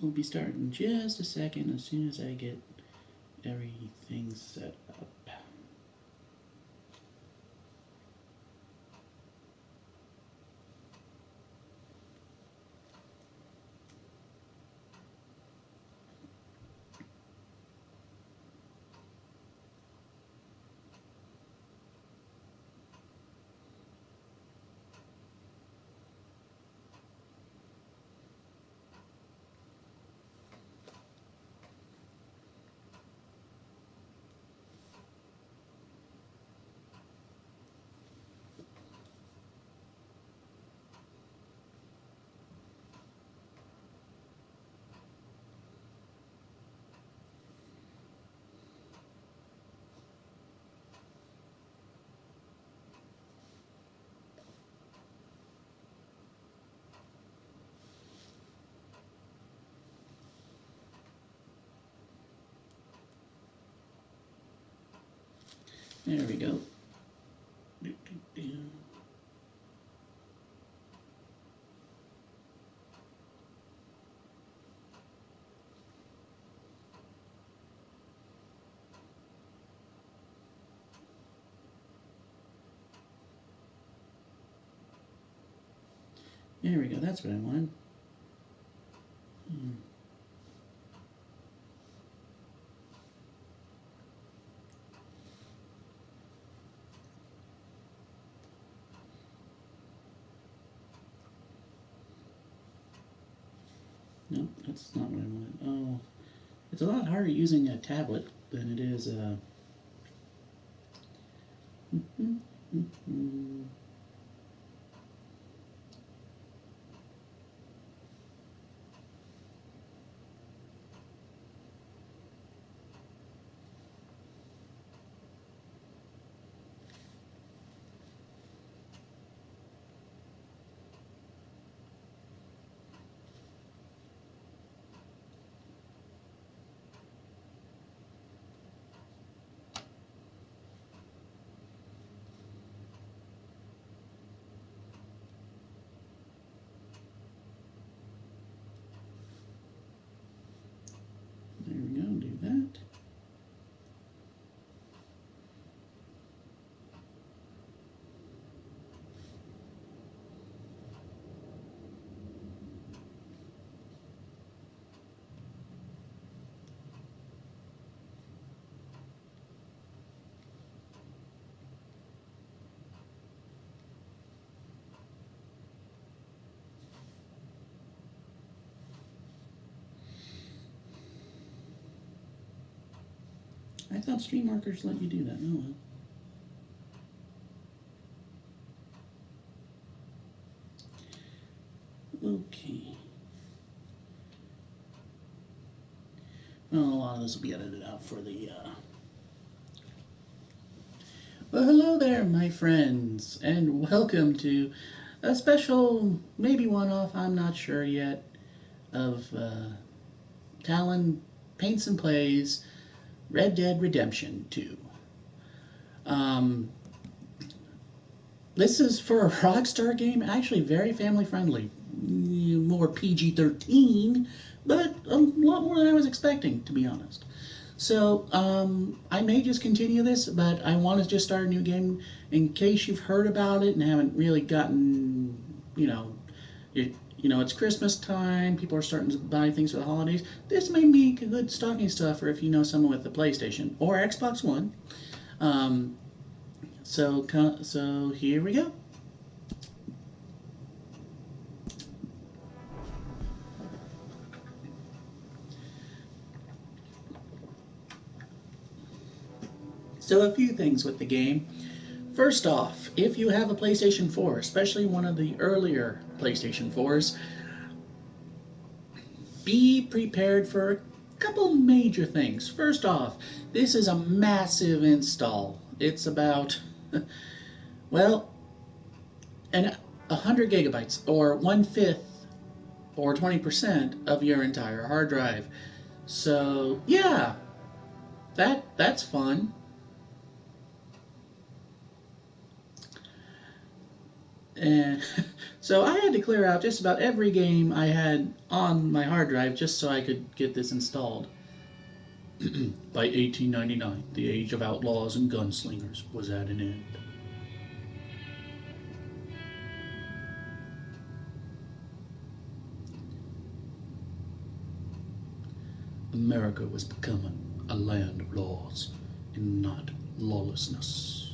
We'll be starting in just a second as soon as I get everything set up. There we go. There we go, that's what I wanted. Nope, that's not what I wanted. Oh, it's a lot harder using a tablet than it is There we go, do that. I thought stream markers let you do that. No. Okay. Well, a lot of this will be edited out for the. Well, hello there, my friends, and welcome to a special, maybe one-off, I'm not sure yet, of Talon Paints and Plays Red Dead Redemption 2. This is for a Rockstar game, actually very family friendly. More PG-13, but a lot more than I was expecting, to be honest. So, I may just continue this, but I want to just start a new game in case you've heard about it and haven't really gotten, it's Christmas time, people are starting to buy things for the holidays. This may be good stocking stuffer if you know someone with a PlayStation or Xbox One. So here we go. So a few things with the game. First off, if you have a PlayStation 4, especially one of the earlier PlayStation 4s, be prepared for a couple major things. First off, this is a massive install. It's about, well, 100 gigabytes, or 1/5 or 20% of your entire hard drive. So, yeah, that's fun. And so I had to clear out just about every game I had on my hard drive just so I could get this installed. By 1899, the age of outlaws and gunslingers was at an end. America was becoming a land of laws and not lawlessness.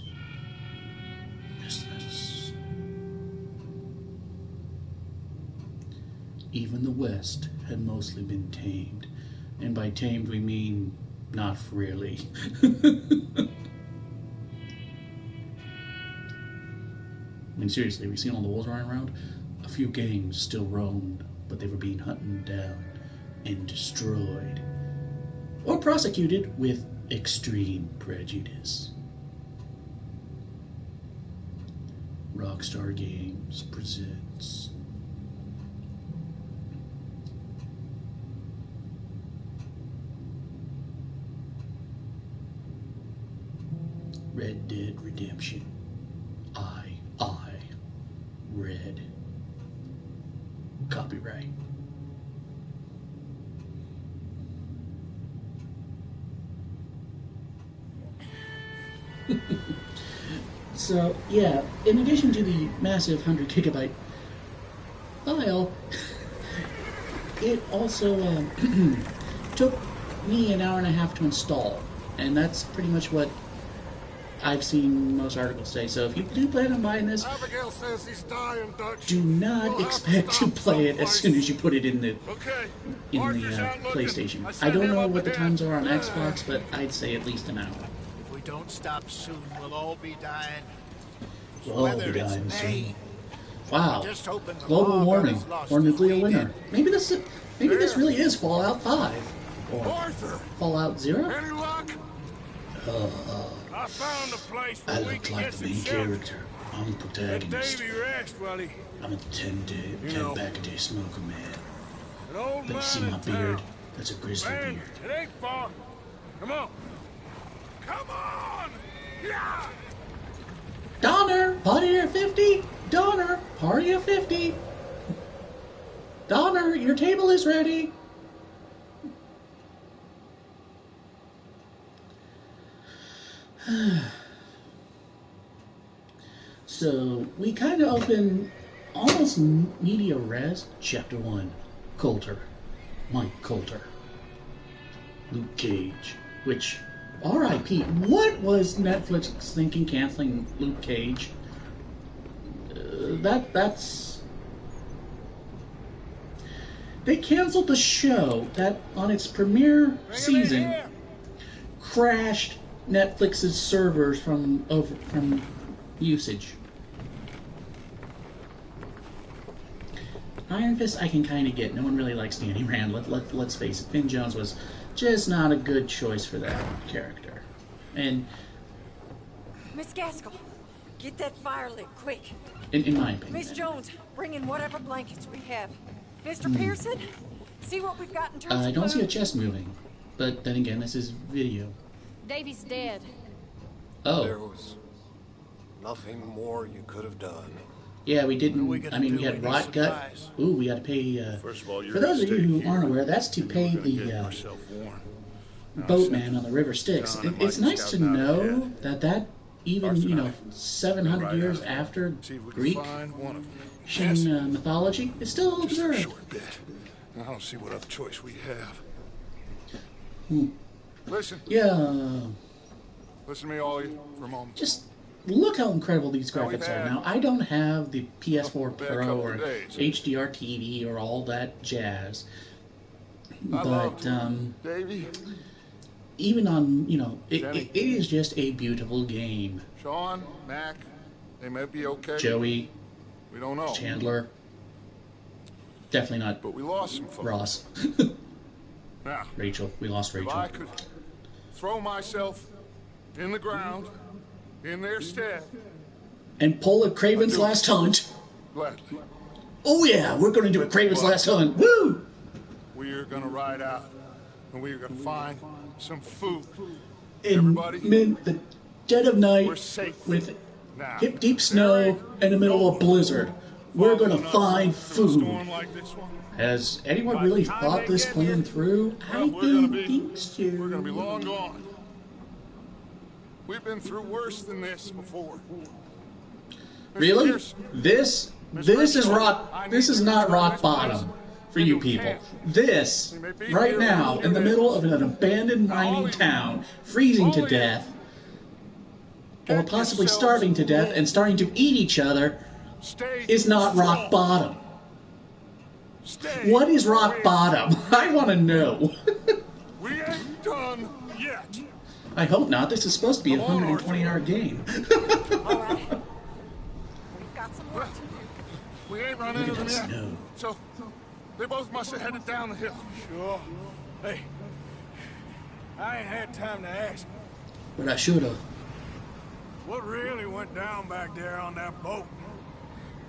Even the West had mostly been tamed. And by tamed, we mean not really. I mean, seriously, have you seen all the wolves running around? A few gangs still roamed, but they were being hunted down and destroyed. Or prosecuted with extreme prejudice. Rockstar Games presents Red Dead Redemption. I, Red. Copyright. So, yeah, in addition to the massive 100 gigabyte file, it also took me an hour and a half to install. And that's pretty much what I've seen most articles say. So if you do plan on buying this, do not expect to play it as soon as you put it in the PlayStation. I don't know what the times are on Xbox, but I'd say at least an hour. If we don't stop soon, we'll all be dying. We'll all be dying soon. Wow. Global warming or nuclear winter. Maybe this really is Fallout 5 or Fallout 0. Any luck? I found a place where we can get some shelter. Character. I'm the protagonist. Davey rest while he... I'm a 10 pack a day smoker, man. An old But you see my beard? That's a grizzly Man, beard. it ain't far. Come on. Come on! Yeah! Donner, party of 50. Donner, party of 50. Donner, your table is ready. So we kind of open almost media res. Chapter 1, Coulter, Mike Coulter, Luke Cage, which R.I.P. What was Netflix thinking canceling Luke Cage? That's they canceled the show that on its premiere season crashed Netflix's servers from usage. Iron Fist I can kind of get. No one really likes Danny Rand. Let's face it. Finn Jones was just not a good choice for that character. And Miss Gaskell, get that fire lit quick. in my opinion. Miss Jones, bring in whatever blankets we have. Mr. Pearson, see what we've got in terms of I don't see a food? chest moving. But then again, this is video. Davy's dead. Oh. There was nothing more you could have done. Yeah, we didn't. What are we gonna I mean, do? we had We need rot gut. supplies. Ooh, we got to pay. First of all, you're For those of you gonna who stay aren't here. aware, that's to We're pay gonna get the yourself warm. boatman on the River Styx. John and It's Mike nice to scouting out know ahead. that even Arthur you and know I 700 right years out. after See if we Greek can find one of them. Shin mythology, is still Just for a observed. short bit. I don't see what other choice we have. Hmm. Listen. Yeah, Listen to me, all of you, for a moment. just look how incredible these Now, we've graphics are. had Now, I don't have the PS4 been a Pro couple or of days. HDR TV or all that jazz, I love but Davey, even on it Jenny. is just a beautiful game. Sean, Mac, they may be okay. Joey, We don't know. Chandler, definitely not But we lost some folks. Ross. Now, Rachel, we lost if Rachel. I could throw myself in the ground in their stead, And pull a Craven's Last Hunt. gladly, Oh yeah, we're going to do a Craven's Last Hunt. Woo! we are going to ride out and we are going to find some food. In Everybody, the dead of night we're safe. with Now, hip deep snow in the middle of a blizzard. We're gonna find food. storm like this one. Has anyone really thought this plan through? I Well, we're gonna don't be think so. we're gonna be long gone. We've been through worse than this before. Mr. Really? Pierce, This is not rock bottom for you people. This, right now, in the middle of an abandoned mining town, freezing to death, or possibly starving to death and starting to eat each other, stay is not strong. rock bottom. Stay What is rock with- bottom? I want to know. We ain't done yet. I hope not. This is supposed to be a Come on, 120-hour game. All right. We've got some work to do. We ain't run Look into at them that yet. snow. So they both must have headed down the hill. Sure. Hey, I ain't had time to ask. But I should have. What really went down back there on that boat?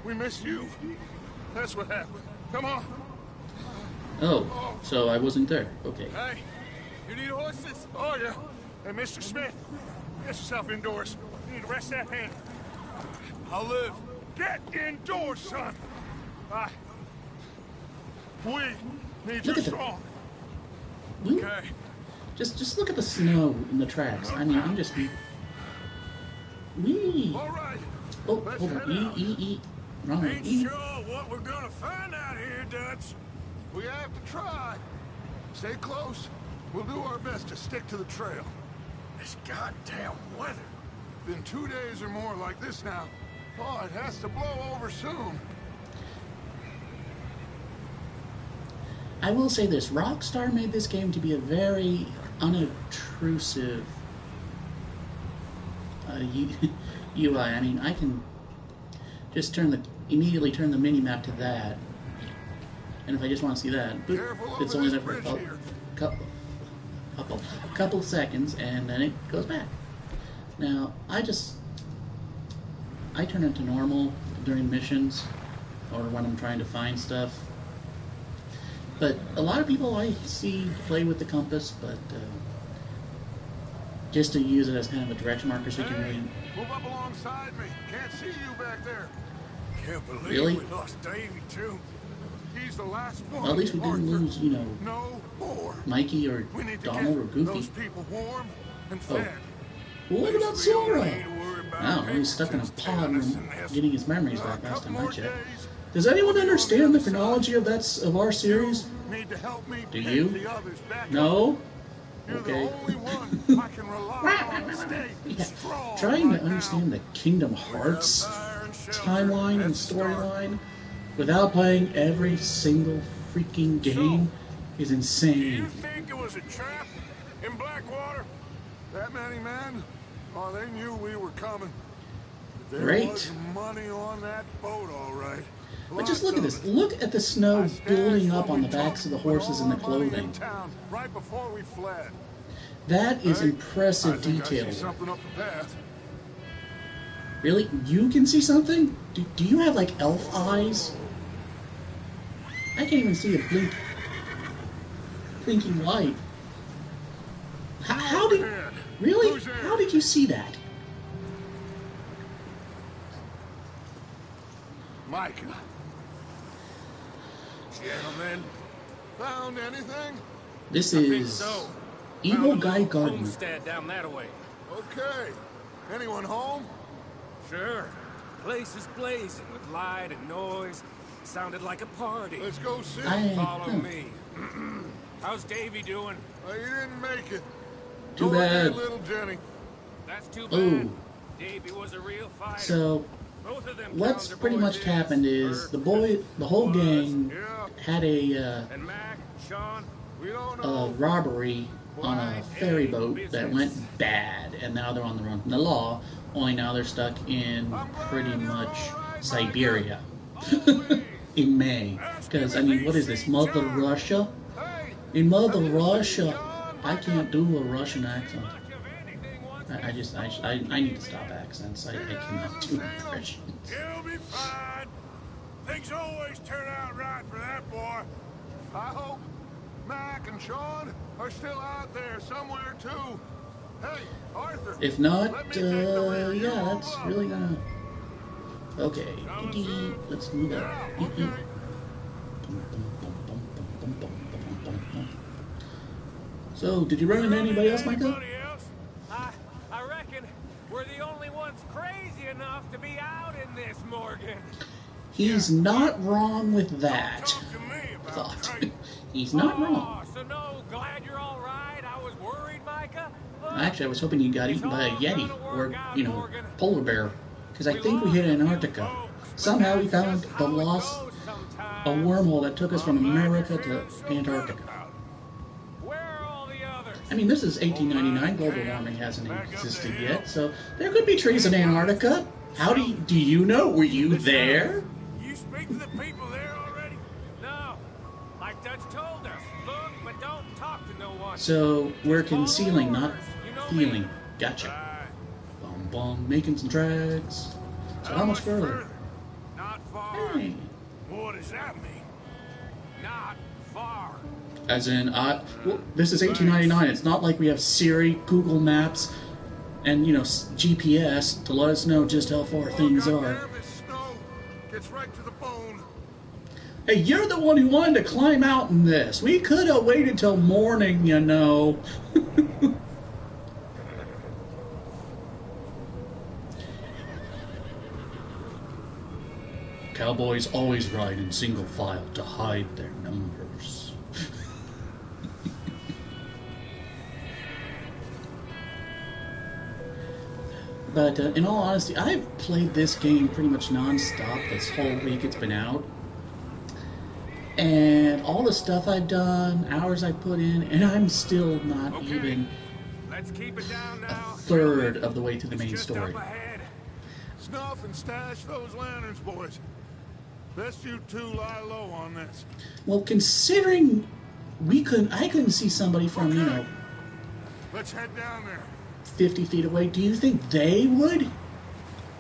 We miss you. That's what happened. Come on. Oh, so I wasn't there. Okay. Hey, you need horses? Oh, yeah. Hey, Mr. Smith, get yourself indoors. You need to rest that hand. I'll live. Get indoors, son. We need you Look at the- strong. Woo. Okay. Just look at the snow in the tracks. I mean, I'm just... Wee. All right. Oh, Let's hold head on. out. Wrong way. Ain't E. sure what we're gonna find out here, Dutch. We have to try. Stay close. We'll do our best to stick to the trail. This goddamn weather. Been 2 days or more like this now. Oh, it has to blow over soon. I will say this. Rockstar made this game to be a very unobtrusive UI. I mean, I can just immediately turn the mini-map to that. And if I just want to see that, boop, Careful it's over only this there for a bridge here. couple of seconds, and then it goes back. Now, I turn it to normal during missions, or when I'm trying to find stuff. But a lot of people I see play with the compass, but just to use it as kind of a direction marker so you can Hey, really... move up alongside me. Can't see you back there. Can't believe Really? we lost Davy, too. He's the last one. Well, at least we didn't Arthur. lose, No more. Mikey or We need to Donald or get Goofy. those people warm and Oh. fed. Well, what about We Sora? don't need to worry about Wow, he was paper stuck in a chasing pod us and in this. getting his memories A back last couple time I more checked. days. Does anyone We'll be on understand the the other side. chronology of our series? Need to help me Do pick you? the others back up. No? You're Okay. the only one I can rely on to stay Yeah. strong. Trying to right understand now. the Kingdom Hearts Fire and shelter. timeline and That's the start. storyline without playing every single freaking game is Do you insane. think it was a trap in Blackwater? That many men? Oh, they knew we were coming. But there Great. was money on that boat, all right. But just Lots look at of this. it. Look at the snow I stashed building up what on we the backs of took the horses with and the all our money clothing. in town, right before we fled. That is Hey, impressive I think detail. I see something up the path. Really? You can see something? Do you have like elf eyes? I can't even see a blinking light. How did... Ahead. Really? Who's there? How did you see that? Micah, Gentlemen, found anything? This I think is so. Evil Found a Guy little Gardner. homestead down that way. Okay. Anyone home? Sure. Place is blazing with light and noise. Sounded like a party. Let's go see. Follow me. How's Davy doing? Oh, you didn't make it. Too Go with your bad. little Jenny. That's too bad. Oh. Davy was a real fighter. So, Both of them what's Townsend pretty boys much is. happened is Bert, the whole was, gang Yeah. had a and Mac, Sean. We don't know. robbery on a ferry boat that went bad, and now they're on the run from the law. Only now they're stuck in pretty much Siberia in May. Because I mean, what is this, Mother Russia? Hey, In Mother Russia, I can't do a Russian accent. I need to stop accents. I cannot do impressions. He'll be fine. Things always turn out right for that boy. I hope Mac and Sean are still out there somewhere too. Hey, Arthur. If not, let me take the rear. You yeah, move It's really gonna... Okay, let's move up. So, did you run into anybody else, Micah? Anybody else? I reckon we're the only ones crazy enough to be out in this, Morgan. He's not wrong with that. Talk to me about Thought. trade. He's not wrong. Oh, so no, glad you're all right. I was worried, Micah. Look, Actually, I was hoping you got eaten by a Yeti or, you know, polar bear. Because I think we hit Antarctica. Somehow we found the lost, a wormhole that took us from America to Antarctica. Where are all the others? I mean, this is 1899. Global warming hasn't existed yet, so there could be trees in Antarctica. How do you know? Were you there? You speak to the people there already? No, like Dutch told us. Look, but don't talk to no one. So we're concealing, not You know feeling. me. Gotcha. Right. Bum bum, making some tracks. So how much further? Not far. Hey. What does that mean? Not far. As in, well, this is 1899. It's not like we have Siri, Google Maps, and, you know, GPS to let us know just how far things are. Goddamn, this snow gets right to the bone. Hey, you're the one who wanted to climb out in this. We could have waited till morning, you know. Cowboys always ride in single file to hide their numbers. But in all honesty, I've played this game pretty much non-stop this whole week it's been out. And all the stuff I've done, hours I put in, and I'm still not even Let's keep it down now. a third of the way to the main Just story. up ahead. Snuff and stash those lanterns, boys. Best you two lie low on this. Well, considering I couldn't see somebody from, you know, Let's head down there. 50 feet away, do you think they would?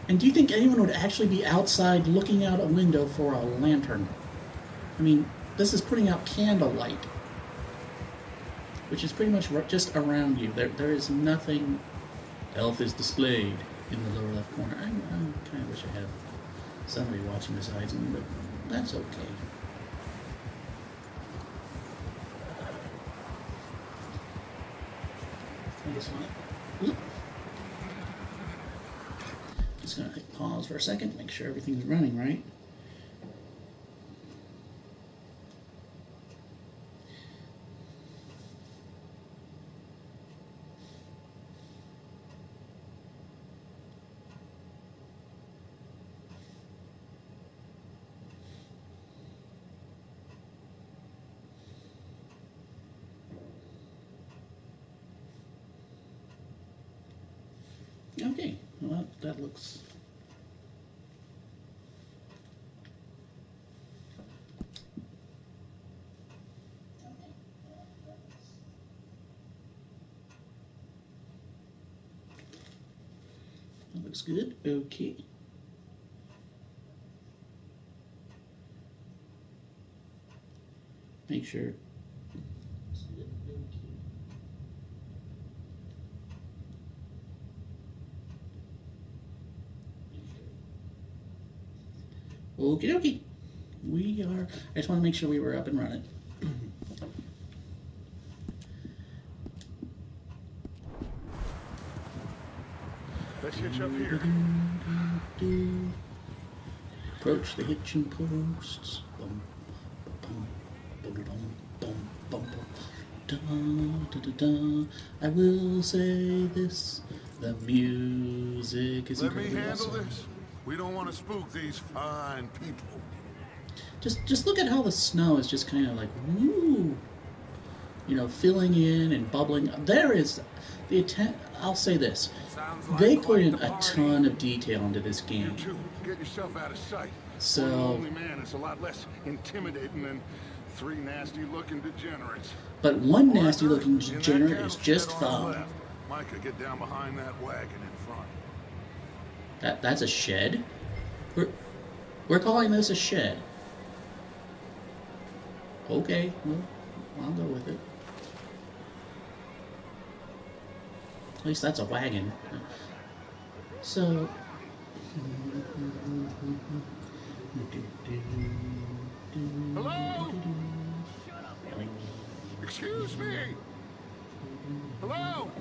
And do you think anyone would actually be outside looking out a window for a lantern? I mean, this is putting out candlelight, which is pretty much just around you. There is nothing. Elf is displayed in the lower left corner. I kind of wish I had somebody watching besides me, but that's okay. Just gonna hit pause for a second, make sure everything's running right. Okay, well, that looks... That looks good. Okay. Make sure. Okie dokie. We are. I just want to make sure we were up and running. Let's hitch up here. Approach the hitching posts. Bum, bum, bum, bum, bum, bum, bum. Da, da, da, da. I will say this: the music is Let me incredibly handle awesome. this. We don't want to spook these fine people. Just look at how the snow is just kind of like woo, you know, filling in and bubbling. There is the attempt. I'll say this: Sounds like they quite put in the a party. ton of detail into this You game. two, get yourself out of sight. So- One lonely man is a lot less intimidating than three nasty-looking degenerates. But one nasty-looking In that degenerate cattle is just shed on the fine. left. Micah, get down behind that wagon in front. That's a shed. We're calling this a shed. Okay, well, I'll go with it. At least that's a wagon. So, Hello? Excuse me. Hello?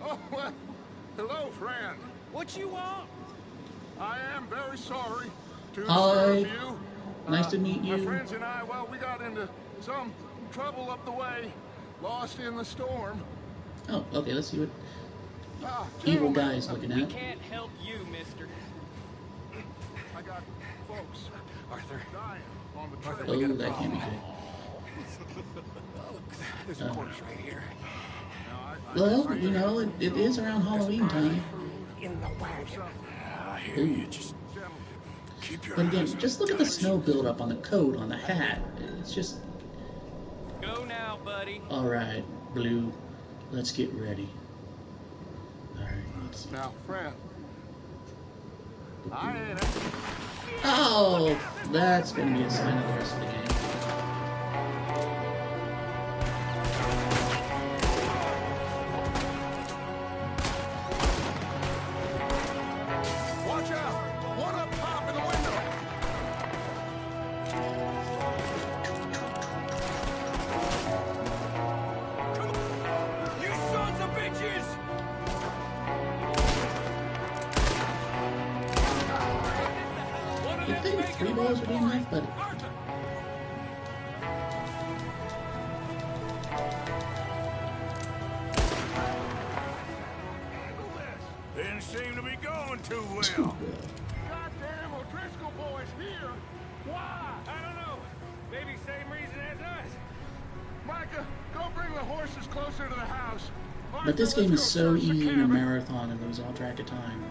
Oh, well, hello, friend. What you want? I am very sorry to Hi. disturb you. Nice to meet My you. friends and I, well, we got into some trouble up the way, lost in the storm. Oh, okay, let's see what evil Gentlemen, guy's looking We at. can't help you, mister. I got folks Arthur. dying on the Arthur, trail. we got a Oh, that can't be problem. good. There's a corpse right here. Well, you know, it is around Halloween time. In the wagon. I hear you. Just keep your But again, eyes on just look at the Dutch. snow buildup on the coat, on the hat. It's just... Go now, buddy. Alright, Blue, let's get ready. Alright, let's see. Now, friend, I ain't. Oh! That's gonna be a sign of the rest of the game. Watch out! One up top in the window. You sons of bitches! One of You them think making 3 a balls run would be for enough, it. but... Arthur! Handle this. Didn't seem to be going too Too well. well. Goddamn O'Driscoll boys here. Why? I don't know. Maybe same reason as us. Micah, go bring the horses closer to the house. But this Arthur, game is let's so go search the easy to cabin. marathon and lose all track of time.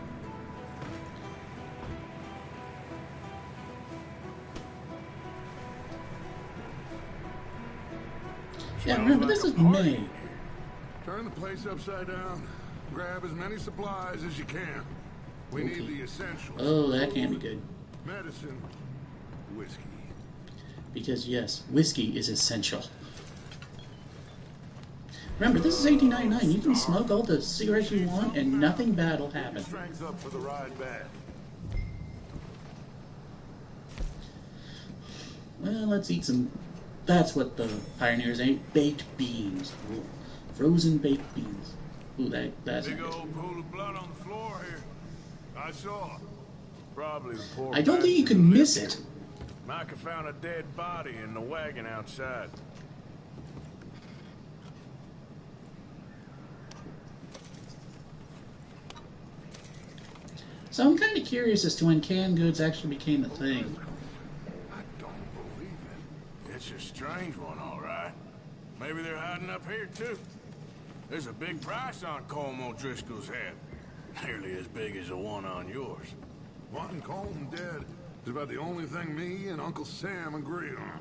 Yeah, remember, this is May. Turn the place upside down. Grab as many supplies as you can. We Okay. need the essentials. Oh, that can't be good. Medicine, whiskey. Because, yes, whiskey is essential. Remember, this is 1899. You can smoke all the cigarettes you want and nothing bad will happen. Strength up for the ride back. Well, let's eat some... That's what the pioneers ate. Baked beans. Ooh, frozen baked beans. Ooh, that's Big not good. old pool of blood on the floor here. I saw. Probably the poor I don't think you bastard can who miss lived it. here. Micah found a dead body in the wagon outside. So I'm kind of curious as to when canned goods actually became a thing. I don't believe it. It's a strange one, all right. Maybe they're hiding up here, too. There's a big price on Colm O'Driscoll's head. Nearly as big as the one on yours. Wanting Colton dead is about the only thing me and Uncle Sam agree on.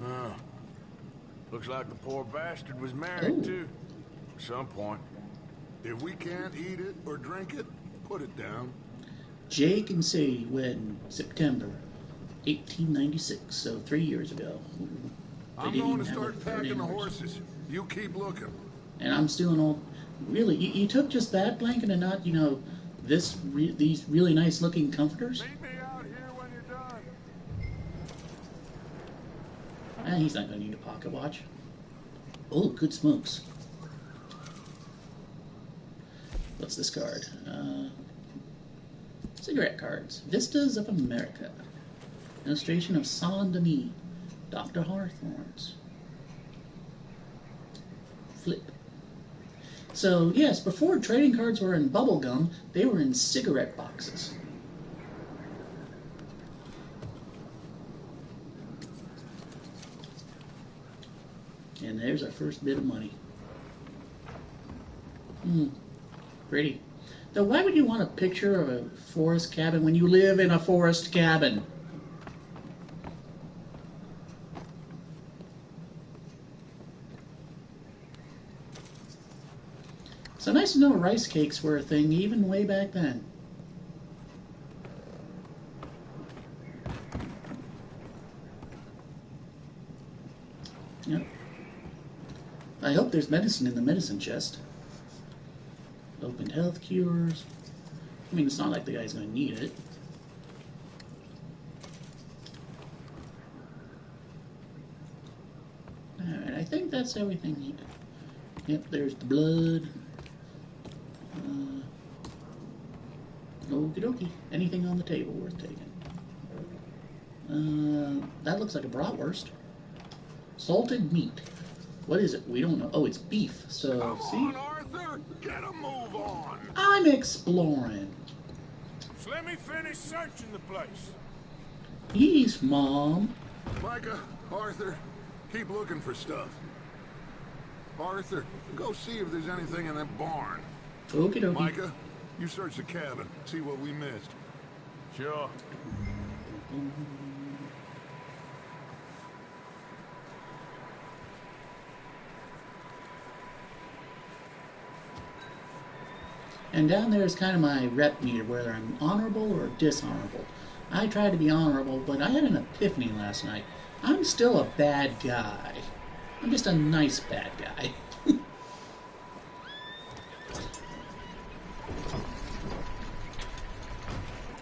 Oh. Looks like the poor bastard was married, Ooh. too. At some point. If we can't eat it or drink it, put it down. Jake and Sadie wed September 1896, so 3 years ago. Ooh, they I'm didn't going to even have start a third packing the anniversary. horses. You keep looking. And I'm still in all... Really, you took just that blanket and not, you know, these really nice looking comforters? Meet me out here when you're done. He's not going to need a pocket watch. Oh, good smokes. What's this card? Cigarette cards. Vistas of America. Illustration of Saint-Denis. Dr. Hawthorne's. Flip. So, yes, before trading cards were in bubble gum, they were in cigarette boxes. And there's our first bit of money. Pretty. Though why would you want a picture of a forest cabin when you live in a forest cabin? So nice to know rice cakes were a thing even way back then. Yep. I hope there's medicine in the medicine chest. Opened health cures. I mean, it's not like the guy's going to need it. Alright, I think that's everything here. Yep, there's the blood. Okie dokie. Anything on the table worth taking? That looks like a bratwurst. Salted meat. What is it? We don't know. Oh, it's beef. So, Come see? on, Arthur! Get a move on! I'm exploring. So let me finish searching the place. Peace, Mom. Micah, Arthur, keep looking for stuff. Arthur, go see if there's anything in that barn. Okie dokie. Micah, you search the cabin, see what we missed. Sure. And down there is kind of my rep meter, whether I'm honorable or dishonorable. I tried to be honorable, but I had an epiphany last night. I'm still a bad guy. I'm just a nice bad guy.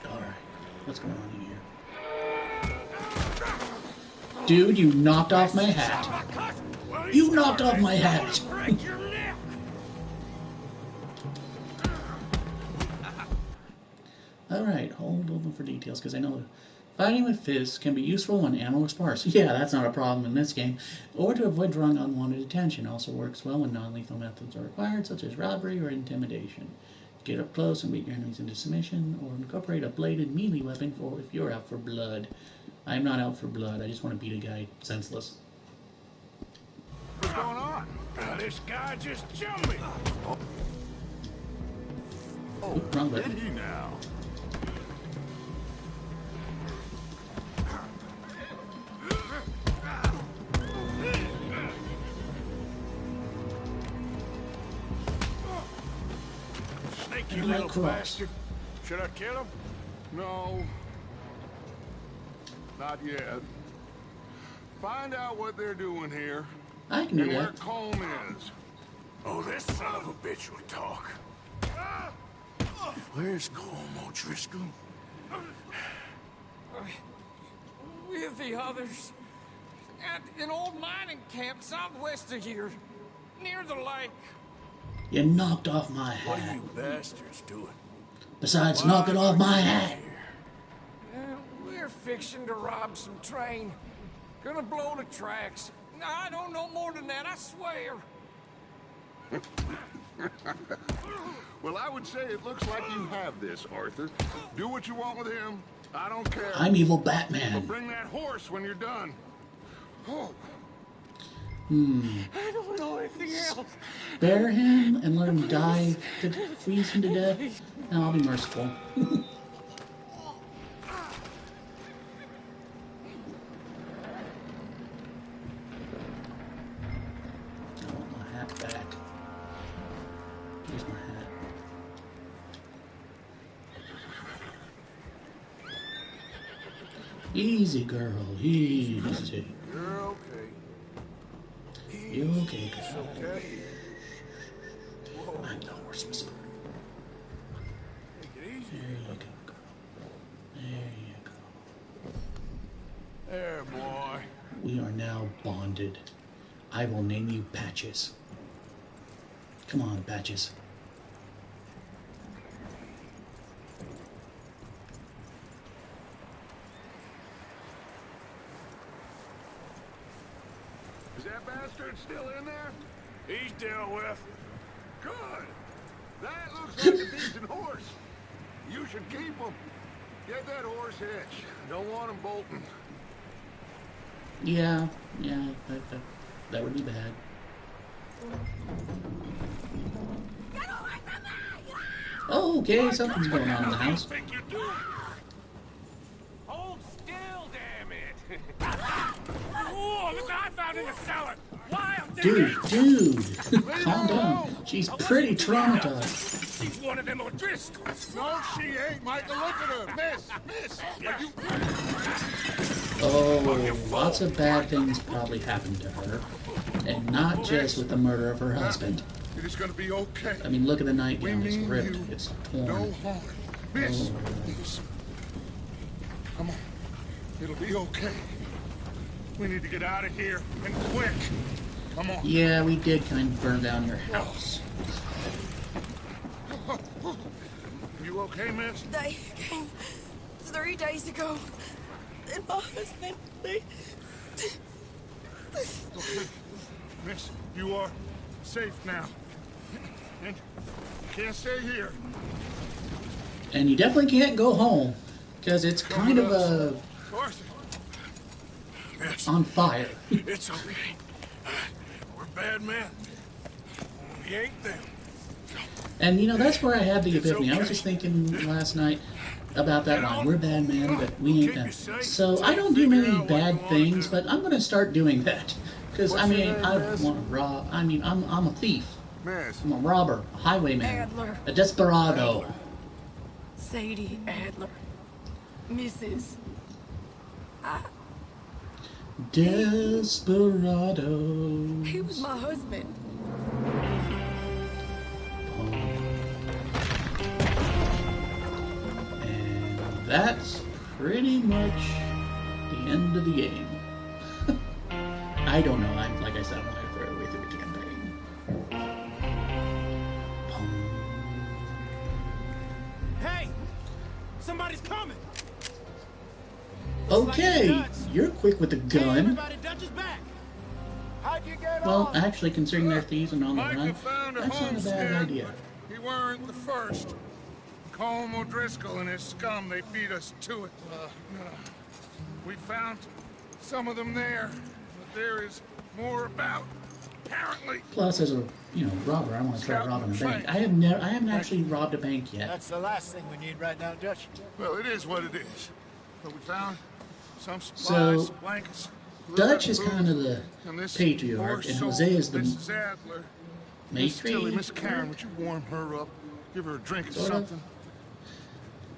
Alright, what's going on in here? Dude, you knocked off my hat. You knocked off my hat. Break your neck! Alright, hold open for details, because I know fighting with fists can be useful when ammo is sparse. Yeah, that's not a problem in this game. Or to avoid drawing unwanted attention. Also works well when non-lethal methods are required, such as robbery or intimidation. Get up close and beat your enemies into submission, or incorporate a bladed melee weapon for if you're out for blood. I'm not out for blood, I just want to beat a guy senseless. What's going on? This guy just jumped me. Oh, Oop, wrong button. did he now? Sneaky Right little cross. bastard. Should I kill him? No. Not yet. Find out what they're doing here I can do and where that. Colm is. Oh, this son of a bitch will talk. Where's Colm O'Driscoll? With the others. At an old mining camp southwest of here. Near the lake. You knocked off my What are hat. you bastards doing? Besides knocking off my hat. We're fixing to rob some train. Gonna blow the tracks. I don't know more than that, I swear. Well, I would say it looks like you have this, Arthur. Do what you want with him. I don't care. I'm evil But Batman. bring that horse when you're done. Oh, I don't know anything else. Spare him and let him die, to freeze him to death, and I'll be merciful. I want my hat back. Here's my hat. Easy, girl. Easy. You're okay. You okay, girl? Okay. I'm the horse whisperer. Take it easy. There you go, girl. There you go. There, boy. We are now bonded. I will name you Patches. Come on, Patches. is that bastard still in there? He's dealt with. Good. That looks like a decent horse. You should keep him. Get that horse hitched. Don't want him bolting. Yeah, that would be bad. Oh, okay, something's going on in the house. Think you do? Hold still, damn it. Oh, look what I found in the cellar. Wild Dude, calm down. She's pretty traumatized. She's one of them O'Driscolls. No, she ain't, Michael. Look at her. Miss. Are you... Oh, lots of bad things probably happened to her. And not just with the murder of her husband. It is gonna be okay. I mean, look at the nightgown. It's mean ripped. you It's torn. No harm. Miss, miss. Come on. It'll be okay. We need to get out of here, and quick. Come on. Yeah, we did kind of burn down your house. You okay, miss? They came 3 days ago. And my husband, they... Okay. Miss, you are safe now. And you can't stay here. And you definitely can't go home, because it's kind of Arthur. Yes, on fire. it's okay. We're bad men. We ain't them. And, you know, that's where I had the epiphany. I was okay. just thinking last night about that line. We're bad men, but we ain't Keep you them. safe So until I you don't do figure many out what you bad wanna things, do. but I'm going to start doing that. Because, I What's your mean, name, I miss? want to rob. I mean, I'm a thief. Miss. I'm a robber, a highwayman, Adler. a desperado. Sadie Adler. Mrs. Desperado. He was my husband. And that's pretty much the end of the game. I don't know. Like I said, I'm not going to throw it away through the campaign. Hey! Somebody's coming! Okay, you're quick with the Hey, gun. everybody, Dutch is back! How'd you get Well, on? actually, considering they're thieves and on the Micah run, found a that's not a bad homestead. idea. He weren't the first. Colm O'Driscoll and his scum, they beat us to it. We found some of them there, but there is more about. Apparently. Plus, as a robber, I want to try Scouting robbing a the bank. train. I haven't actually robbed a bank yet. That's the last thing we need right now, Dutch. Well, it is what it is. But we found some supplies, So, some blankets. a little Dutch bit is of kind food, of the and this patriarch, poor and soul, Jose is the Mrs. Adler. Miss Tilly, matron. Miss Karen, would you warm her up? Give her a drink or Sort of. something?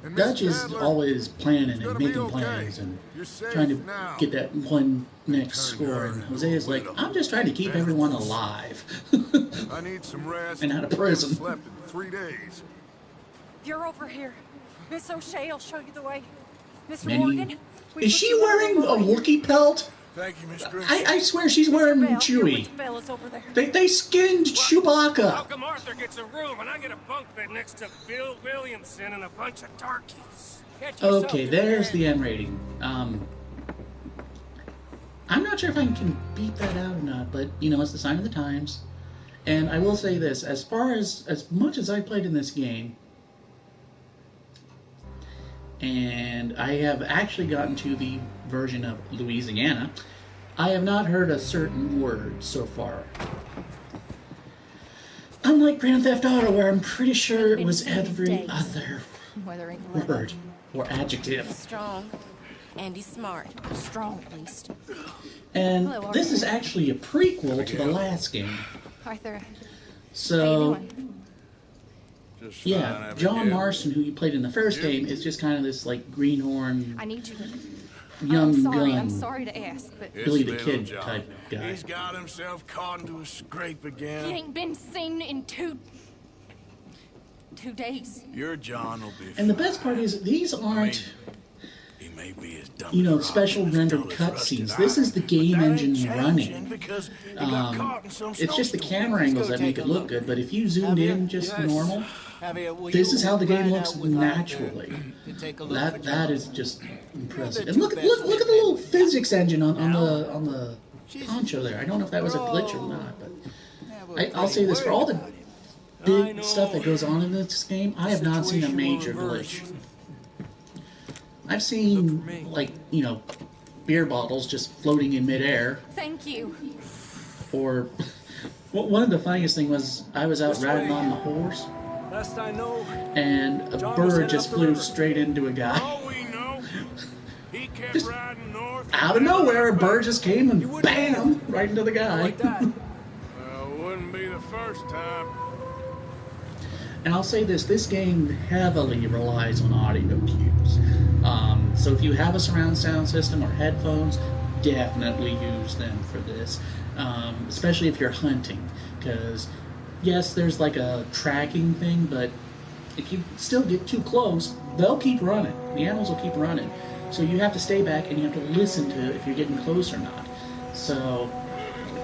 And Dutch Mrs. is Adler, always planning it's and gonna be making okay. plans and You're safe trying to now. get that one next Turned her score. And into Jose a is like, widow. I'm just trying to keep everyone alive. I need some rest. And out of prison. I haven't slept in 3 days. You're over here. Miss O'Shea will show you the way. Mr. Manny- Morgan, we Is put she you wearing a over here. Wookiee pelt? Thank you, Miss Grimshaw. I swear she's Mr. wearing Bell, you're with Chewie. the fellas over there. They skinned How Chewbacca. come Arthur gets a room and I get a bunk bed next to Bill Williamson and a bunch of darkies? Get yourself Okay, to there's bed. the M rating. I'm not sure if I can beat that out or not, but it's the sign of the times. And I will say this: as much as I played in this game, and I have actually gotten to the version of Louisiana, I have not heard a certain word so far. Unlike Grand Theft Auto, where I'm pretty sure it was every other Whether ain't word or adjective. strong. Andy's smart. Strong, at least. And Hello, this Arthur. is actually a prequel to the last game. Arthur, how you So, doing? Just fine, yeah, John Abigail. Marston, who you played in the first game, is just kind of this, like, greenhorn, I need you. young I'm sorry. gun. I'm sorry to ask, but It's Billy the little Kid John. type guy. He's got himself caught into a scrape he again. ain't been seen in 2 days. Your John will be And the fine. best part is, these aren't, He may be as dumb as special rotten, as rendered dull as cutscenes. rusted This is the iron, game but that engine ain't running. changing because he got caught in some It's just the snowstorm. camera angles that make it look good, but if you zoomed in just normal, this is how the game looks naturally. That is just impressive. And look at the little physics engine on the poncho there. I don't know if that was a glitch or not, but I'll say this: for all the big stuff that goes on in this game, I have not seen a major glitch. I've seen beer bottles just floating in midair, Thank you. or one of the funniest thing was I was out riding on the horse. Last I know, And a John was bird headed just up the flew river. straight into a guy. All we know, he kept Just riding north. Out of nowhere, a bird just came and bam, right into the guy. like that. Wouldn't be the first time. And I'll say this game heavily relies on audio cues. So if you have a surround sound system or headphones, definitely use them for this. Especially if you're hunting, because yes, there's like a tracking thing, but if you still get too close, they'll keep running. The animals will keep running. So you have to stay back and you have to listen to if you're getting close or not. So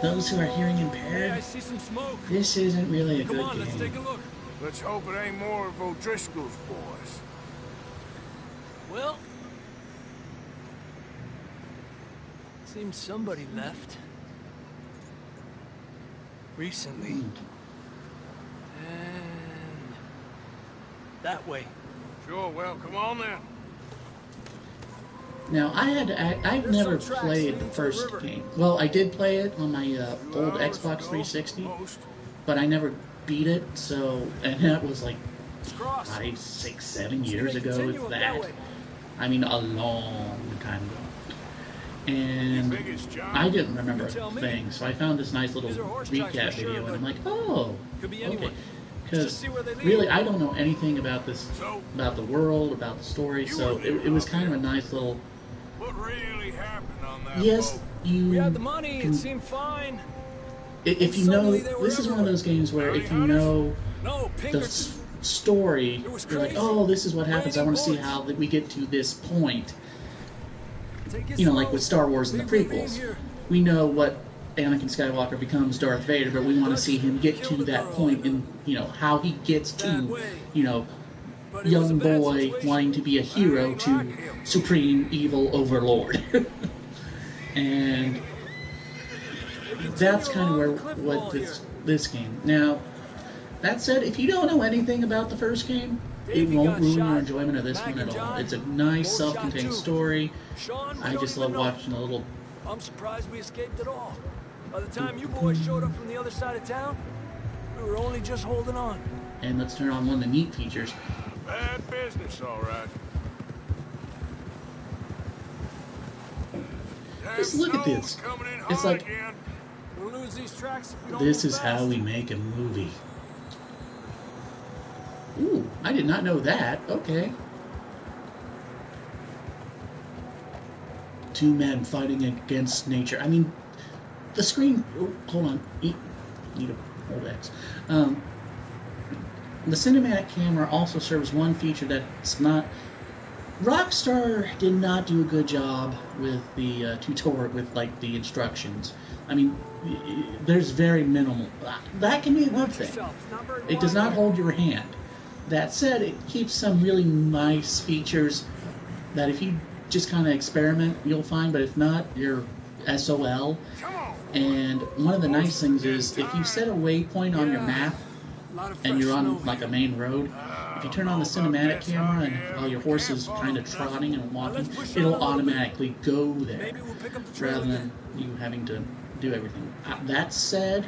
those who are hearing Hey, impaired, I see some smoke. this isn't really a Come good on, let's take a game. look. Let's hope it ain't more of O'Driscoll's boys. Well, seems somebody left. Recently. And that way. Sure, well, come on then. Now, I've There's never some tracks played the leading to the first river. game. Well, I did play it on my old 2 hours Xbox ago, 360, most. but I never beat it. So, and that was like Let's cross. 5, 6, 7 See, years they ago. continue If up that. way. I mean, a long time ago. And You think it's John? I didn't remember You tell a me. thing, so I found this nice little These are horse tracks recap for sure, video, and I'm but like, oh, could be okay. anyone. Because Just see where they lead. really, I don't know anything about this, So, about the world, about the story, You so were there, it was huh? kind of a nice little. what really happened on that Yes, boat? you. We had the money, can- it seemed fine. if you know, Suddenly they were this is one of those games where if you Bounty know No, the Pinkerton. story, It was you're like, crazy. oh, this is what happens. I want to see Raining how we get to this point. Take it You know, like slow. with Star Wars and the Big ravine prequels. here. We know what Anakin Skywalker becomes Darth Vader, but we want to see him get to that point in, how he gets Bad to, way. But it was young a bad boy situation. wanting to be a hero to supreme evil overlord. And that's kind of where what this game. Now, that said, if you don't know anything about the first game, it Davey won't got ruin your shot. enjoyment of this Mac one and at all. John It's a nice, both shot self-contained too. story. Sean, we I don't just even love know. watching a little. I'm surprised we escaped at all. By the time you boys showed up from the other side of town, we were only just holding on. And let's turn on one of the neat features. Bad business, all right. Just look at Snow's this. coming in It's hard like- again. We'll lose these tracks if we don't This move is fast. how we make a movie. Ooh, I did not know that. Okay. Two men fighting against nature. I mean, the screen. Oh, hold on. Need a hold X. The cinematic camera also serves one feature that's not. Rockstar did not do a good job with the tutorial, with like the instructions. I mean, there's very minimal. That can be a good Watch thing. yourself. It's not very It does wide not here. hold your hand. That said, it keeps some really nice features that if you just kind of experiment, you'll find, but if not, you're SOL. Come on. And one of the nice things is if you set a waypoint on your map A lot of and fresh you're snow on like a here. main road, if you turn on the cinematic camera and while your horse is kind of trotting and walking, it'll automatically go there Maybe we'll pick up the trail rather again. than you having to do everything. That said,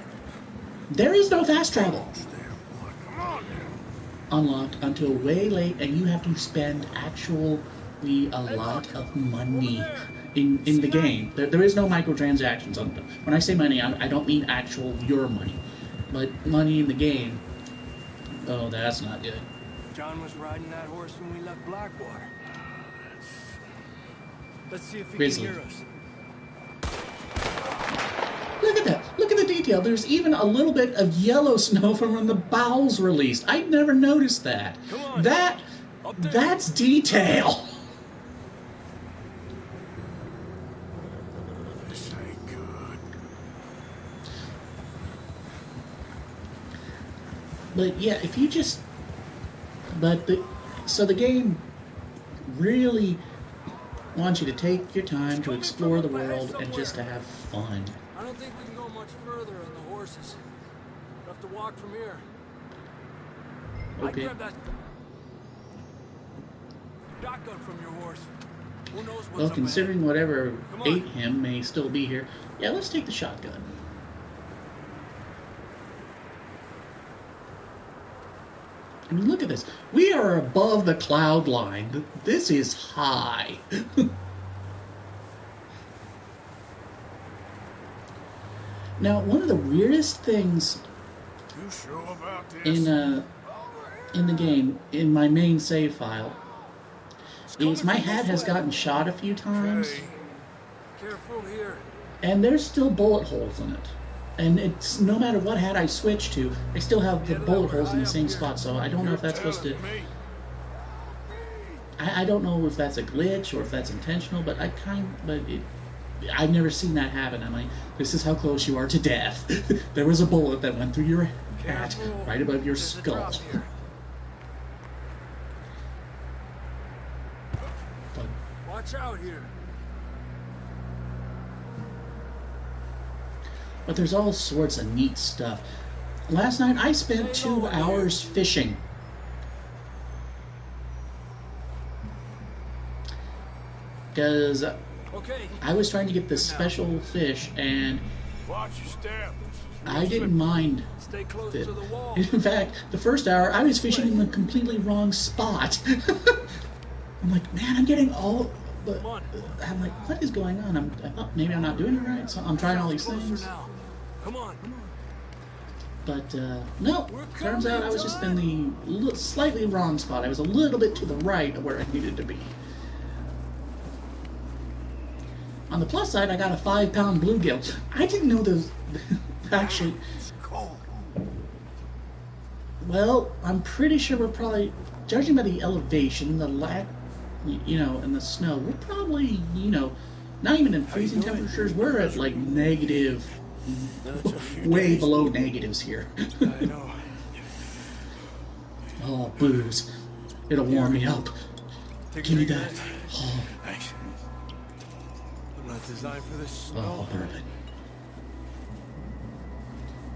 there is no fast travel Come on now. unlocked until way late, and you have to spend actually a lot of money in the game. There is no microtransactions on them. When I say money, I don't mean actual your money, but money in the game. Oh, that's not good. John was riding that horse when we left Blackwater. Let's see if he Grizzly. can hear us. Look at that. Look at the detail. There's even a little bit of yellow snow from when the bowels released. I'd never noticed that. Come on. Up there. That's detail. This ain't good. But yeah, if you just, so the game really wants you to take your time to explore the world and just to have fun. I don't think we can go much further on the horses. We'll have to walk from here. I Okay. grab that shotgun from your horse. Who knows what's Well, up considering whatever Come on. ate him may still be here, yeah, let's take the shotgun. I mean, look at this. We are above the cloud line. This is high. Now, one of the weirdest things You sure about this? in the game, in my main save file, coming is my from hat this has way. gotten shot a few times, Okay. Careful here. and there's still bullet holes in it. And it's no matter what hat I switch to, I still have the bullet holes in the same spot. So I don't know if that's supposed to. I don't know if that's a glitch or if that's intentional, but I've never seen that happen. I'm like, this is how close you are to death. There was a bullet that went through your hat, right above your skull. Watch out here. But there's all sorts of neat stuff. Last night I spent 2 hours fishing. Because I was trying to get this special fish, and Watch your step. I didn't mind Stay close it. to the wall. In fact, the first hour I was fishing in the completely wrong spot. I'm like, man, I'm getting all... But I'm like, what is going on? I thought maybe I'm not doing it right, so I'm trying all these things. Come on. But, no, turns out I was just in the slightly wrong spot. I was a little bit to the right of where I needed to be. On the plus side, I got a 5-pound bluegill. I didn't know those actually... Well, I'm pretty sure we're probably, judging by the elevation, the lack, and the snow, we're probably, not even in freezing temperatures. We're at like negative, way below negatives here. I know. Oh, booze. It'll warm me up. Give me that. Oh. Thanks. I'm not designed for this Oh, bourbon.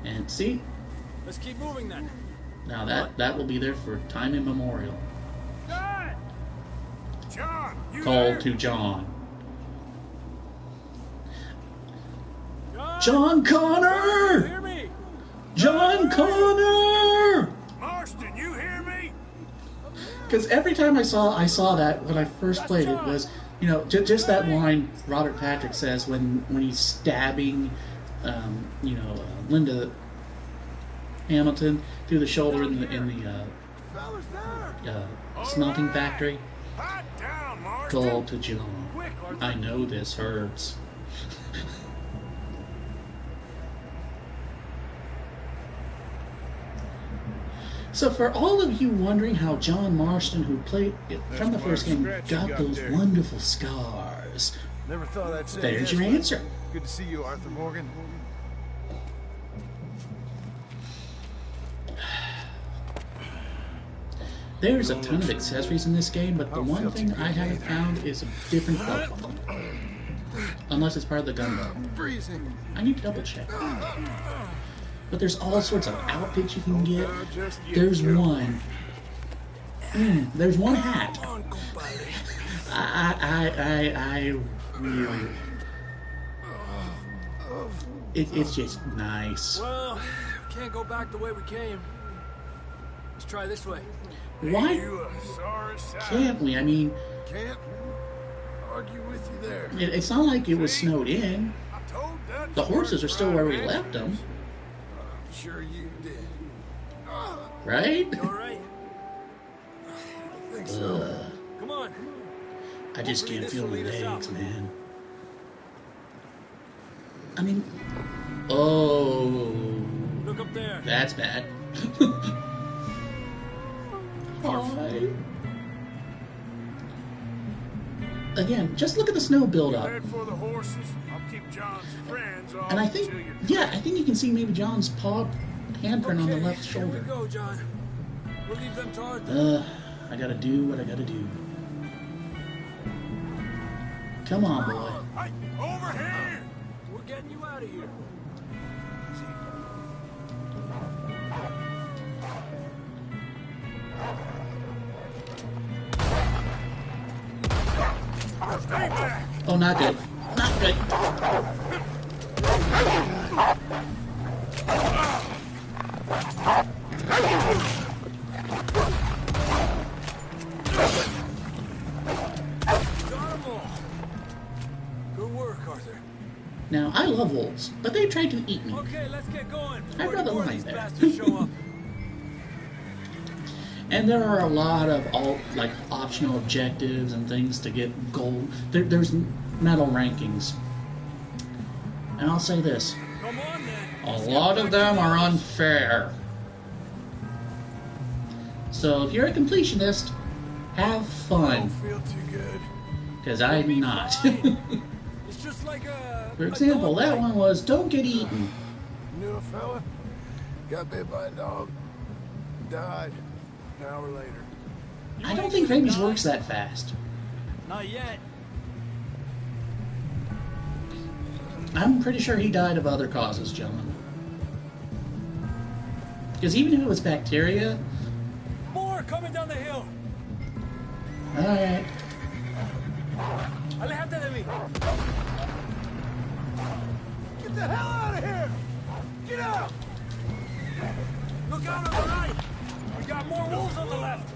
And see? Let's keep moving then. Now that will be there for time immemorial. John, you Call there? to John. John Connor! Hear me? John Connor! Marston, you hear me? Because every time I saw that when I first played it was, just that line Robert Patrick says when he's stabbing, Linda Hamilton through the shoulder in the smelting factory. Hot down, Marston. Call to John. I know this hurts. So for all of you wondering how John Marston, who played it from the first game, got those wonderful scars, Never thought I'd say there's this, your but answer. Good to see you, Arthur Morgan. There's a ton of accessories in this game, but the one thing I haven't found is a different belt buckle. Unless it's part of the gun belt. Freezing. I need to double check. But there's all sorts of outfits you can get. There's one. There's one hat. I really... It's just nice. Well, can't go back the way we came. Let's try this way. Why You a sorry sight. can't we? I mean, Can't argue with you there. it's not like it was snowed in. I told Dutch The horses are still where we Right. left them, I'm sure you did. right? You all right? I think so. Come on. I just can't feel my legs, man. I mean, oh, Look up there. that's bad. Hi. Again, just look at the snow buildup. Head for the horses. I'll keep John's friends off And I think, until you I think you can see maybe John's handprint on the left Here we shoulder. go, John. We'll leave them to Arthur. I gotta do what I gotta do. Come on, boy. Hey, over here! We're getting you out of here. Stay back! Oh, not good. Not good. Got them all. Good work, Arthur. Now, I love wolves, but they tried to eat me. Okay, let's get going. I'd Before rather more of lie these there. bastards show up. And there are a lot of optional objectives and things to get gold. There's medal rankings. And I'll say this. Come on, then. A lot of them are unfair. So if you're a completionist, have I fun. don't feel too good. Because I'm not. It's just like a... For example, that one was don't get eaten. Knew a fella, got bit by a dog, died an hour later. I don't think rabies works that fast. Not yet. I'm pretty sure he died of other causes, gentlemen. Because even if it was bacteria... More coming down the hill. Alright. Alejate de mí. Get the hell out of here! Get out! Look out on the right. We got more wolves on the left.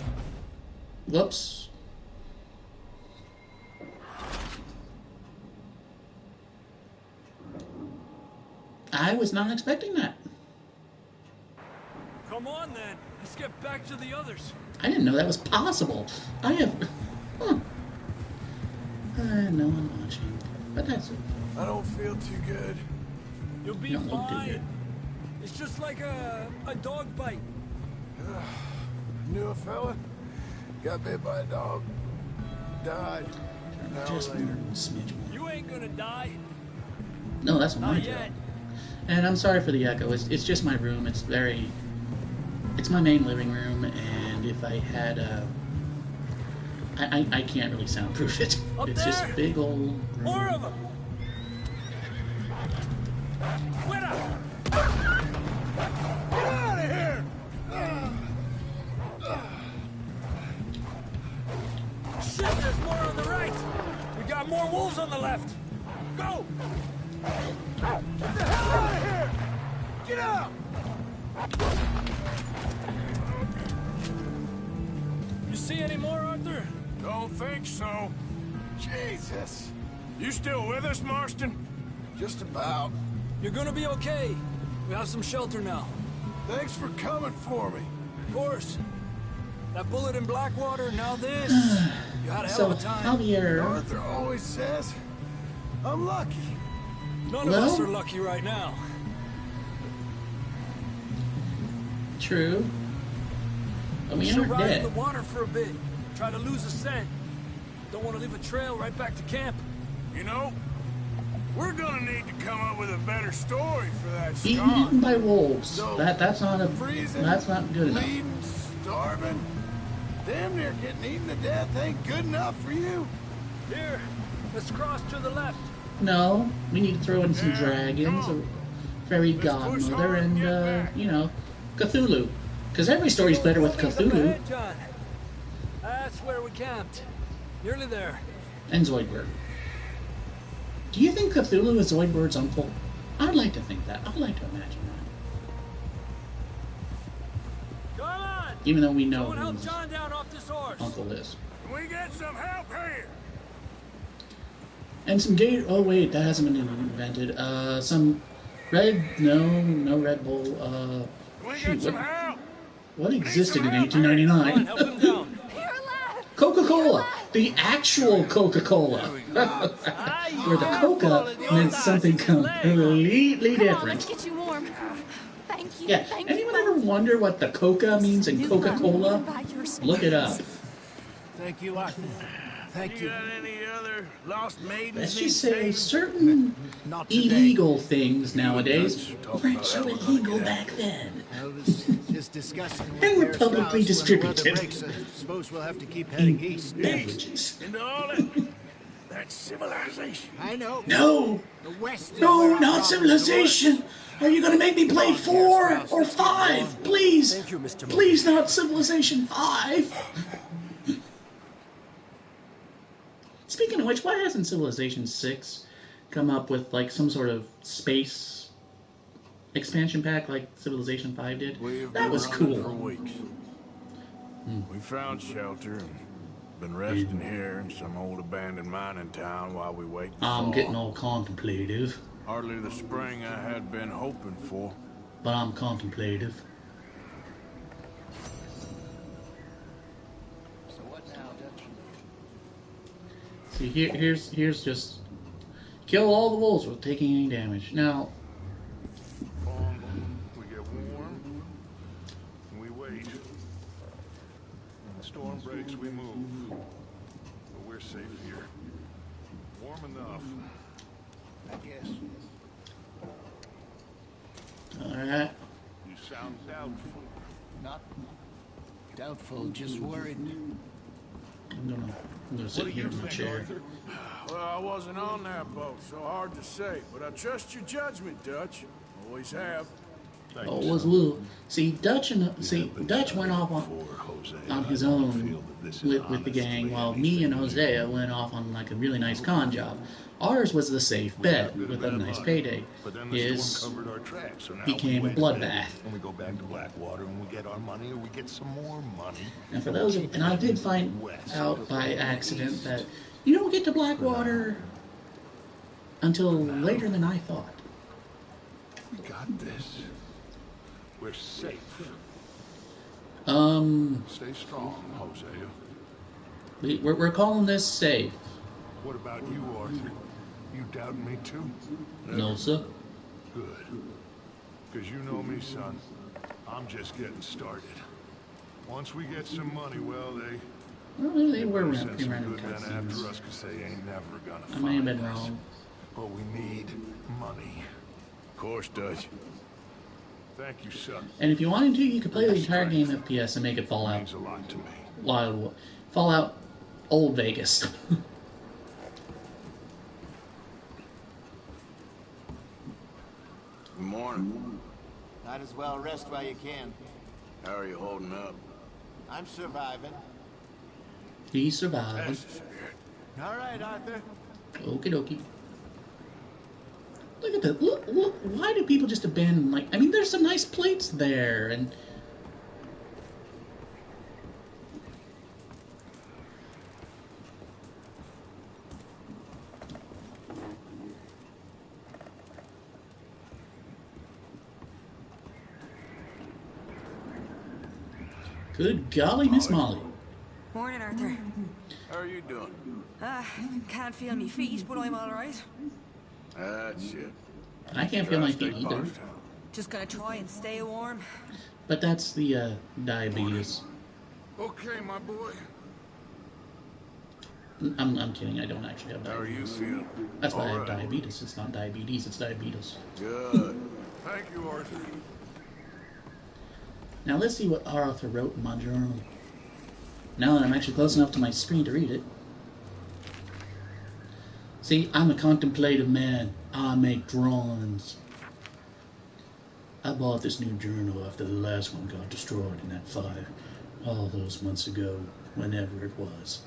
Whoops. I was not expecting that. Come on, then. Let's get back to the others. I didn't know that was possible. I have... Huh. No one watching. But that's it. I don't feel too good. You'll be You don't look too fine. good. It's just like a dog bite. Knew a fella, got bit by a dog, died an hour Just a later. smidge more. You ain't gonna die. No, that's my Not job. yet. And I'm sorry for the echo. It's just my room. It's my main living room, and if I had I can't really soundproof it. Up It's just a there? big old room. More of them. Fuera! Get out of here! Shit, there's more on the right. We got more wolves on the left. Go! Get the hell out of here! Get out! You see any more, Arthur? Don't think so. Jesus! You still with us, Marston? Just about. You're gonna be okay. We have some shelter now. Thanks for coming for me. Of course. That bullet in Blackwater, now this. You had a hell So, of a time. Javier, Arthur always says I'm lucky. None of us Well- are lucky right now. true. But we Should aren't ride in dead. the water for a bit. Try to lose a scent. Don't want to leave a trail right back to camp. You know, we're gonna need to come up with a better story for that Being scar. eaten by wolves. So, That's not Freezing, that's not good enough. bleeding, starving, damn near getting eaten to death ain't good enough for you. Here, let's cross to the left. No, we need to throw in some Yeah, dragons, come a fairy Let's push godmother, hard and and get back. you know, Cthulhu. Because every story's better with Buildings up Cthulhu ahead, John. That's where we camped. Nearly there. and Zoidberg. Do you think Cthulhu is Zoidberg's uncle? I'd like to think that. I'd like to imagine that. Come on! Even though we know Someone help who his John down off this horse. uncle is. Can we get some help here? And some gate. Oh wait, that hasn't been invented. Some red. No Red Bull. Can we Shoot, get some help? what existed in Come on, help him 1899? down. You're alive! Coca-Cola, the actual Coca-Cola, where the Coca meant something completely Come on, let's different. get you warm. Thank you. Yeah, Thank anyone you. ever wonder what the Coca means in Coca-Cola? Look it up. Thank you, Arthur. Thank You you. got any other lost maidens? Let's these just say days? certain Not today. illegal things nowadays Talk weren't about so that one illegal like back then. I was just discussing with And were Mayor publicly Strauss when the weather distributed. breaks, I suppose we'll have to keep heading east. Beverages. Into all that civilization. I know. No! The West is No, where our not problems civilization! Are you gonna make me play 4 or 5? Please! Thank you, Mr. Please not Civilization 5! Speaking of which, why hasn't Civilization 6 come up with like some sort of space expansion pack like Civilization 5 did? We've That been was running for cool. weeks. We found shelter and been resting here in some old abandoned mining town while we wait. for I'm fall. getting all contemplative, Hardly the spring I had been hoping for. but I'm contemplative. So what now, Dutch? See, here's just kill all the wolves without taking any damage. Now, storm breaks, we move. But we're safe here. Warm enough, I guess. Alright. You sound doubtful. Not doubtful, just worried. I'm gonna sit here in my chair. Arthur? Well, I wasn't on that boat, so hard to say. But I trust your judgment, Dutch. Always have. Oh, it was Lou. See, Dutch went off on his own with the gang, while me and Hosea went off on like a really nice con job. Ours was the safe bet with a nice payday. His became a bloodbath. And we go back to Blackwater and we get our money, or we get some more money. And for those, and I did find out by accident that you don't get to Blackwater until later than I thought. We got this. We're safe. Stay strong, Hosea. We're calling this safe. What about you, Arthur? You doubting me too? No, sir. Good. Because you know me, son. I'm just getting started. Once we get some money, well, They were send pretty some random good men after cutscenes. us because they ain't never gonna I find may have been us. wrong. But we need money. Of course, Dutch. Thank you, son. And if you wanted to, you could play the entire game FPS and make it Fallout. Means a lot to me. Fallout Old Vegas. Good morning. Might as well rest while you can. How are you holding up? I'm surviving. He survived. That's the spirit. All right, Arthur. Okie dokie. Look at that. Look, why do people just abandon, like, I mean, there's some nice plates there, and... Good golly, Miss Molly. Morning, Arthur. How are you doing? Can't feel me feet, but I'm all right. That's it. I can't feel my Stay feet either. positive. Just gonna try and stay warm. But that's the diabetes. Okay, my boy. I'm kidding. I don't actually have How are you diabetes. feeling? That's why I have All right. diabetes. It's not diabetes. It's diabetes. Good. Thank you, Arthur. Now let's see what Arthur wrote in my journal. Now that I'm actually close enough to my screen to read it. See, I'm a contemplative man. I make drawings. I bought this new journal after the last one got destroyed in that fire. All those months ago, whenever it was.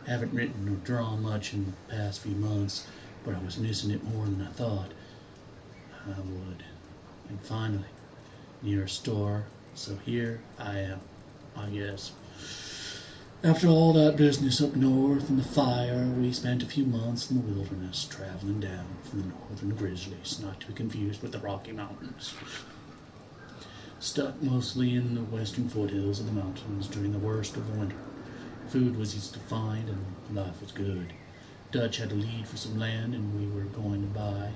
Haven't written or drawn much in the past few months, but I was missing it more than I thought I would. And finally, near a store, so here I am, I guess. After all that business up north and the fire, we spent a few months in the wilderness, traveling down from the northern Grizzlies, not to be confused with the Rocky Mountains. Stuck mostly in the western foothills of the mountains during the worst of the winter. Food was easy to find and life was good. Dutch had a lead for some land and we were going to buy,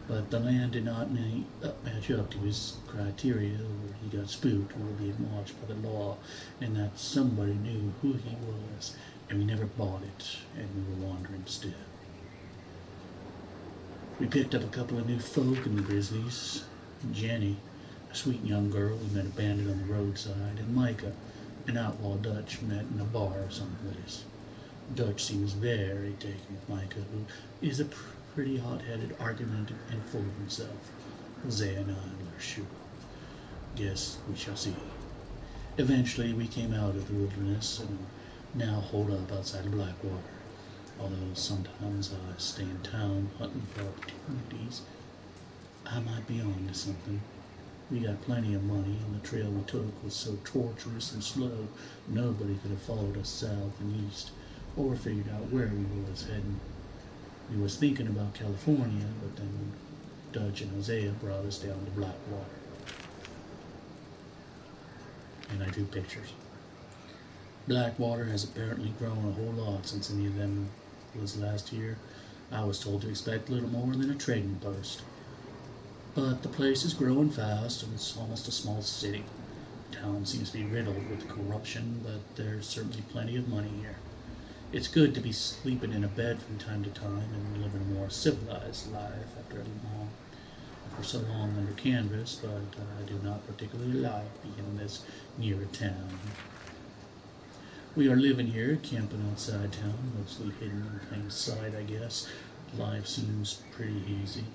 but the land did not match up to his criteria, or he got spooked, or being watched by the law, and that somebody knew who he was, and we never bought it, and we were wandering still. We picked up a couple of new folk in the Grizzlies. Jenny, a sweet young girl we met abandoned on the roadside, and Micah, an outlaw Dutch met in a bar someplace. Dutch seems very taken with Micah, who is a pretty hot-headed, argumentative, and full of himself. Hosea and I are sure. Guess we shall see. Eventually, we came out of the wilderness and now hold up outside of Blackwater. Although sometimes I stay in town hunting for opportunities, I might be on to something. We got plenty of money, and the trail we took was so torturous and slow, nobody could have followed us south and east, or figured out where we was heading. We was thinking about California, but then Dutch and Hosea brought us down to Blackwater. And I drew pictures. Blackwater has apparently grown a whole lot since any of them was last year. I was told to expect little more than a trading post. But the place is growing fast, and it's almost a small city. Town seems to be riddled with corruption, but there's certainly plenty of money here. It's good to be sleeping in a bed from time to time and living a more civilized life for so long under canvas, but I do not particularly like being this near a town. We are living here, camping outside town, mostly hidden in plain sight, I guess. Life seems pretty easy.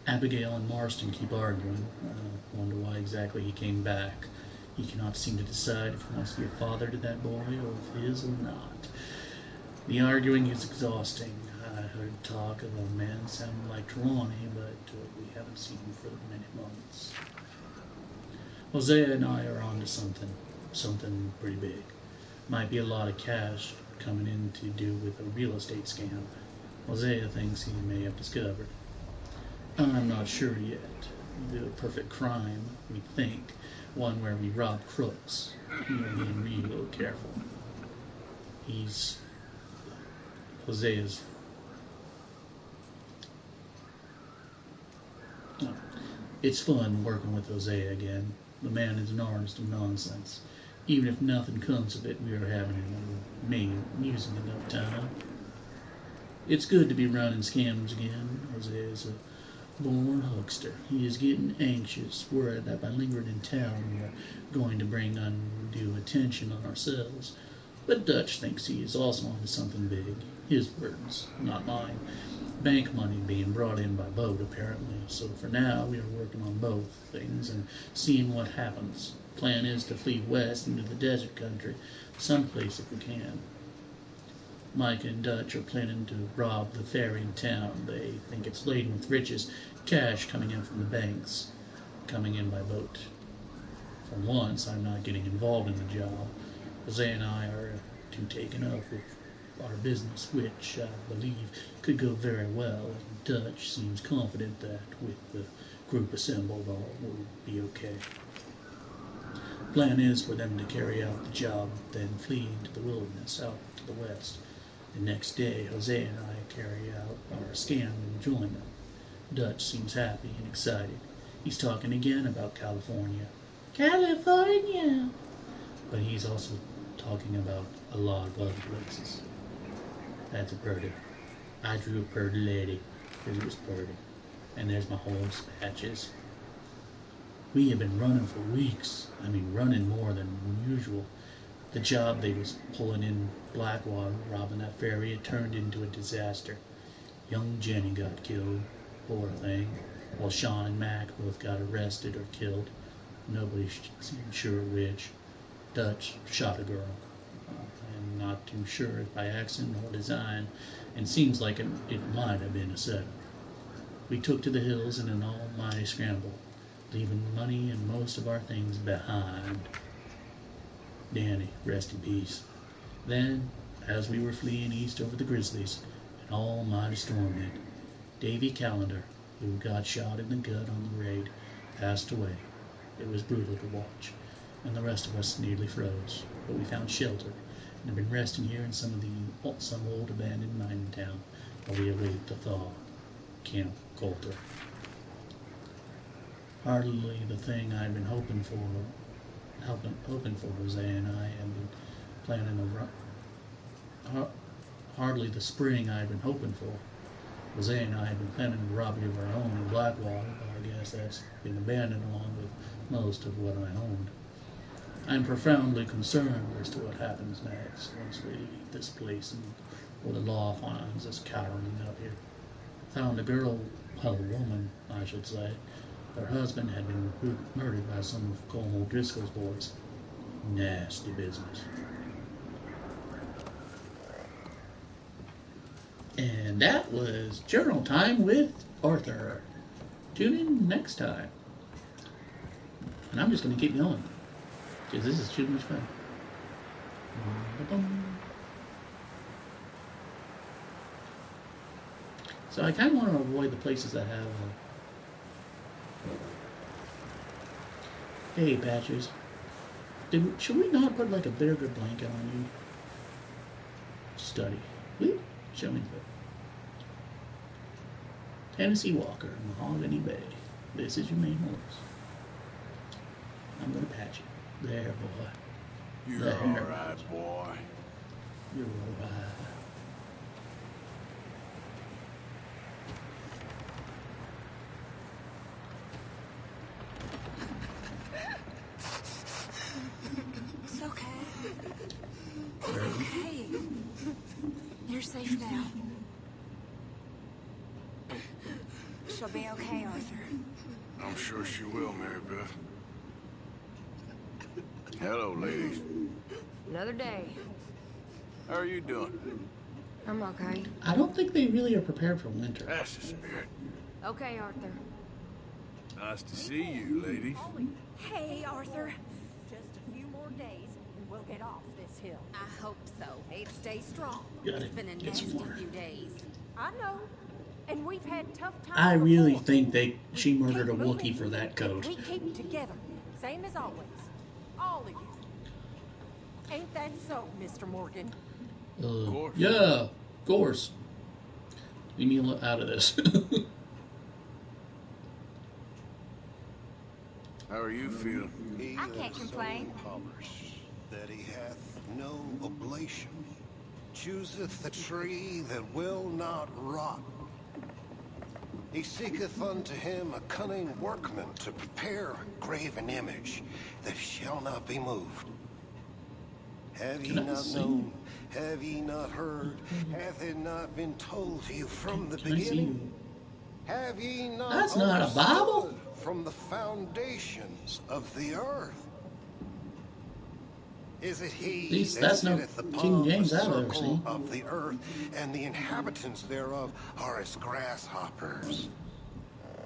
Abigail and Marston keep arguing. I wonder why exactly he came back. He cannot seem to decide if he wants to be a father to that boy or if he is or not. The arguing is exhausting. I heard talk of a man sounding like Trelawney, but we haven't seen him for many months. Hosea and I are on to something pretty big. Might be a lot of cash coming in to do with a real estate scam Hosea thinks he may have discovered. I'm not sure yet. The perfect crime, we think, one where we rob crooks. We are being real careful. He's Hosea's. Oh, it's fun working with Hosea again. The man is an artist of nonsense. Even if nothing comes of it, we are having an amusing enough time. It's good to be running scams again. Hosea is a born huckster. He is getting anxious, worried that by lingering in town we are going to bring undue attention on ourselves. But Dutch thinks he is also onto something big. His words, not mine. Bank money being brought in by boat, apparently. So for now, we are working on both things and seeing what happens. Plan is to flee west into the desert country, someplace if we can. Mike and Dutch are planning to rob the ferry in town. They think it's laden with riches, cash coming in from the banks, coming in by boat. For once, I'm not getting involved in the job. Jose and I are too taken up with our business, which I believe could go very well. Dutch seems confident that with the group assembled, all will be okay. Plan is for them to carry out the job, then flee into the wilderness out to the west. The next day, Jose and I carry out our scam and join them. Dutch seems happy and excited. He's talking again about California. California! But he's also talking about a lot of other places. That's a purdy. I drew a purdy lady because it was purdy. And there's my horse, Patches. We have been running for weeks. I mean, running more than usual. The job they was pulling in Blackwater, robbing that ferry, it turned into a disaster. Young Jenny got killed, poor thing, while Sean and Mac both got arrested or killed. Nobody seemed sure which. Dutch shot a girl. I'm not too sure if by accident or design, and seems like it might have been a setup. We took to the hills in an almighty scramble, leaving money and most of our things behind. Danny, rest in peace. Then, as we were fleeing east over the Grizzlies, an almighty storm hit. Davy Callender, who got shot in the gut on the raid, passed away. It was brutal to watch, and the rest of us nearly froze. But we found shelter, and have been resting here in some old abandoned mining town while we await the thaw. Camp Coulter. Hardly the thing I've been hoping for Jose and I have been planning hardly the spring I've been hoping for. Jose and I have been planning a robbery of our own in Blackwater, but I guess that's been abandoned along with most of what I owned. I'm profoundly concerned as to what happens next once we leave this place and or the law finds us cowering up here. Found a girl, well, a woman, I should say. Her husband had been murdered by some of Colm O'Driscoll's boys. Nasty business. And that was Journal Time with Arthur. Tune in next time. And I'm just going to keep going, because this is too much fun. So I kind of want to avoid the places that have hey, Patches. Should we not put like a bigger blanket on you? Study. Please show me the Tennessee Walker, Mahogany Bay. This is your main horse. I'm going to patch it. There, boy. You're There. all right, boy. You're all right. It's okay. It's okay. You're safe now. She'll be okay, Arthur. I'm sure she will, Mary Beth. Hello, ladies. Another day. How are you doing? I'm okay. I don't think they really are prepared for winter. That's the spirit. Okay, Arthur. Nice to see you, ladies. Hey, Arthur. Just a few more days and we'll get off this hill. I hope so. Hey, stay strong. Gotta It's been a get some nasty more. few days. I know. And we've had tough times I really before. think she murdered a Keep Wookiee moving. for that coat. We keep together. Same as always. All of you. Ain't that so, Mr. Morgan? course. Yeah, of course. Leave me out of this. How are you feeling? He I can't is complain. so impoverished that he hath no oblation. Chooseth the tree that will not rot. He seeketh unto him a cunning workman to prepare a graven image that shall not be moved. Have ye Can I not see? known? Have ye not heard? Hath it not been told to you from the Can I see beginning? you? Have ye not That's not a Bible? understood from the foundations of the earth? Is it he These- that that's no sitteth King upon James the I've ever circle seen. of the earth, and the inhabitants thereof are as grasshoppers?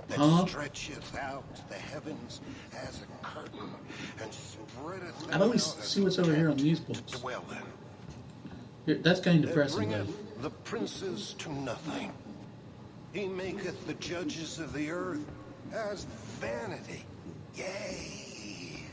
That Huh? stretcheth out the heavens as a curtain, and spreadeth them I'd always out as see what's a over here on tent these to books. dwell in. Here, that's kind of That depressing, though. bringeth the princes to nothing. He maketh the judges of the earth as vanity. Yea,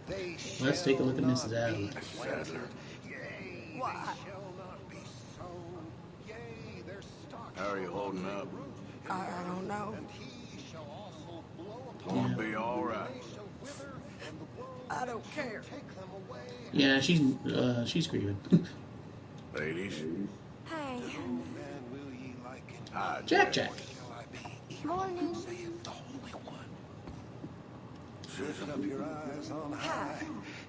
they Let's take a look at shall Mrs. not Adler. be planted. Yea, Why? they shall not be sown. Yea, their stock How are you shall holding not up? take root. I don't know. And he shall also blow upon Gonna them, be all right. and they shall wither, and the world I don't care. shall take them away. Yeah, she's grieving. Ladies. Hey. Man, will ye liken me? Hi, Jack Jack. Shall I be Morning. saith the Holy One. Lift up your eyes on high,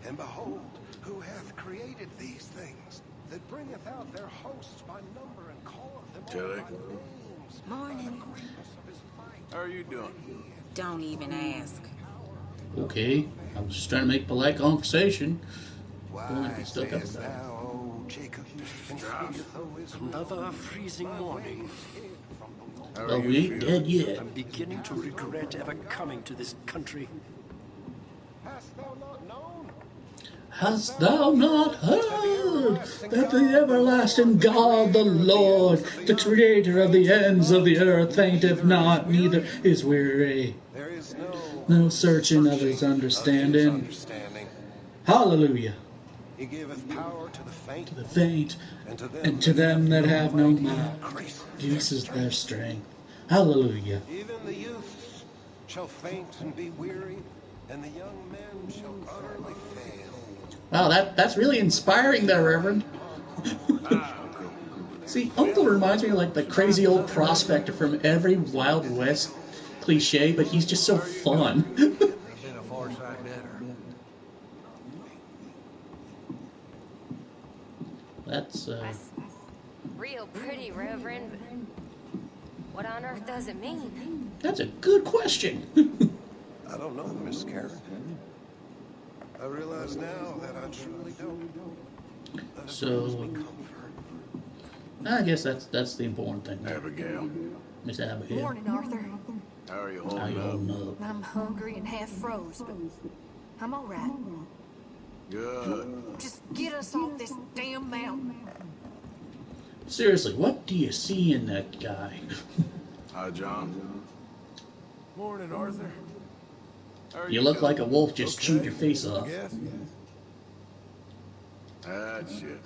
and behold, who hath created these things, that bringeth out their hosts by number and calleth them all Tilly. by names. Morning. How are you doing? Don't even ask. Okay, I was just trying to make polite conversation. Only Why if stuck up sayest about it. thou, O Jacob, and speaketh, O Israel, Another freezing morning. How are But you we ain't feeling? dead yet. I'm beginning to regret ever coming to this country. hast thou not known? Hast thou not heard that the everlasting God, the Lord, the creator of the ends of the earth, fainteth not, neither is weary? There is No searching of his understanding. understanding. Hallelujah. He giveth power to the faint, The faint, and to them that have no might, increaseth increases their strength. Hallelujah. Even the youths shall faint and be weary, and the young men shall utterly fail. Wow, that's really inspiring there, Reverend. See, Uncle reminds me of like the crazy old prospector from every Wild West cliche, but he's just so fun. I've been a far sight better. That's Real pretty, Reverend. But what on earth does it mean? that's a good question. I don't know, Miss Karen. I realize now that I truly don't. That it So- brings me comfort. I guess that's the important thing. Abigail. Miss Abigail. Morning, Arthur. How are you How you holding up? holding up? I'm hungry and half froze, but I'm all right. Good. Just get us off this damn mountain. Seriously, what do you see in that guy? Hi, John. Morning, Arthur. How are You look doing? like a wolf just chewed your face off. Yes? That's it.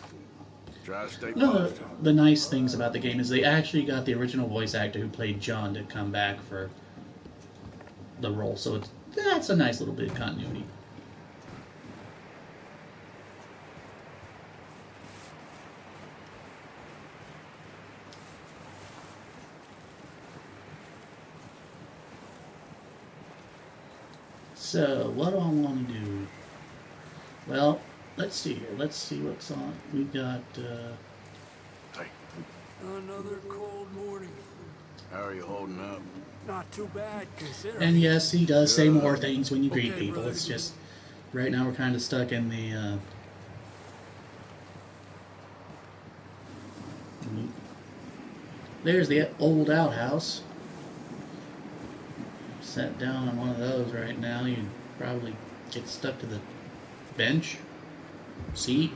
Try to stay One of positive. the nice things about the game is they actually got the original voice actor who played John to come back for the role, so that's a nice little bit of continuity. So, what do I want to do? Well, let's see here. Let's see what's on. We got, Another cold morning. How are you holding up? Not too bad, considering. and yes, he does say Good. more things when you greet Okay, people. brother. It's just, right now we're kind of stuck in the, there's the old outhouse. Sat down on one of those right now, you'd probably get stuck to the bench, seat.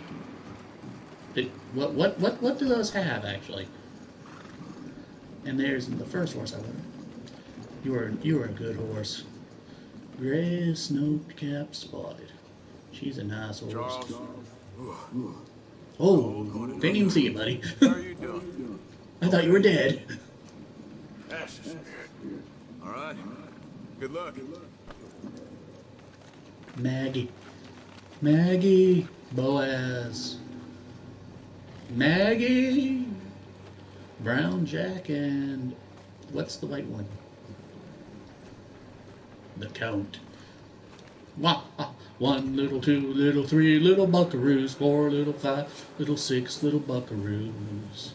What do those have actually? And there's the first horse I learned. You were a good horse. Gray snow-capped spotted. She's a nice horse. Charles? Oh, didn't even see you, buddy. How are you doing? I thought you were dead. That's the spirit. All right. Good luck. Maggie, Boaz, Maggie, Brown Jack, and what's the white one? The Count. Wah, one little, two little, three little buckaroos, 4 little, 5 little, 6 little buckaroos.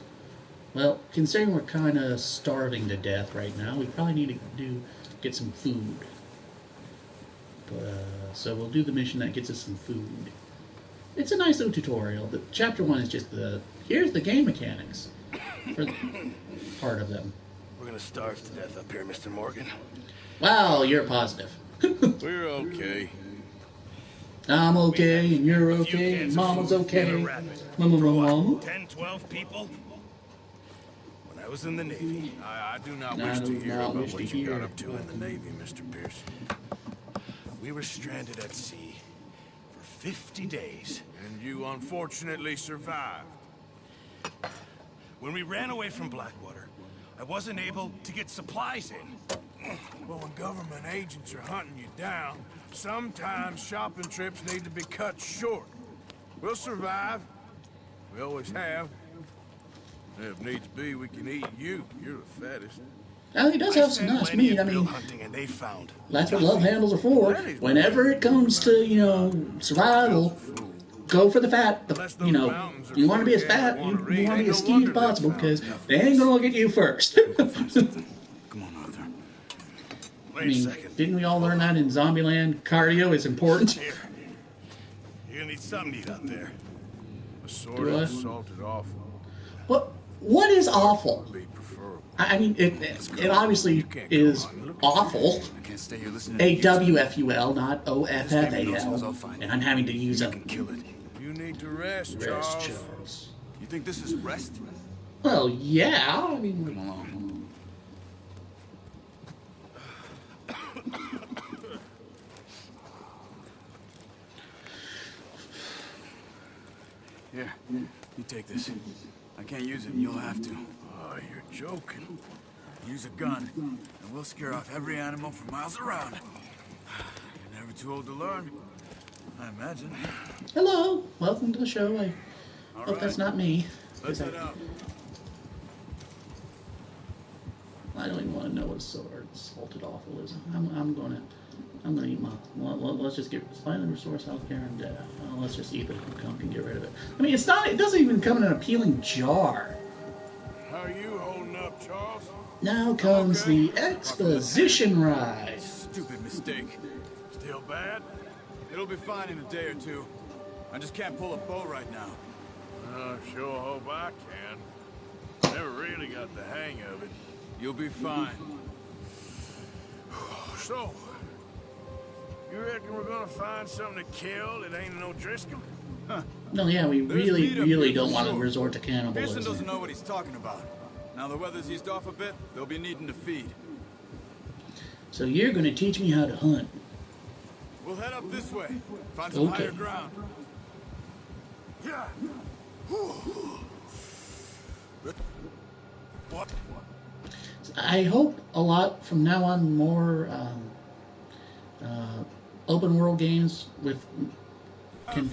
Well, considering we're kind of starving to death right now, we probably need to get some food. So we'll do the mission that gets us some food. It's a nice little tutorial. The chapter 1 is just here's the game mechanics for part of them. We're gonna starve to death up here, Mr. Morgan. Wow, you're positive. We're okay. I'm okay, and you're okay, and Mama's okay. Mama. 10, 12 people? When I was in the Navy. I do not wish to hear about what you got up to in the Navy, Mr. Pierce. We were stranded at sea for 50 days. And you unfortunately survived. When we ran away from Blackwater, I wasn't able to get supplies in. Well, when government agents are hunting you down, sometimes shopping trips need to be cut short. We'll survive. We always have. If needs be, we can eat you. You're the fattest. Now, he does have some nice meat. I mean, hunting and they found that's what love handles are for. Whenever it comes to, survival, go for the fat. You want to be as fat, you want to be as skinny as possible, because they ain't going to look at you first. Come on, Arthur. I mean, didn't we all learn that in Zombieland? Cardio is important. Here. You're gonna need something to eat out there. A sort of salted offal. What is awful? Be preferable. I mean, it obviously is awful. I can't stay here listening. AWFUL, not OFFAL. And I'm having to use a... Kill it. You need to rest, Rest, Charles. Charles. You think this is rest? Well, yeah. I mean, Come along. Here, you take this. I can't use it, and you'll have to. Oh, you're joking. Use a gun, and we'll scare off every animal for miles around. You're never too old to learn, I imagine. hello. Welcome to the show. I hope that's not me. Let's head out. I don't even want to know what a salted offal is. I'm gonna eat my. Let's just get finally restore health care and death. Let's just eat the gunk and get rid of it. I mean, it's not. It doesn't even come in an appealing jar. How are you holding up, Charles? Now comes the exposition ride. Stupid mistake. Still bad? It'll be fine in a day or two. I just can't pull a bow right now. Sure hope I can. Never really got the hang of it. You'll be fine. So, you reckon we're gonna find something to kill that ain't no Driscoll? No, yeah, we really don't want to resort to Pearson cannibalism. doesn't know what he's talking about. Now the weather's eased off a bit, they'll be needing to feed. So you're going to teach me how to hunt. We'll head up this way. Find some Okay. higher ground. Yeah. What? I hope a lot from now on more open world games with can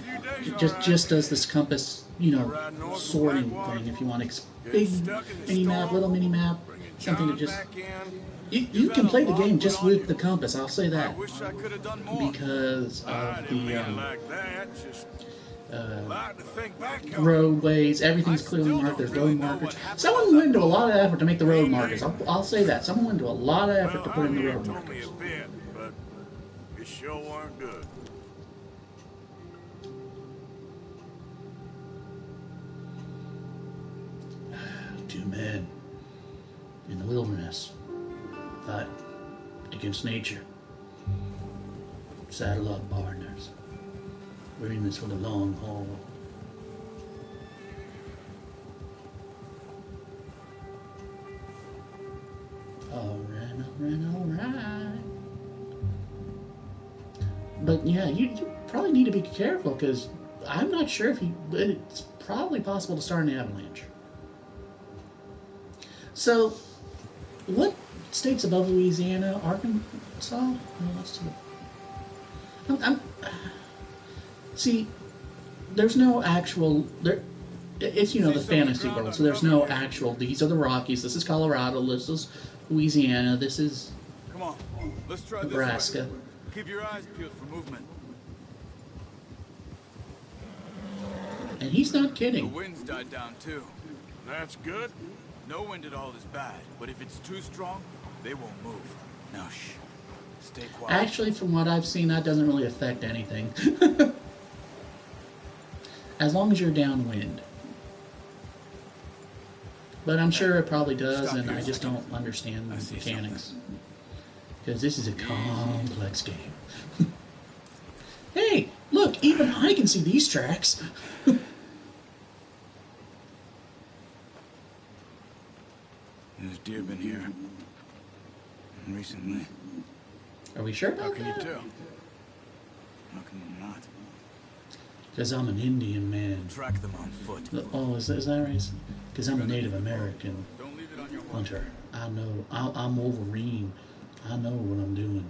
just does this compass, you know, sorting thing. If you want big mini map, little mini map, something to just you can play the game just with the compass. I'll say that because of the roadways, everything's clearly marked. There's road markers. Someone went into a lot of effort to make the road markers. I'll say that. Someone went into a lot of effort to put in the road markers. But it sure weren't good. 2 men in the wilderness fight against nature. Saddle up, partners. We're in this for the long haul. Alright. But yeah, you probably need to be careful because I'm not sure if it's probably possible to start an avalanche. So, what states above Louisiana? Arkansas? No, that's too. See, there's no actual. It's, you know, the fantasy world, so there's no actual. These are the Rockies. This is Colorado. This is Louisiana. This is. Come on, let's try Nebraska. This way. Keep your eyes peeled for movement. And he's not kidding. The wind's died down too. That's good. No wind at all is bad, but if it's too strong, they won't move. Now, shh. Stay quiet. Actually, from what I've seen, that doesn't really affect anything. As long as you're downwind. But I'm sure it probably does, and I just don't understand the mechanics. Because this is a complex game. Hey, look, even I can see these tracks. There's deer been here. Recently. Are we sure about How can that? you tell? How can you not? Because I'm an Indian man. We'll track them on foot. Oh, is that right? Because I'm a Native American hunter. I know. I'm Wolverine. I know what I'm doing.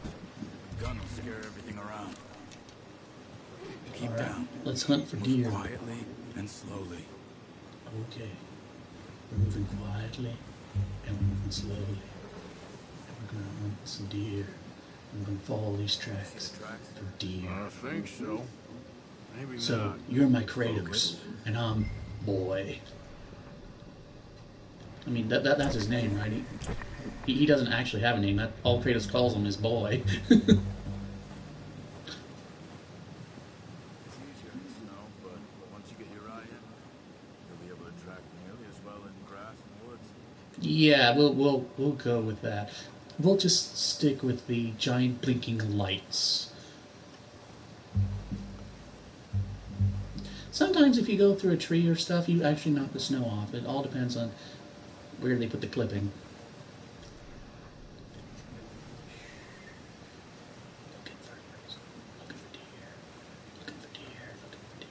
The gun will scare everything around. Keep All right, down. let's hunt for deer. Move quietly and slowly. Okay. We're moving quietly and we're moving slowly. And we're going to hunt some deer. I'm going to follow these tracks for deer. I think so. Maybe So, not. you're my Kratos, and I'm Boy. I mean, that's his name, right? He doesn't actually have a name. All Kratos calls him is Boy. It's easier in the snow, but once you get your eye in, you'll be able to track nearly as well in grass and woods. Yeah, we'll go with that. We'll just stick with the giant blinking lights. Sometimes if you go through a tree or stuff, you actually knock the snow off. It all depends on where they put the clipping. Looking for deer. Looking for deer. Looking for deer.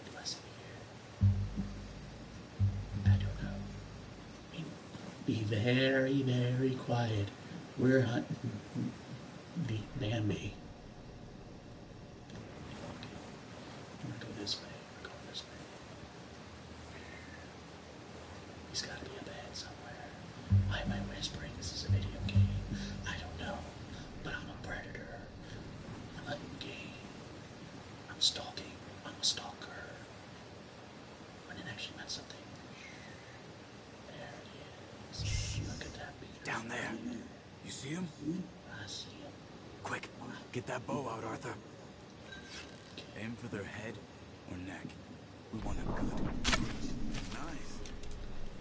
Do I see deer? I don't know. Be very, very quiet. We're hunting the Bambi. I'm gonna go this way. We're going this way. He's got to be up ahead somewhere. Why am I whispering? This is a video game. I don't know. But I'm a predator. I'm hunting game. I'm stalking. I'm a stalker. When it actually meant something. There it is. Look at that beater. Down there. You see him? I see him. Quick, get that bow out, Arthur. Aim for their head or neck. We want them good. Nice.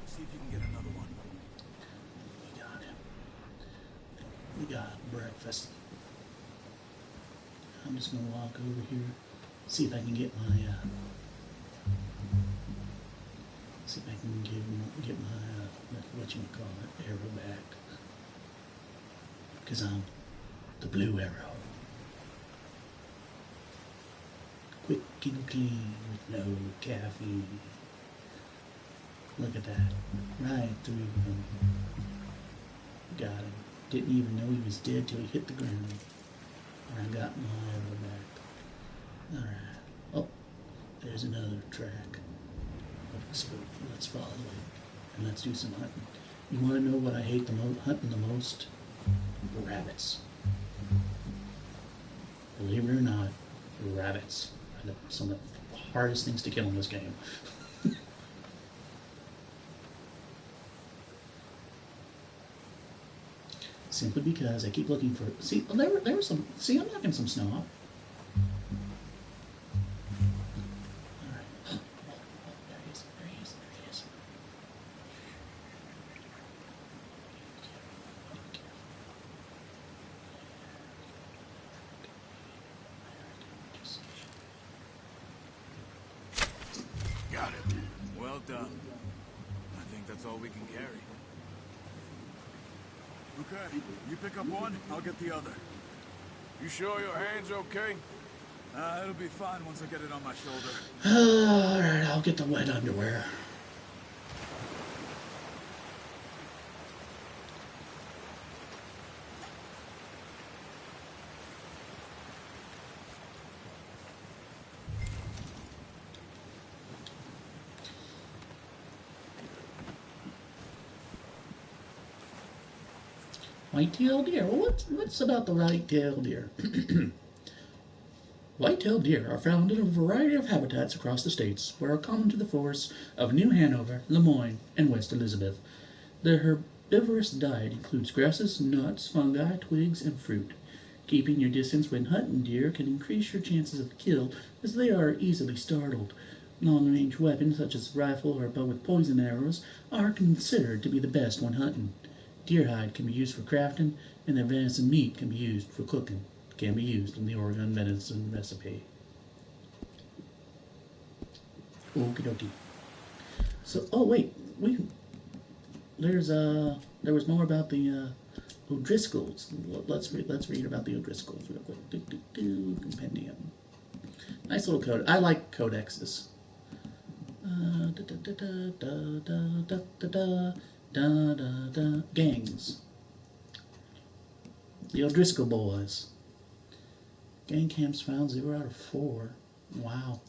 See if you can get another one. We got him. We got breakfast. I'm just gonna walk over here, see if I can get my see if I can get my what you call it, arrow back. Because I'm the blue arrow. Quick and clean with no caffeine. Look at that. Right through him. Got him. Didn't even know he was dead till he hit the ground. And I got my arrow back. Alright. Oh, there's another track. Let's follow it. And let's do some hunting. You want to know what I hate hunting the most? Rabbits. Believe it or not, rabbits are some of the hardest things to kill in this game. Simply because I keep looking for... See, there was some... See, I'm knocking some snow off. Alright. Oh, there he is. There he is. There he is. Got it. Well done. I think that's all we can carry. Okay, you pick up one, I'll get the other. You sure your hand's okay? It'll be fine once I get it on my shoulder. Alright, I'll get the wet underwear. White-tailed deer. Well, what's about the white-tailed deer? White-tailed deer are found in a variety of habitats across the states, where are common to the forests of New Hanover, Lemoyne, and West Elizabeth. Their herbivorous diet includes grasses, nuts, fungi, twigs, and fruit. Keeping your distance when hunting deer can increase your chances of kill, as they are easily startled. Long-range weapons such as rifle or bow with poison arrows are considered to be the best when hunting. Deer hide can be used for crafting, and their venison meat can be used for cooking. Can be used in the Oregon venison recipe. Okie dokie. So, oh wait, there was more about the O'Driscolls. Let's read about the O'Driscolls real quick. Compendium. Nice little code. I like codexes. Gangs. The O'Driscoll boys. Gang camps found 0 out of 4. Wow.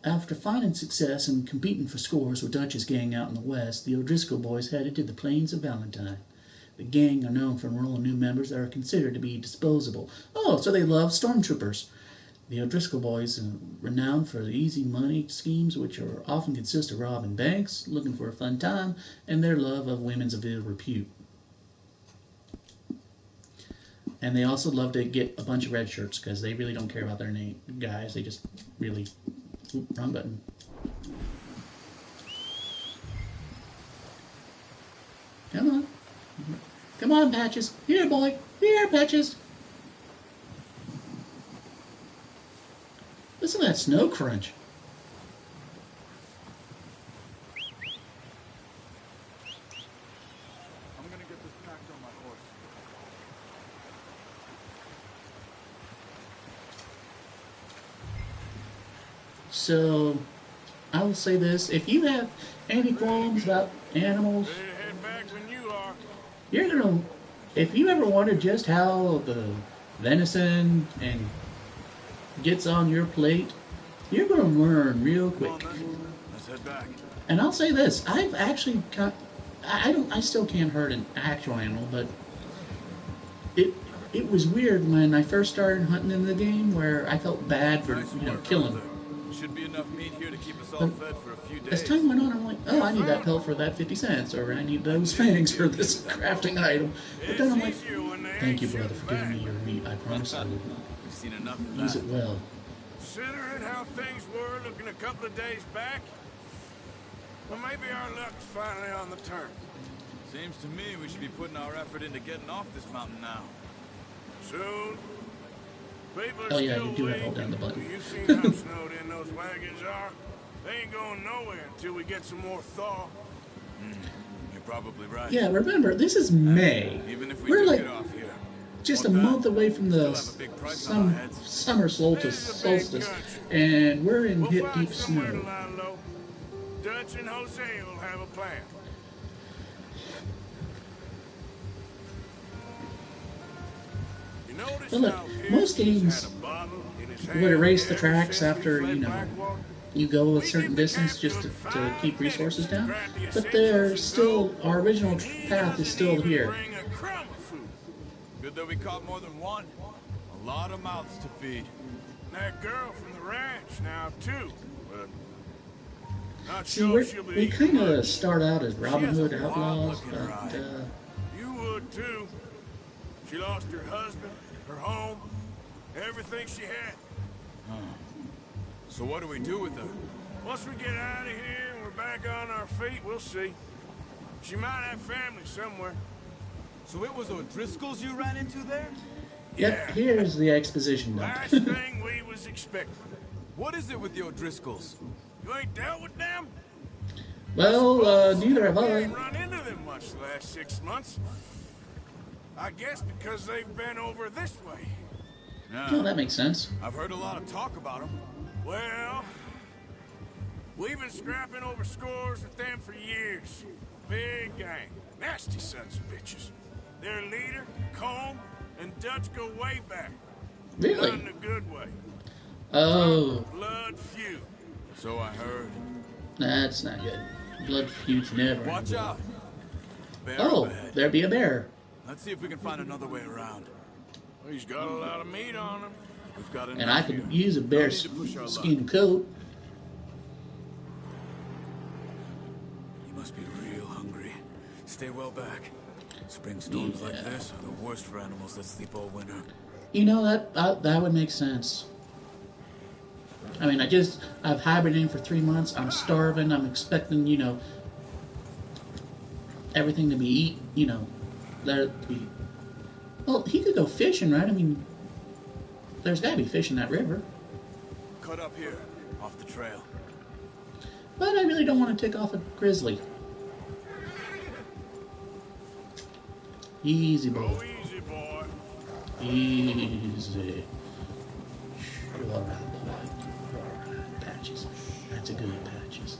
After finding success and competing for scores with Dutch's gang out in the west, the O'Driscoll boys headed to the plains of Valentine. The gang are known for enrolling new members that are considered to be disposable. Oh, so they love stormtroopers. The O'Driscoll boys are renowned for the easy money schemes, which are often consist of robbing banks, looking for a fun time, and their love of women's of ill repute. And they also love to get a bunch of red shirts because they really don't care about their name, guys. They just really... Oop, wrong button. Come on. Come on, Patches. Here, boy. Here, Patches. Listen to that snow crunch. I'm gonna get this packed on my horse. So, I will say this. If you have any qualms about animals, Head back when you are. you're gonna... If you ever wondered just how the venison and gets on your plate, you're gonna learn real quick. Let's head back. And I'll say this: I've actually I still can't hurt an actual animal, but it was weird when I first started hunting in the game, where I felt bad for killing. Should be enough meat here to keep us all fed for a few days. As time went on, I'm like, oh, I need that pelt for that 50 cents, or I need those fangs for this crafting item. But then I'm like, thank you, brother, for giving me your meat. I promise I will Seen enough of use that. it well. Considering how things were looking a couple of days back, well, maybe our luck's finally on the turn. Seems to me we should be putting our effort into getting off this mountain now. Soon. People are Oh yeah, still you do have to waiting. hold down the button. You've seen how snowed in those wagons are. They ain't going nowhere until we get some more thaw. You're probably right. Yeah, remember, this is May. Even if we We're do like get off here, just a month away from the still have a big price on our heads. summer solstice, and we're in We'll hip find deep somewhere to snow. lie low. Dutch and Jose will have a plan. You Notice But look, how most Pierce games had a bottle in his would hand erase the ever tracks since we after, fled you know, Blackwater? you go a We certain give the distance camp just cook to keep 5 resources minutes to down. grab the But essentials they're and still, go, our original and he path is doesn't still even here. bring a crumb of food. Good that we caught more than one. A lot of mouths to feed. That girl from the ranch now too, but not See, sure she'll we be kind eating of much. start out as Robin has a Hood outlaws, wild-looking but eye. You would too. She lost her husband, her home, everything she had. So what do we do with her? Once we get out of here and we're back on our feet, we'll see. She might have family somewhere. So it was O'Driscoll's you ran into there? yep, Yeah. here's the exposition dump. Last thing we was expecting. What is it with the O'Driscolls? You ain't dealt with them? Well, neither have We I. ain't run into them much the last 6 months. I guess because they've been over this way. No, that makes sense. I've heard a lot of talk about them. Well, we've been scrapping over scores with them for years. Big gang. Nasty sons of bitches. Their leader, Combe, and Dutch go way back. Really? Not in a good way. Oh, Blood feud. So I heard. that's not good. Blood feuds never. Watch out. Bear Oh, up ahead. there be a bear. Let's see if we can find another way around. He's got a lot of meat on him. We've got enough And I here. could use a bear No need to push our luck. skin coat. You must be real hungry. Stay well back. Spring storms like Yeah. this are the worst for animals that sleep all winter. You know, that would make sense. I mean, I've hibernated for 3 months. I'm starving. I'm expecting, you know, everything to be eat. You know, there to be. Well, he could go fishing, right? I mean, there's got to be fish in that river. Cut up here, off the trail. But I really don't want to take off a grizzly. Easy, boy. Go easy, boy. Easy. All right, boy. All right, Patches. That's a good Patches.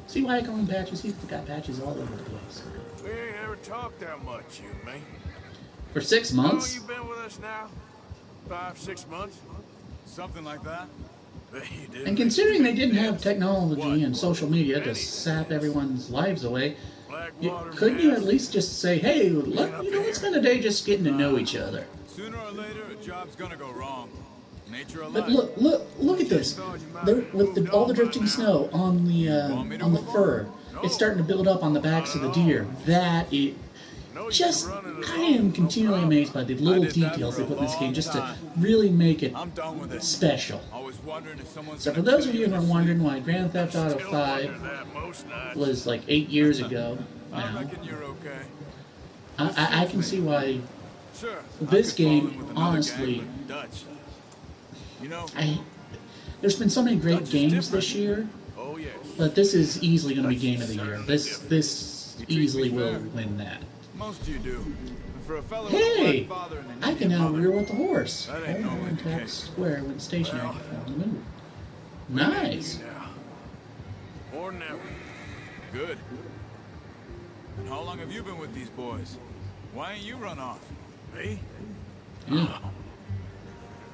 See why I call him Patches? He's got patches all over the place. We ain't ever talked that much, you and me. For 6 How long months? you been with us now? 5, 6 months? Something like that. You didn't And considering they didn't have expect technology and social media to sap everyone's lives away, couldn't you at least just say, hey, let's spend a day just getting to know each other? Sooner or later, a job's gonna go wrong. Nature alive. But look at this. With all the drifting snow on the fur, it's starting to build up on the backs of the deer. I am continually amazed by the little details they put in this game just to really make it special. I was wondering if someone's So for those of you who are wondering why Grand Theft Auto 5 was like 8 years ago I now, reckon you're okay. I can see why Sure. this I could fall in game, with another honestly, gang with Dutch. You know, there's been so many great games this year, Oh, yes. but this is easily going to be Game of the Year. This easily will win that. most of you do. And for a fellow Hey! with a black father and an I can Indian now mother, rear with the horse. That ain't normally Hold the tap case. square when stationary on the move. Nice. Now. Or never. Good. And how long have you been with these boys? Why ain't you run off? Me? Yeah.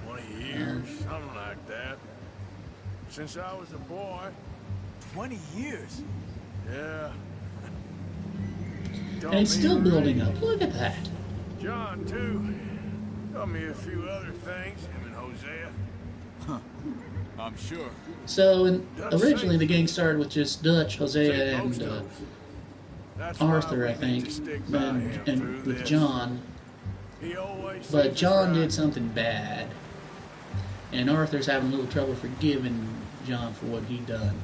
20 years, something like that. Since I was a boy. 20 years? Yeah. And it's still building up. Look at that. John, too. Taught me a few other things, him and Hosea. Huh. I'm sure. So originally the gang started with just Dutch, Hosea, and Arthur, I think, and with John. But John did something bad, and Arthur's having a little trouble forgiving John for what he done.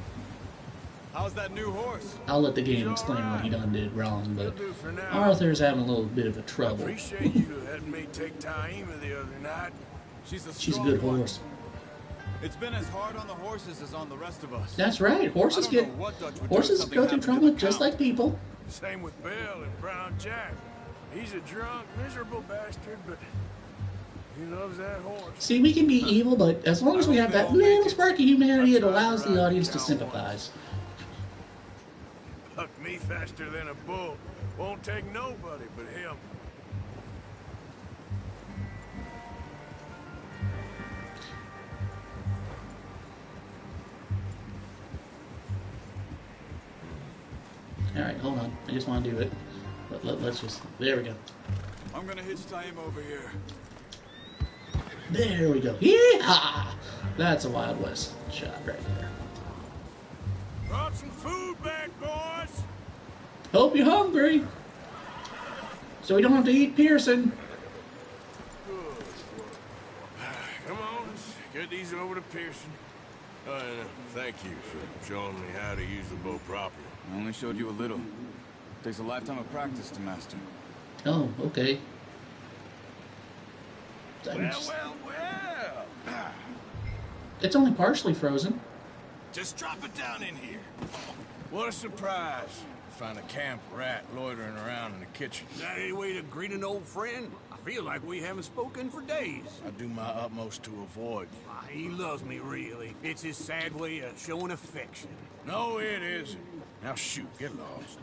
How's that new horse? I'll let the game explain what he done did wrong, but Arthur's having a little bit of a trouble. Appreciate you letting me take Taima the other night. She's a She's a good horse. It's been as hard on the horses as on the rest of us. That's right. Horses I don't know what Dutch would do if horses something go through happened to trouble the just cow. like people. Same with Bill and Brown Jack. He's a drunk, miserable bastard, but he loves that horse. See, we can be evil, but as long as we have that little spark of humanity, it allows the audience to sympathize. Buck me faster than a bull. Won't take nobody but him. Alright, hold on. I just want to do it. Let's just... There we go. I'm gonna hitch tie him over here. There we go. Yeehaw! That's a Wild West shot right there. Brought some food back, boys. Hope you're hungry. So we don't have to eat Pearson. Come on, let's get these over to Pearson. And thank you for showing me how to use the bow properly. I only showed you a little. Takes a lifetime of practice to master. Oh, okay. Well. It's only partially frozen. Just drop it down in here. What a surprise. Find a camp rat loitering around in the kitchen. Is that any way to greet an old friend? I feel like we haven't spoken for days. I do my utmost to avoid. He loves me, really. It's his sad way of showing affection. No, it isn't. Now shoot, get lost.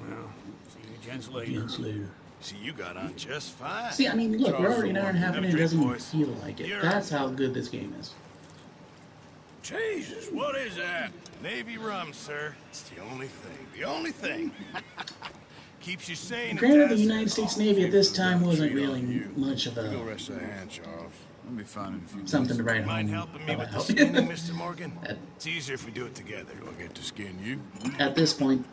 Well, see you gents later. See, you got on just fine. See, I mean, look, we're already an hour and a half in and it doesn't even boys. feel like it. That's how good this game is. Jesus, what is that? Navy rum, sir. It's the only thing. The only thing. Keeps you sane. Granted, the United States Navy at this time wasn't really much of Go a rest your hand, Charles. I'll be fine in a few something to days. write Mind home helping me with the about. skinning, Mr. Morgan? It's easier if we do it together. Do I get to skin you? At this point,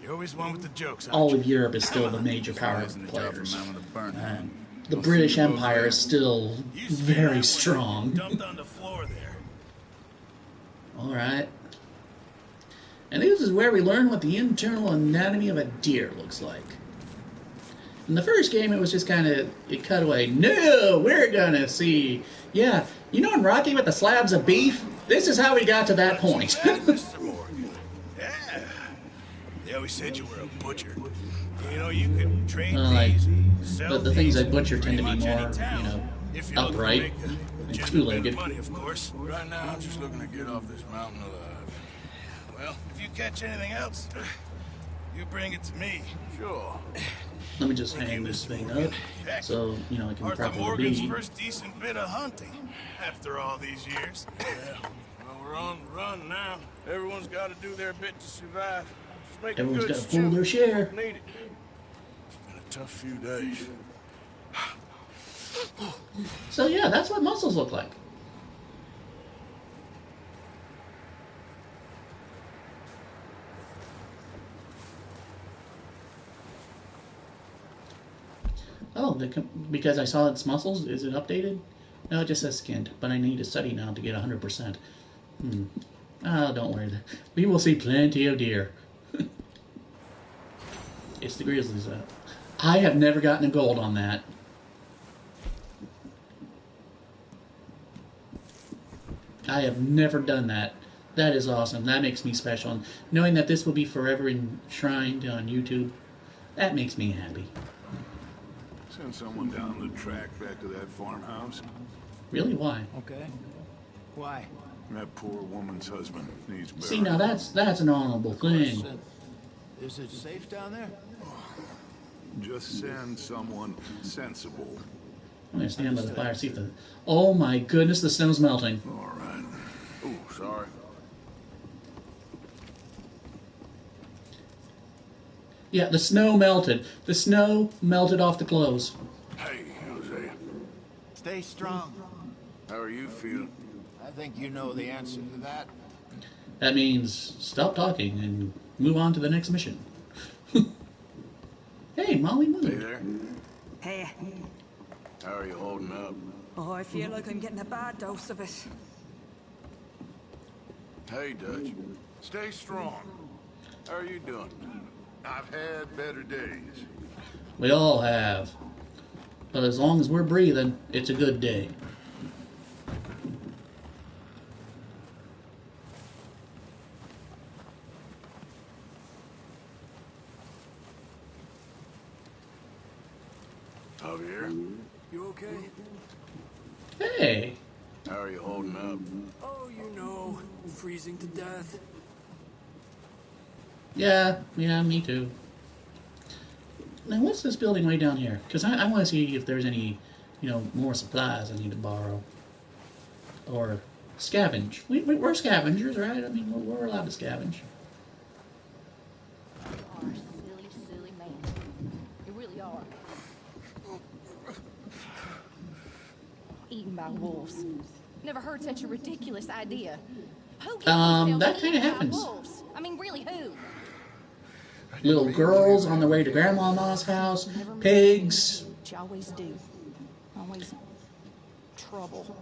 You're always one with the jokes. all of Europe is still the major power Isn't a job for players. man with a burn. The British Empire is still very strong. Dumped on the floor there. Alright. And this is where we learn what the internal anatomy of a deer looks like. In the first game, it was just kind of, it cut away. No, we're gonna see. Yeah, you know in Rocky with the slabs of beef? This is how we got to that point. Mr. Morgan. Yeah. They always said you were a butcher. You know, you could trade these and sell the things these I butcher tend to be pretty much more, any town. you know, If you're looking to upright make a and legitimate bit two-legged. of money, of course. Right now, I'm just looking to get off this mountain alive. Well, if you catch anything else, you bring it to me. Sure. Let me just hang this thing up so, you know, it can Arthur properly Morgan's be. first decent bit of hunting after all these years. Yeah. Well, we're on the run now. Everyone's got to do their bit to survive. Just make Everyone's a good got to pull their share. Need it. It's been a tough few days. So yeah, that's what muscles look like. Oh, because I saw its muscles, is it updated? No, it just says skinned, but I need to study now to get 100%. Oh, don't worry. We will see plenty of deer. It's the grizzlies. I have never gotten a gold on that. I have never done that. That is awesome. That makes me special. And knowing that this will be forever enshrined on YouTube, that makes me happy. Send someone down the track back to that farmhouse. Really? Why? Okay. Why? That poor woman's husband needs burial. See, now that's an honorable thing. Is it safe down there? Just send someone sensible. I'm gonna stand by the fire, see if the... Oh my goodness, the snow's melting. All right. Oh, sorry. Yeah, the snow melted. The snow melted off the clothes. Hey, Jose. Stay strong. How are you feeling? I think you know the answer to that. That means stop talking and move on to the next mission. Hey, Molly Moon. Hey there. Hey. How are you holding up? Oh, I feel like I'm getting a bad dose of it. Hey, Dutch. Stay strong. How are you doing? I've had better days. We all have. But as long as we're breathing, it's a good day. Javier? You okay? Hey! How are you holding up? Oh, you know, freezing to death. Yeah, me too. Now, what's this building way down here? Because I want to see if there's any, you know, more supplies I need to borrow. Or scavenge. We're scavengers, right? I mean, we're allowed to scavenge. eaten by wolves. Never heard such a ridiculous idea. Who gets themselves That kind eaten of by happens. wolves? I mean, really, who? Little girls on their way to Grandmama's house, pigs. But you always do. Always trouble.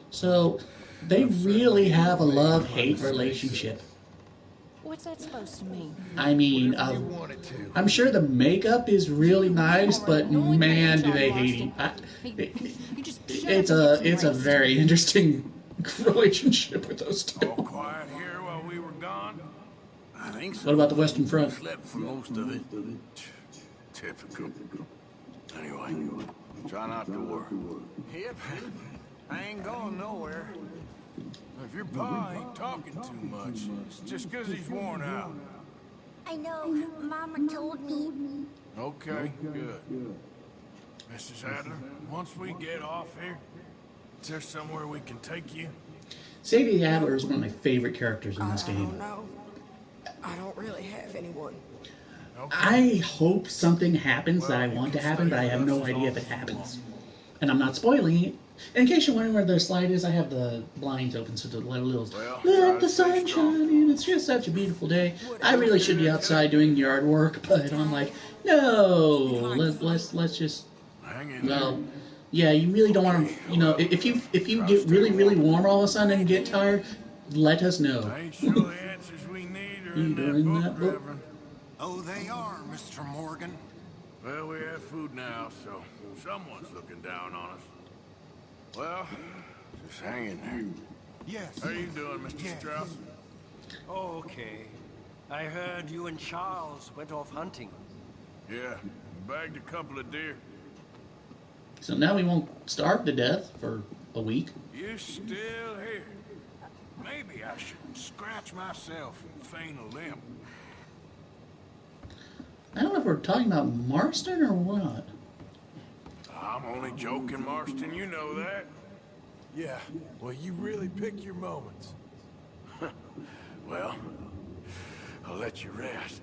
So they really have a love-hate relationship. What's that supposed to mean? I mean, I'm sure the makeup is really nice, but man, do they hate it's a very interesting relationship with those two. All quiet here while we were gone? I think so. What about the Western Front? Slept for most of it. Typical. Anyway, try not to worry. Yep. I ain't going nowhere. If your pa ain't talking too much, it's just 'cause he's worn out. I know. Mama told me. Okay, good. Mrs. Adler, once we get off here, is there somewhere we can take you? Sadie Adler is one of my favorite characters in this I game. don't know. I don't really have anyone. I hope something happens that I want to happen, but I have no idea if it happens. And I'm not spoiling it. In case you're wondering where the slide is, I have the blinds open so to let the sun shine in. It's just such a beautiful day. I really should be outside doing yard work, but I'm like, no, let's just. Well, yeah, you really don't want to. You know, if you get really warm all of a sudden and get tired, let us know. I ain't sure the answers we need are in that book, Reverend. Oh, they are, Mr. Morgan. Well, we have food now, so someone's looking down on us. Well, just hang in there. Yes. How you doing, Mr. Strauss? Okay. I heard you and Charles went off hunting. Yeah, we bagged a couple of deer. So now we won't starve to death for a week. You still here? Maybe I should scratch myself and feign a limp. I don't know if we're talking about Marston or what. I'm only joking, Marston. You know that. Yeah, well, you really pick your moments. Well, I'll let you rest.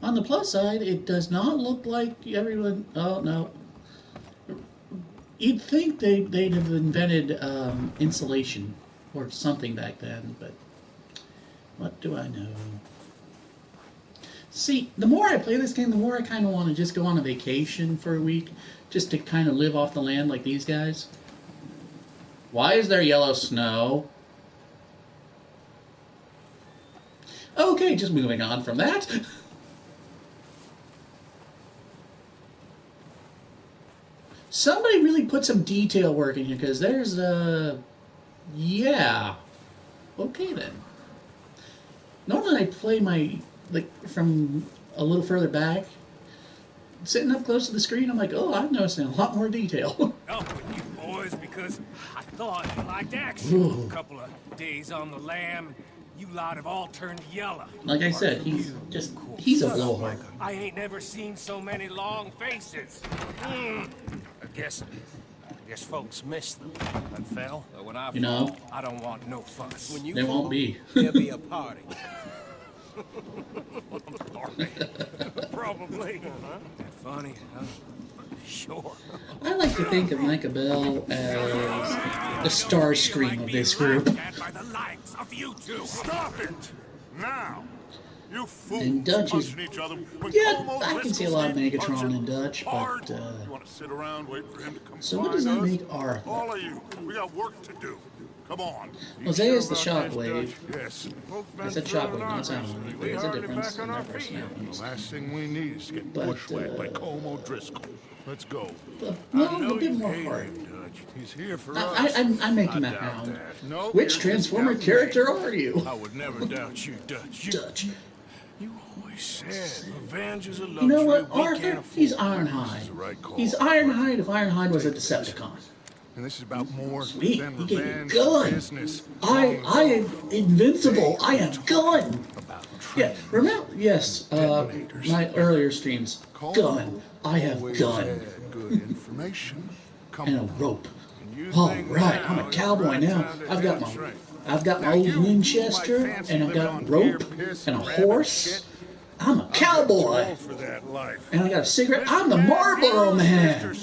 On the plus side, it does not look like everyone... Oh, no. You'd think they'd have invented insulation or something back then, but what do I know? See, the more I play this game, the more I kind of want to just go on a vacation for a week, just to kind of live off the land like these guys. Why is there yellow snow? Okay, just moving on from that. Somebody really put some detail work in here, because there's yeah. Okay then. Normally I play my, like, from a little further back. Sitting up close to the screen, I'm like, oh, I'm noticing a lot more detail. Help with you boys, because I thought you liked action. Ooh. A couple of days on the lam, you lot have all turned yellow. Like I said, he's a blowhard. I ain't never seen so many long faces. I guess folks miss them. And Phil, when I fall, I don't want no fuss. When you there won't be. There'll be a party. Probably. Funny, huh? Sure. I like to think of Micah Bell as the star scream of this group. By the likes of you two. Stop it! Now! You fools And Dutch is... punching each other when Yeah, Como I can see a lot of Driscoll's Megatron in Dutch, hard. but... You want to sit around waiting for him to come So what does that find us? make Arthur? All of you, we got work to do. Come on. Hosea is the Shockwave. Yes. I said Shockwave, not Soundwave. There's a difference in their personalities. The last thing we need is to get bushwhacked by Como Driscoll. Let's go. Well, a bit more heart. He's here for us. I'm making that hound. Which Transformer character are you? I would never doubt you, Dutch. Dutch. You always said revenge is a luxury. You know what, we can't Arthur? afford. He's Ironhide. He's Ironhide if Ironhide was a Decepticon. And this is about more Sweet, than he gave me revenge gun. business. I am invincible. I have gun. Yeah, remember? Yes, my earlier streams. Gun. I have gun. Good information. And a rope. All right, I'm a cowboy now. I've got my old Winchester, and I've got rope and a horse. I'm a cowboy. And I got a cigarette. I'm the Marlboro Man.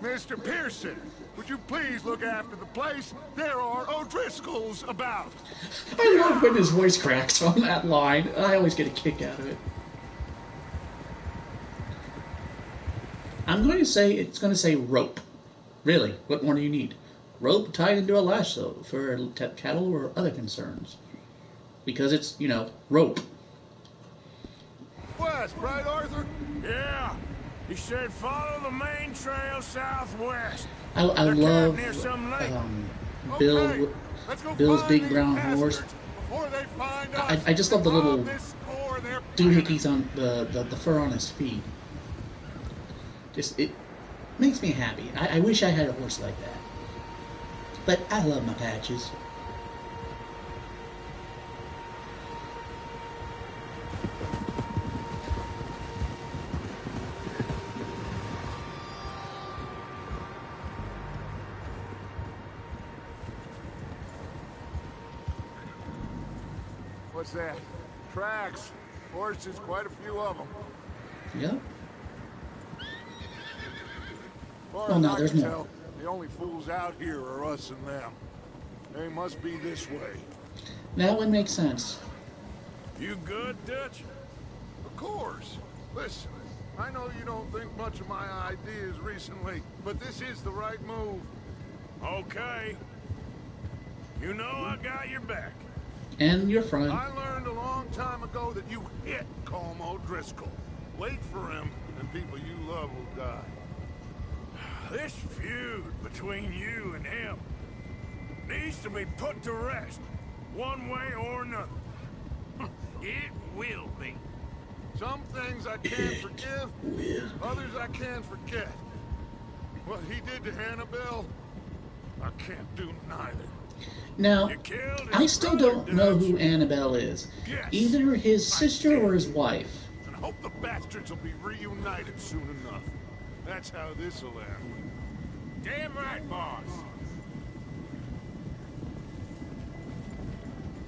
Mr. Pearson, would you please look after the place? There are O'Driscolls about. I love when his voice cracks on that line. I always get a kick out of it. I'm going to say it's going to say rope. Really, what more do you need? Rope tied into a lasso for cattle or other concerns. Because it's, you know, rope. West, right, Arthur? Yeah. He said follow the main trail southwest. I love near some lake. Bill's big brown horse. I just love the little doohickeys on the fur on his feet. Just it makes me happy. I wish I had a horse like that. But I love my patches. What's that? Tracks. Horses, quite a few of them. Yep. Oh no, there's more. The only fools out here are us and them. They must be this way. That would make sense. You good, Dutch? Of course. Listen, I know you don't think much of my ideas recently, but this is the right move. Okay. You know I got your back. And your front. I learned a long time ago that you hit Colm O'Driscoll. Wait for him, and people you love will die. This feud between you and him needs to be put to rest, one way or another. It will be. Some things I can't forgive, others I can't forget. What he did to Annabelle, I can't do neither. Now, I still don't know who Annabelle is. Either his sister or his wife. And I hope the bastards will be reunited soon enough. That's how this'll end. Damn right, boss.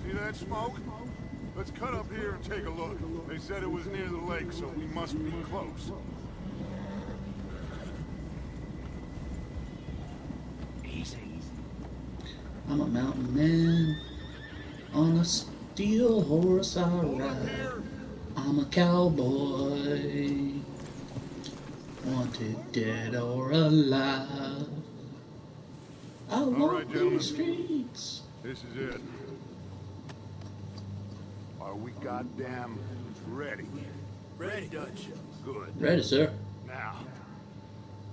See that smoke? Let's cut up here and take a look. They said it was near the lake, so we must be close. Easy. I'm a mountain man on a steel horse I ride. I'm a cowboy, wanted dead or alive. I walk the streets. This is it. Are we goddamn ready? Ready, Dutch. Good. Ready, sir. Now,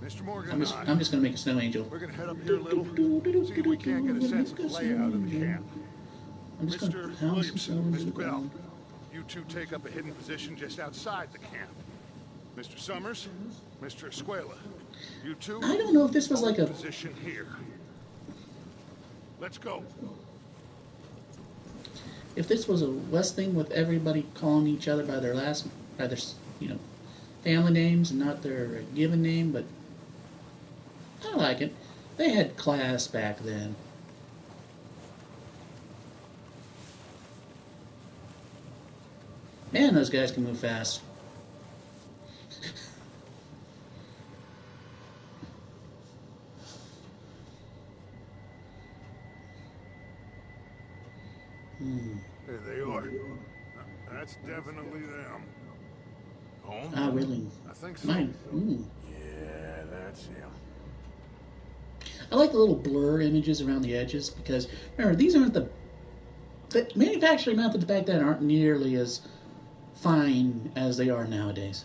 Mr. Morgan I'm just gonna make a snow angel. We're gonna head up here a little, see if we can't get a sense of the layout of the camp. Mr. Williamson, Mr. Bell, you two take up a hidden position just outside the camp. Mr. Summers, Mr. Escuela, you two. I don't know if this was like a position here. Let's go. If this was a West thing with everybody calling each other by their family names and not their given name, but I like it. They had class back then. Man, those guys can move fast. There they are. That's definitely them. Home? Ah, really? I think so. Mine. Yeah, that's him. I like the little blur images around the edges because, remember, these aren't the manufacturing methods back then aren't nearly as fine as they are nowadays.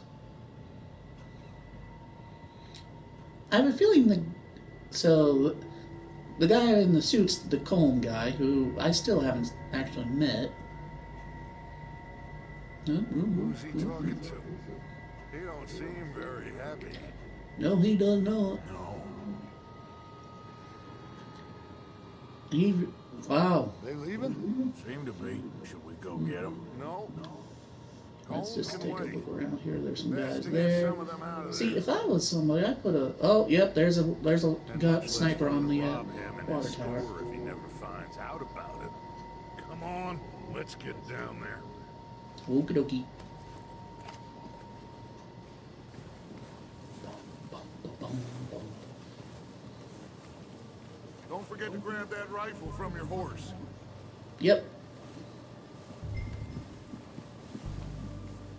I have a feeling the guy in the suit's the Colm guy, who I still haven't actually met. Who's he talking to? He don't seem very happy. No, he does not. No. Wow. They leaving? Seem to be. Should we go get them? No. Let's just take a look around here. There's some Best guys to get there. some of them out of See, there. if I was somebody, I'd put a. Oh, yep. There's a gun sniper on the Rob him in water his tower. store if he never finds out about it. Come on, let's get down there. Okie dokie. forget to grab that rifle from your horse. Yep.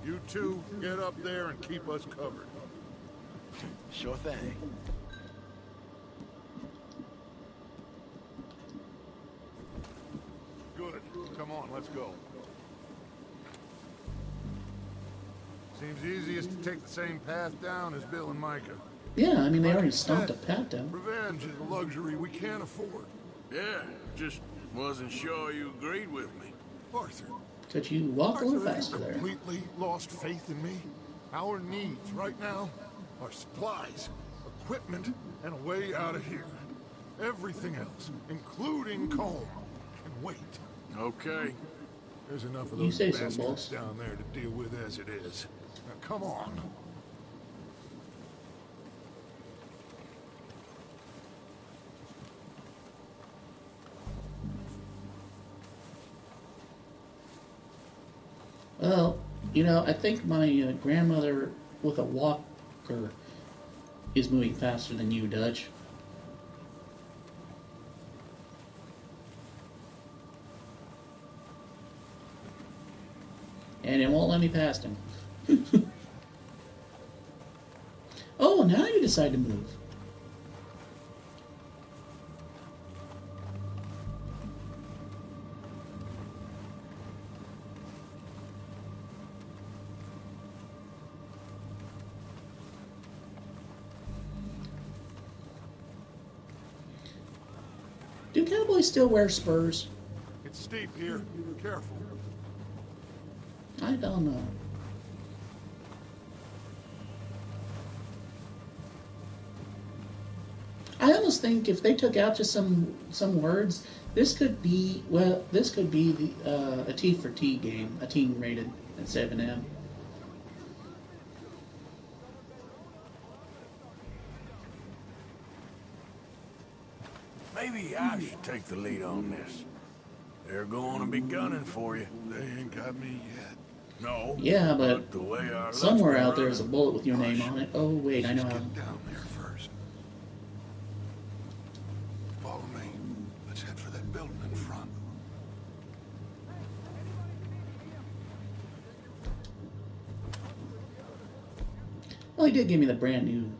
You two get up there and keep us covered. Sure thing. Good. Come on, let's go. Seems easiest to take the same path down as Bill and Micah. Yeah, I mean, they already stomped a path down. Revenge is a luxury we can't afford. Yeah, just wasn't sure you agreed with me. Arthur. Could you walk a little Arthur, faster have you there? completely lost faith in me? Our needs right now are supplies, equipment, and a way out of here. Everything else, including Colm, can wait. Okay. There's enough of You those say so, bastards boss. down there to deal with as it is. Now, come on. Well, you know, I think my grandmother with a walker is moving faster than you, Dutch. And it won't let me past him. Oh, now you decide to move. Do cowboys still wear spurs? It's steep here. Careful. I don't know. I almost think if they took out just some words, this could be the a T for T game, a teen rated at 7M. Maybe I should take the lead on this. They're going to be gunning for you. They ain't got me yet. No. Yeah, but the way our somewhere luck's been out there is a bullet with your name on it. Oh wait, I know how. Get down there first. Follow me. Let's head for that building in front. Well, he did give me the brand new.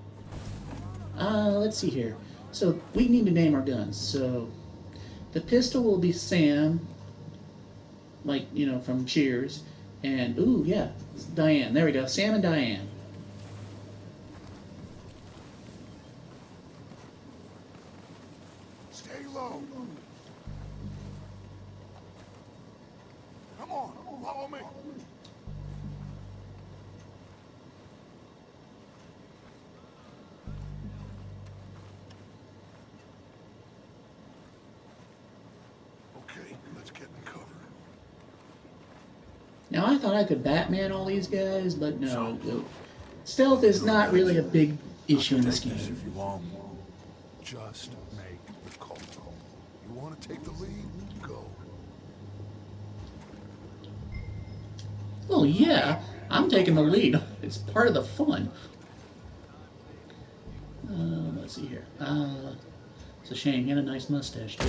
Let's see here. So we need to name our guns. So the pistol will be Sam, like, you know, from Cheers. And, ooh, yeah, Diane. There we go. Sam and Diane. Stay low. Come on, follow me. Okay, let's get in cover. Now, I thought I could Batman all these guys, but no. Stealth is not really a big issue in this game. If you want, just make the call. You want to take the lead? Go. Well, yeah, I'm taking the lead. It's part of the fun. Let's see here. It's a shame. You had a nice mustache, too.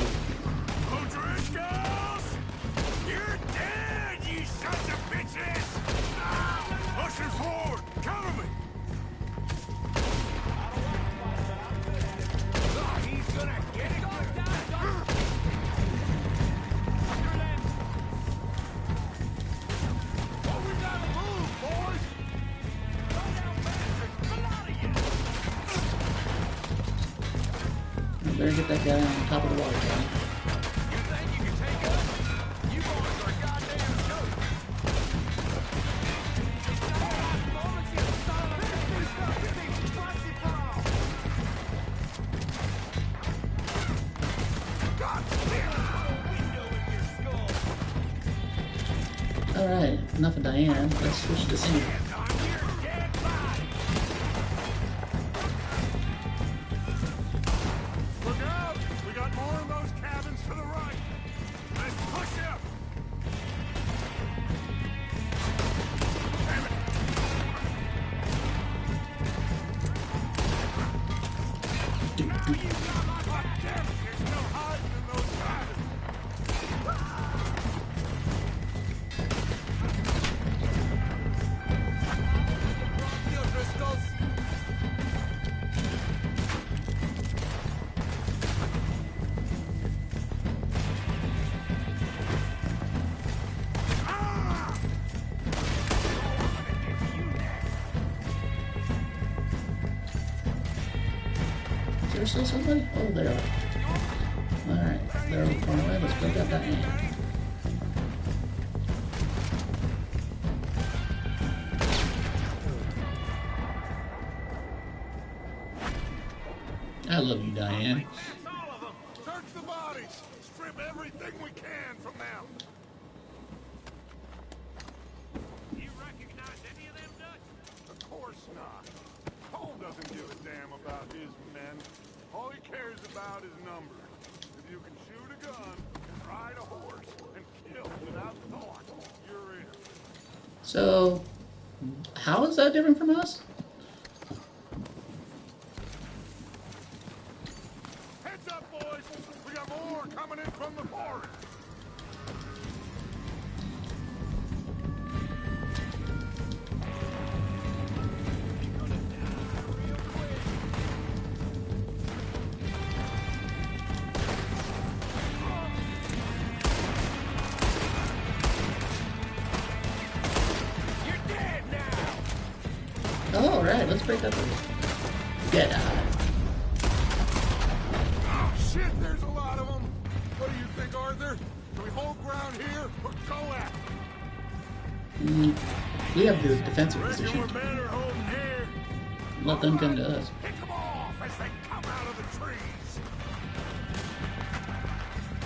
O'Driscolls! You're dead, you sons of bitches! Pushing forward! Cover me! He's gonna get it! Oh, we gotta move, boys! Go down, bastards! Come out of here! I better get that guy on top of the water tower. Alright, enough of Diane. Let's switch to Sam. Look out! We got more of those cabins to the right. Let's push up. Damn it! Now you got my damn it! There's no hiding. there still somebody? Oh, there are. Alright, they're over far away. Let's break up that end. I love you, Diane. That's all of them. Search the bodies. Strip everything we can from them. You recognize any of them, Dutch? Of course not. Cole doesn't give a damn about his men. All he cares about is numbers. If you can shoot a gun, and ride a horse, and kill without thought, you're in. So, how is that different from us? Heads up, boys! We got more coming in from the forest! Oh, right, let's break up the Dead Eye. Oh, shit, there's a lot of them! What do you think, Arthur? Do we hold ground here, or go at them? We have the defensive Reckon position. we're better holding here. Let them come to us. Pick them off as they come out of the trees!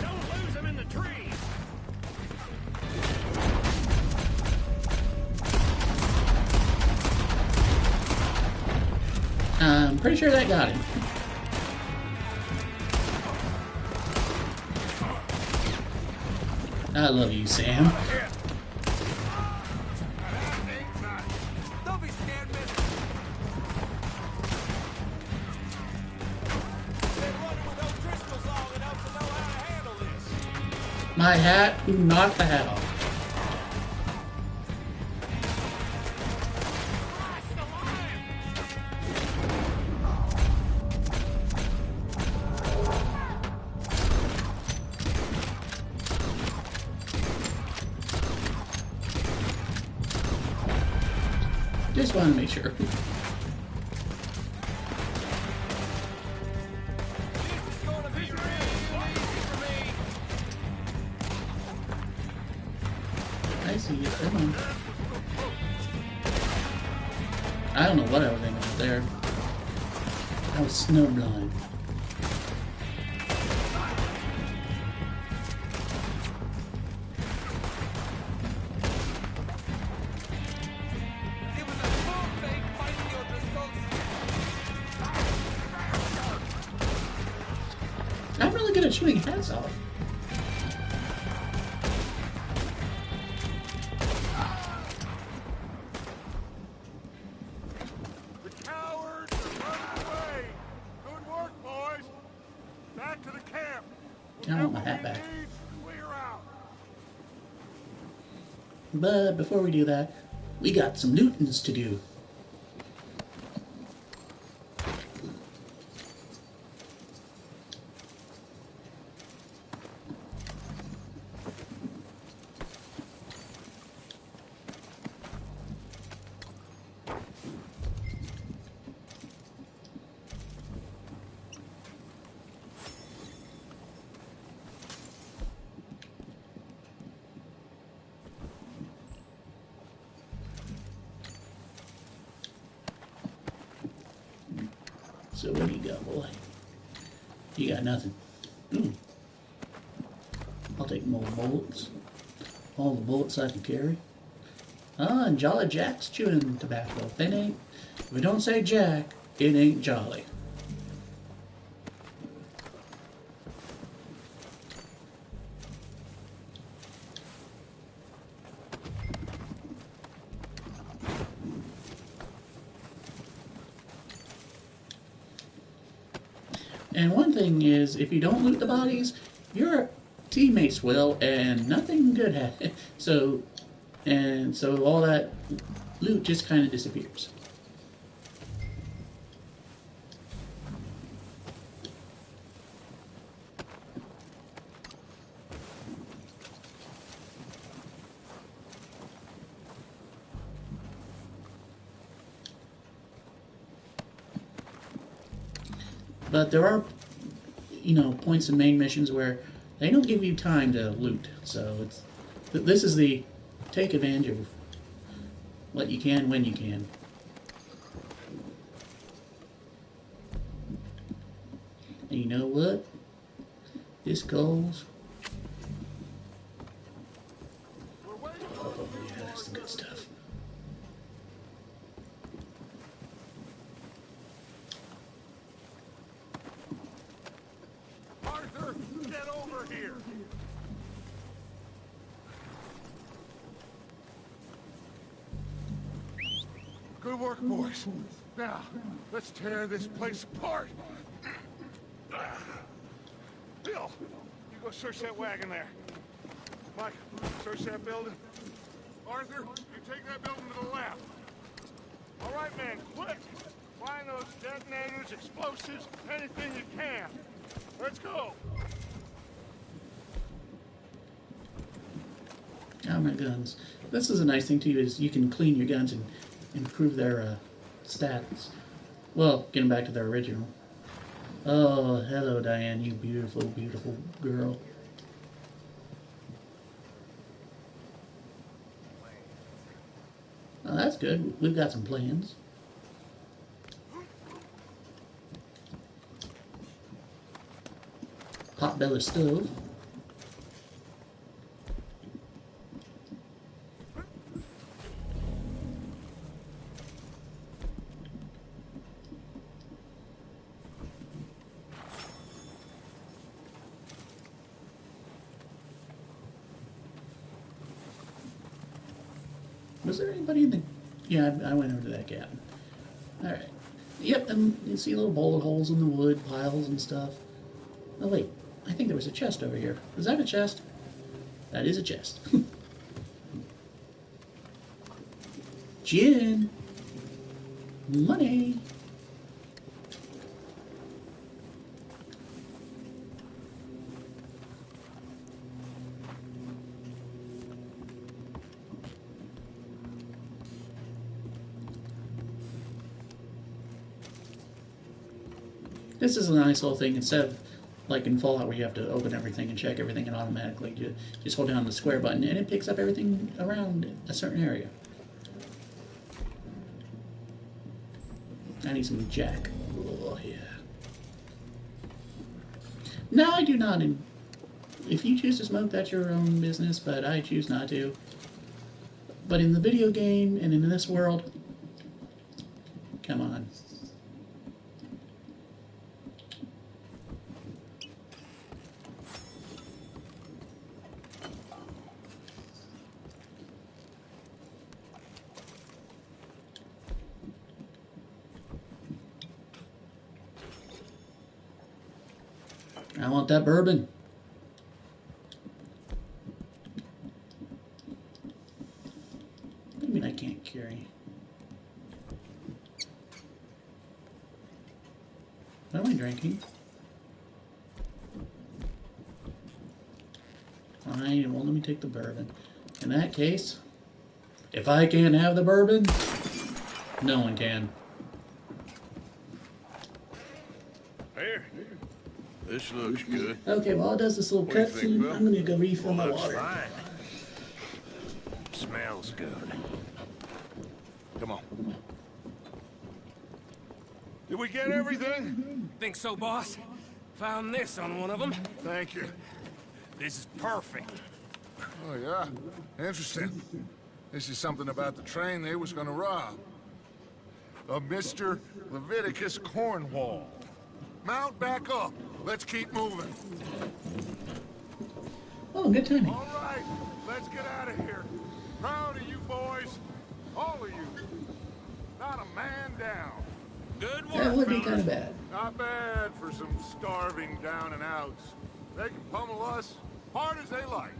Don't lose them in the trees! I'm pretty sure that got him. I love you, Sam. Don't be scared, mister. Been running with O'Driscoll's long enough to know how to handle this. My hat, who knocked the hat off. Just wanted to make sure. I see you. Come on. I don't know what I was aiming at there. I was snowblind. I'm really good at shooting hats off. The cowards are running away! Good work, boys! Back to the camp! I want my hat back. Clear out! But before we do that, we got some lootings to do. So what do you got, boy? You got nothing. I'll take more bullets. All the bullets I can carry. Ah, and Jolly Jack's chewing tobacco. If we don't say Jack, it ain't Jolly. And one thing is, if you don't loot the bodies, your teammates will, and nothing good happens. So all that loot just kind of disappears. But there are, points in main missions where they don't give you time to loot. So this is the take advantage of what you can when you can. And you know what? This goes. Oh yeah, that's the good stuff. Arthur, get over here. Good work, boys. Now, let's tear this place apart. Bill, you go search that wagon there. Mike, search that building. Arthur, you take that building to the left. All right, man, quick. Find those detonators, explosives, anything you can. Let's go. Oh, my guns. This is a nice thing too, is you can clean your guns and improve their stats. Well, getting back to their original. Oh, hello, Diane, you beautiful, beautiful girl. Oh, that's good. We've got some plans. Potbelly stove. Was there anybody in the... Yeah, I went over to that cabin. Alright. Yep, and you see little bullet holes in the wood, piles and stuff. Oh wait, I think there was a chest over here. Is that a chest? That is a chest. Gin! Money! This is a nice little thing, instead of like in Fallout where you have to open everything and check everything and automatically just hold down the square button and it picks up everything around a certain area. I need some jack. Oh yeah. No, I do not. If you choose to smoke, that's your own business, but I choose not to. But in the video game and in this world, come on. I want that bourbon. What do you mean I can't carry? What am I drinking? Fine, well, let me take the bourbon. In that case, if I can't have the bourbon, no one can. Here. This looks good. Okay, while it does this little cutscene, I'm gonna go refill my water. Fine. Smells good. Come on. Did we get everything? Think so, boss? Found this on one of them. Thank you. This is perfect. Oh, yeah? Interesting. This is something about the train they was gonna rob. A Mr. Leviticus Cornwall. Mount back up. Let's keep moving. Oh, good timing. All right, let's get out of here. Proud of you boys. All of you. Not a man down. Good work, That would be fellas. kind of bad. Not bad for some starving down and outs. They can pummel us hard as they like.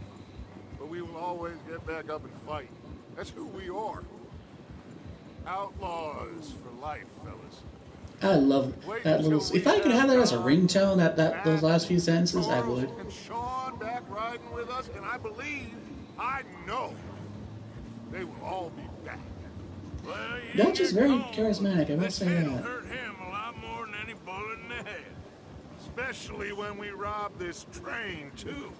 But we will always get back up and fight. That's who we are. Outlaws for life, fellas. I love that little... If I could have that as a ringtone, those last few sentences, I would. And Sean back riding with us, and I believe, I know, they will all be back. Dutch is very charismatic, I will say that. Hurt him a lot more than any bullet in the head. Especially when we rob this train, too.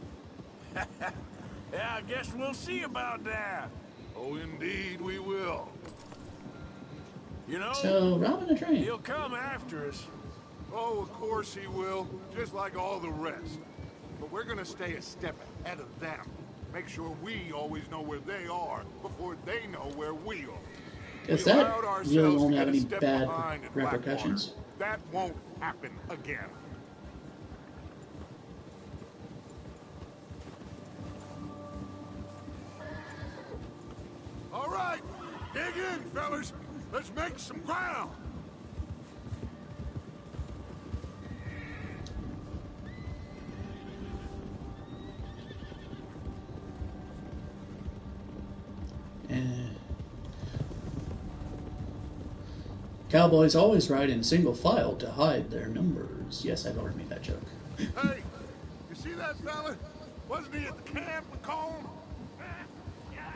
Yeah, I guess we'll see about that. Oh, indeed we will. You know, So, robbing a train. he'll come after us. Oh, of course he will, just like all the rest. But we're gonna stay a step ahead of them. Make sure we always know where they are before they know where we are. Guess We that allowed really ourselves won't to have get a any step bad behind in repercussions. Blackwater. That won't happen again. All right, dig in, fellas. Let's make some ground. Cowboys always ride in single file to hide their numbers. Yes, I've already made that joke. Hey, you see that fella? Wasn't he at the camp with Colm?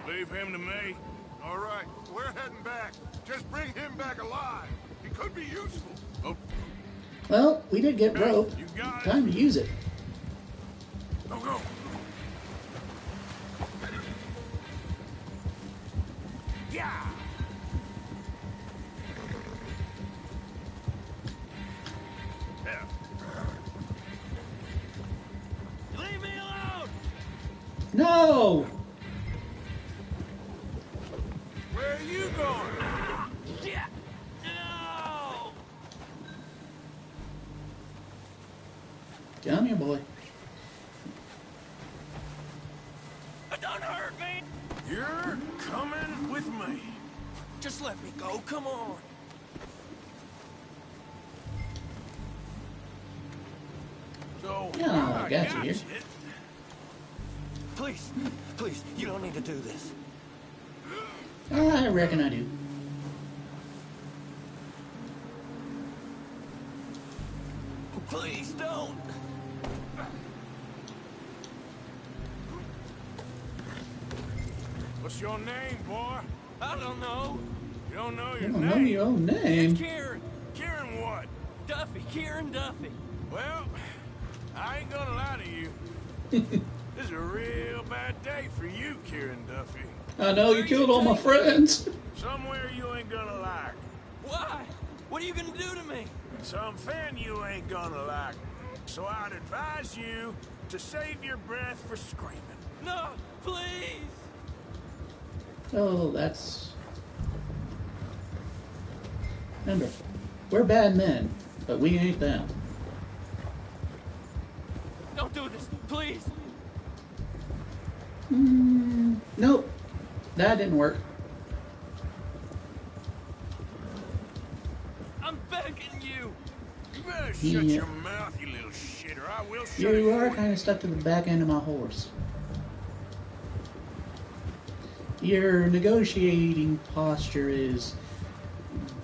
Leave him to me. All right, we're heading back. Just bring him back alive. He could be useful. Oh, Well, we did get rope. you got it. Time to use it. Go. Yeah. Leave me alone! No! Where are you going? Yeah! No! Come here, boy. Don't hurt me! You're coming with me. Just let me go, come on. So, Yeah, I got you here. Please, please, you don't need to do this. I reckon I do. Please don't. What's your name, boy? I don't know. You don't know You your don't know name? your own name. It's Kieran. Kieran what? Duffy. Kieran Duffy. Well, I ain't gonna lie to you. This is a real bad day for you, Kieran Duffy. I know you killed all my friends. Somewhere you ain't gonna like. Why? What are you gonna do to me? Something you ain't gonna like. So I'd advise you to save your breath for screaming. No, please. Oh, that's... Remember, we're bad men, but we ain't them. Don't do this, please. Nope. That didn't work. I'm begging you. You better shut Yeah. your mouth, you little shitter. I will shut it You are for kind of stuck to the back end of my horse. Your negotiating posture is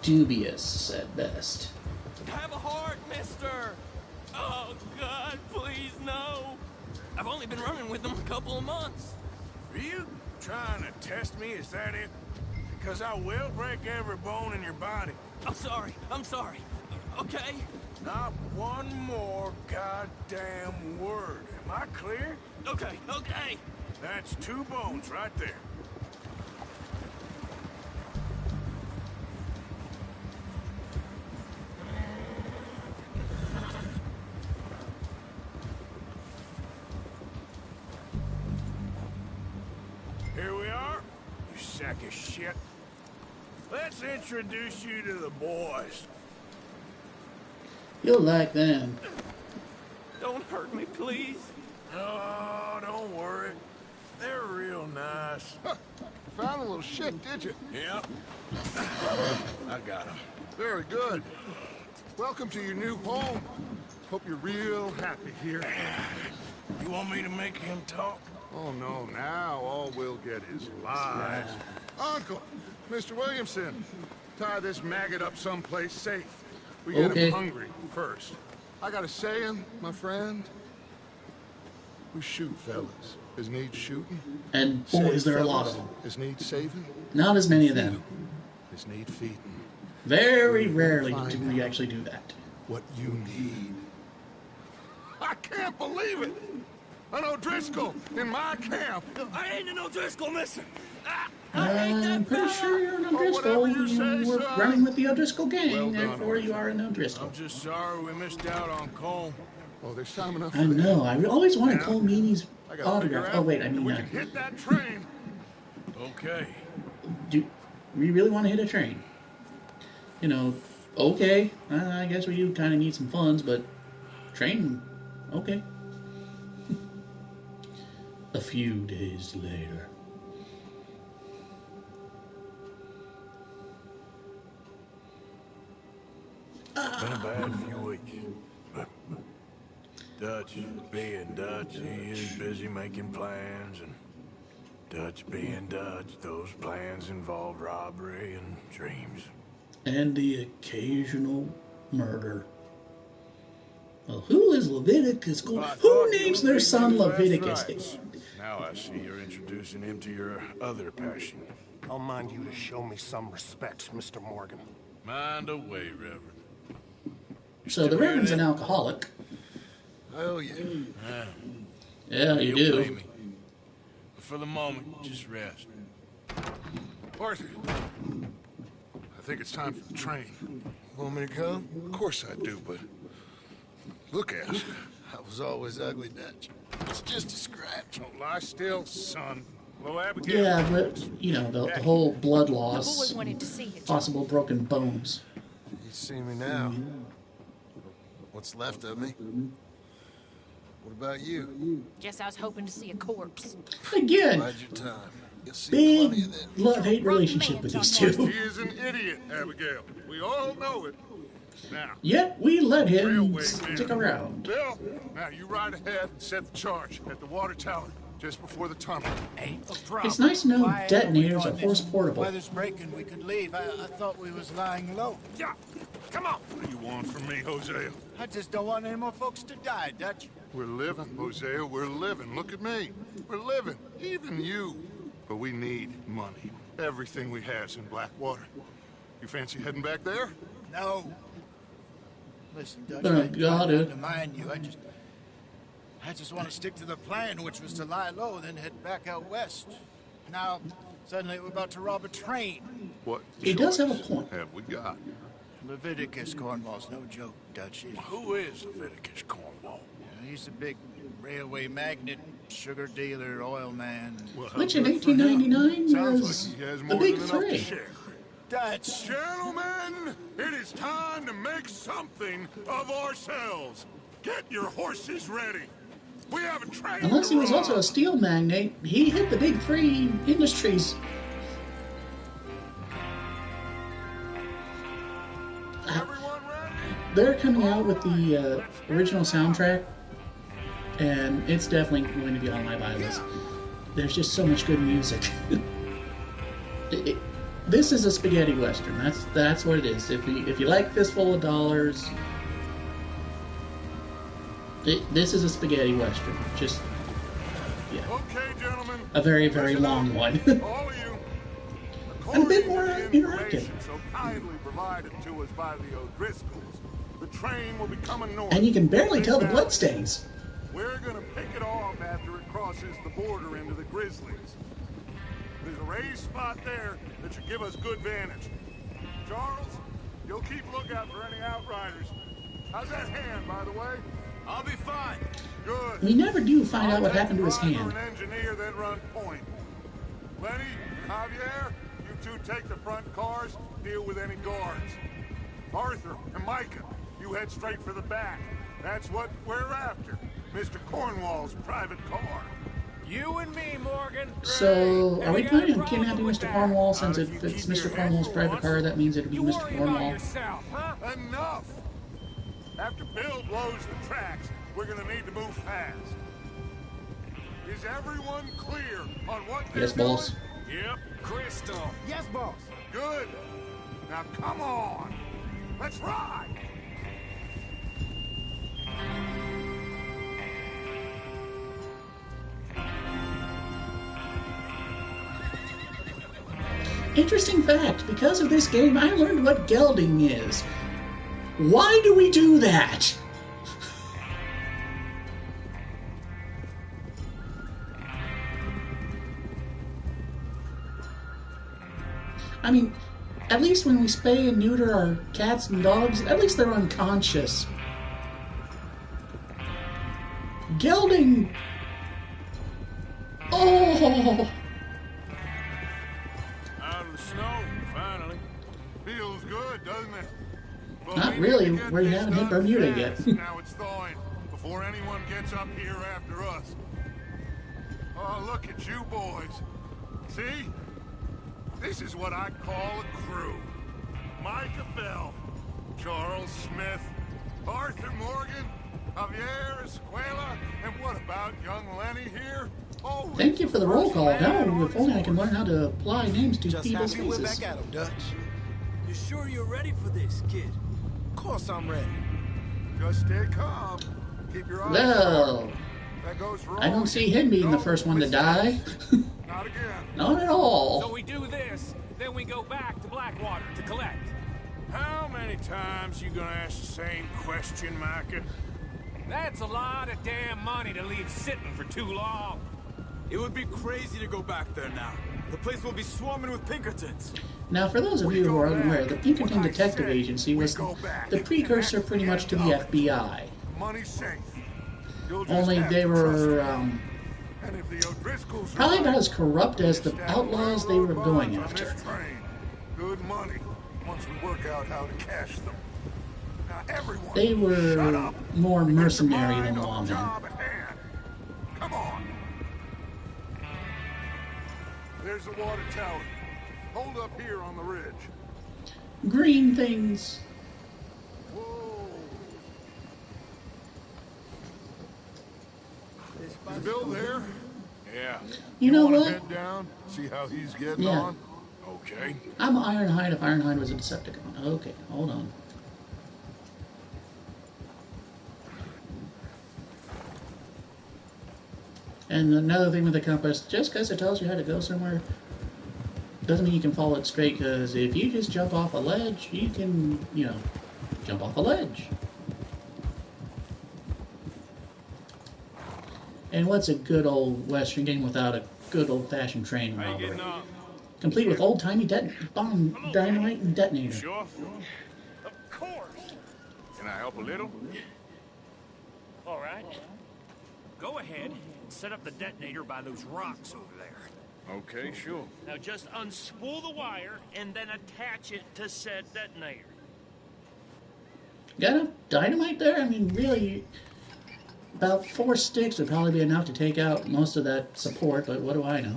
dubious at best. Have a heart, mister. Oh, God, please, no. I've only been running with them a couple of months. Are you trying to test me? Is that it? Because I will break every bone in your body. I'm sorry. Okay? Not one more goddamn word. Am I clear? Okay. That's 2 bones right there. Here we are, you sack of shit. Let's introduce you to the boys. You'll like them. Don't hurt me, please. Oh, don't worry. They're real nice. Found a little shit, did you? Yep. I got them. Very good. Welcome to your new home. Hope you're real happy here. You want me to make him talk? Oh, no. Now all we'll get is lies. Uncle, Mr. Williamson, tie this maggot up someplace safe. We get him hungry first. I got a saying, my friend. We shoot fellas as need shooting. And boy, is there a lot of them. As need saving. Not as many of them. As need feeding. Very rarely do we actually do that. What you need. I can't believe it! An O'Driscoll in my camp! I ain't an O'Driscoll, mister! I'm pretty sure you're an O'Driscoll. You were running with the O'Driscoll gang, therefore you are an O'Driscoll. I'm just sorry we missed out on Colm. Oh, there's time enough for I know. I always wanted Cole Meany's I gotta autograph. figure Oh, out wait, I mean, we can hit that train. Okay. Do we really want to hit a train? You know, okay. I guess we do kind of need some funds, but train, okay. A few days later. Been a bad few weeks. But Dutch being Dutch, he is busy making plans, and Dutch being Dutch, those plans involve robbery and dreams. And the occasional murder. Well, who is Leviticus? Who names their son Leviticus? Now I see you're introducing him to your other passion. I'll mind you to show me some respect, Mr. Morgan. Mind away, Reverend. So the Reverend's an alcoholic. I owe you. Yeah, you You'll do. pay me. But for the moment, just rest. Arthur, I think it's time for the train. Want me to come? Of course I do, but look at it. I was always ugly, Dutch. It's just a scratch. Don't lie still, son. Hello, Abigail. Yeah, but, you know, the whole blood The loss, boy wanted to see it. possible broken bones. You see me now. What's left of me? What about you? Guess I was hoping to see a corpse. Again, Bide your time. You'll see big plenty of them. love-hate relationship with these two. He is an idiot, Abigail. We all know it. Now, Yet we let him railway stick man. around. Bill, now you ride ahead and set the charge at the water tower just before the tunnel. Ain't a problem. It's nice to know Why detonators we are on horse this? portable. Weather's breaking, we could leave. I thought we was lying low. Yeah, come on. What do you want from me, Hosea? I just don't want any more folks to die, Dutch. We're living, Hosea, we're living. Look at me. We're living, even you. But we need money. Everything we has in Blackwater. You fancy heading back there? No. Listen, Dutch, Oh, I ain't trying God, to undermine you. I just want to stick to the plan, which was to lie low, then head back out west. Now, suddenly we're about to rob a train. What He does have a choice point. have we got? Leviticus Cornwall's no joke, Dutch. Who is Leviticus Cornwall? He's a big railway magnate, sugar dealer, oil man. Well, Which in good for him. 1899 Sounds was like he has the more big than enough to three. share. Dutch! Gentlemen, it is time to make something of ourselves. Get your horses ready. We have a train. Unless to he was rob. also a steel magnate, he hit the big three industries. Everyone ready? They're coming out with the original soundtrack, and it's definitely going to be on my buy list. There's just so much good music. This is a spaghetti western. That's what it is. If you like Fistful of Dollars, this is a spaghetti western. Just yeah, Okay, gentlemen. a very very long one, All of you. and a bit more According to the interactive. information so kindly provided to us by the O'Driscolls, the train will be coming north. And you can barely tell the bloodstains. We're gonna pick it off after it crosses the border into the Grizzlies. There's a raised spot there that should give us good vantage. Charles, you'll keep lookout for any outriders. How's that hand, by the way? I'll be fine. Good. We never do find out what happened to his Driver hand. and engineer that run point. Lenny, Javier, you two take the front cars, deal with any guards. Arthur and Micah, you head straight for the back. That's what we're after. Mr. Cornwall's private car. You and me, Morgan. So, are we Ain't got a planning on problem kidnapping with Mr. that. Cornwall since If you if it's keep Mr. your head Cornwall's for private once, car, that means it'll be You Mr. worry about Cornwall. yourself, huh? Enough! After Bill blows the tracks, we're gonna need to move fast. Is everyone clear on what they're Yes, boss. doing? Yep, Crystal. Yes, boss. Good. Now come on. Let's ride. Interesting fact, because of this game, I learned what gelding is. Why do we do that? I mean, at least when we spay and neuter our cats and dogs, at least they're unconscious. Gelding! Oh! Out of the snow, finally. Feels good, doesn't it? But Not really. We haven't hit Bermuda yet. Now it's thawing before anyone gets up here after us. Oh, look at you boys. See? This is what I call a crew. Micah Bell, Charles Smith, Arthur Morgan, Javier Escuela, and what about young Lenny here? Oh, thank you for the roll call. Now, if only I can learn how to apply names to Just people's happy we're faces. back at 'em, Dutch. You sure you're ready for this, kid? Of course I'm ready. Just stay calm. Keep your eyes Well, sharp. That goes wrong. I don't see him being the first one to die. Not again. Not at all. So we do this, then we go back to Blackwater to collect. How many times you gonna ask the same question, Micah? That's a lot of damn money to leave sitting for too long. It would be crazy to go back there now. The place will be swarming with Pinkertons. Now, for those of you who are unaware, the Pinkerton Detective Agency was the precursor pretty much to the FBI. Money's safe. Only they were And if the O'Driscolls probably about as corrupt as the outlaws they were going after. Good money. Once we work out how to cash them. Now everyone, They shut were up. more mercenary than Mind on lawmen. job at hand. Come on. There's the water tower. Hold up here on the ridge. Green things. Is Bill there? Yeah. You know wanna what? Head down, see how he's getting Yeah. on. Okay. I'm Ironhide if Ironhide was a Decepticon. Okay, hold on. And another thing with the compass, just because it tells you how to go somewhere, doesn't mean you can follow it straight, because if you just jump off a ledge, you can, you know, jump off a ledge. And what's a good old Western game without a good old-fashioned train How you robbery? getting on? Complete with old-timey bomb dynamite and detonator. Sure? Of course. Can I help a little? All right. Go ahead and set up the detonator by those rocks over there. Okay, sure. Now just unspool the wire and then attach it to said detonator. Got enough dynamite there? I mean, really, about 4 sticks would probably be enough to take out most of that support, but what do I know?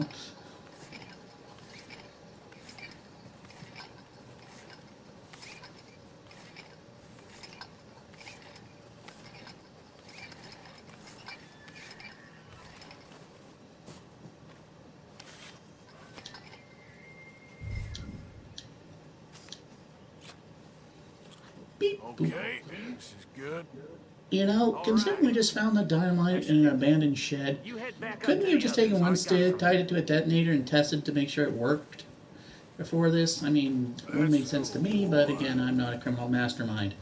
Beep, boop. Okay, this is good. You know, considering we just found the dynamite in an abandoned shed, couldn't you have just taken one stick, tied it to a detonator, and tested to make sure it worked before this? I mean, it wouldn't make sense to me, but again, I'm not a criminal mastermind.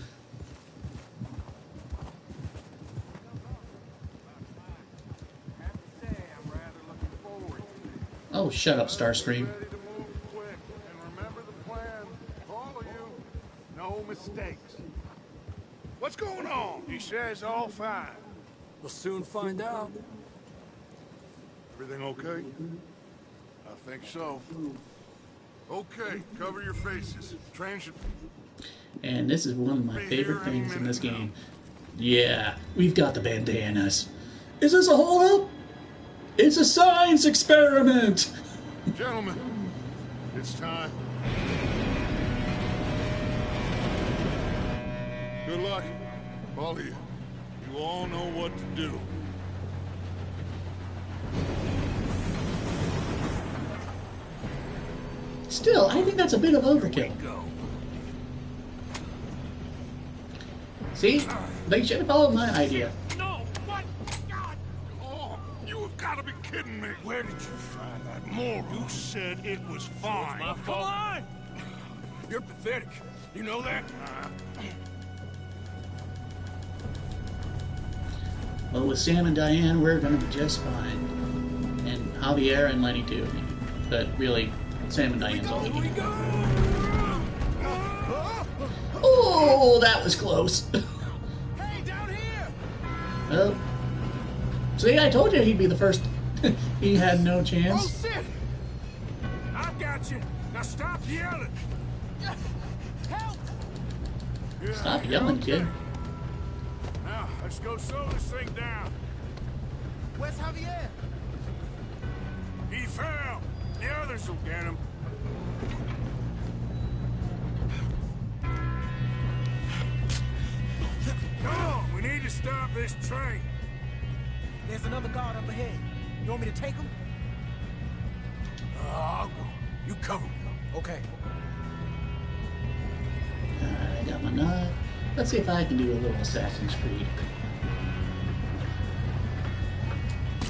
Oh, shut up, Starscream. No mistakes. What's going on? He says all fine. We'll soon find out. Everything okay? I think so. Okay, cover your faces. Train should... And this is one of my favorite things in this game. Yeah, we've got the bandanas. Is this a holdup? It's a science experiment! Gentlemen, it's time. Good luck, all of you. You all know what to do. Still, I think that's a bit of overkill. See? They should have followed my idea. No! What? God! Oh, you have got to be kidding me. Where did you find that moron? You said it was fine. My fault. Come on! You're pathetic. You know that? Well, with Sam and Diane, we're going to be just fine. And Javier and Lenny, too. But really, Sam and Diane's all we go. Oh, that was close. Hey, down here! Well, see, I told you he'd be the first. He had no chance. Oh, shit! I've got you. Now stop yelling. Help! Stop yelling, kid. Now, let's go slow this thing down. Where's Javier? He fell. The others will get him. Come on, we need to stop this train. There's another guard up ahead. You want me to take him? I'll go. You cover me. Okay. Alright, I got my knife. Let's see if I can do a little Assassin's Creed.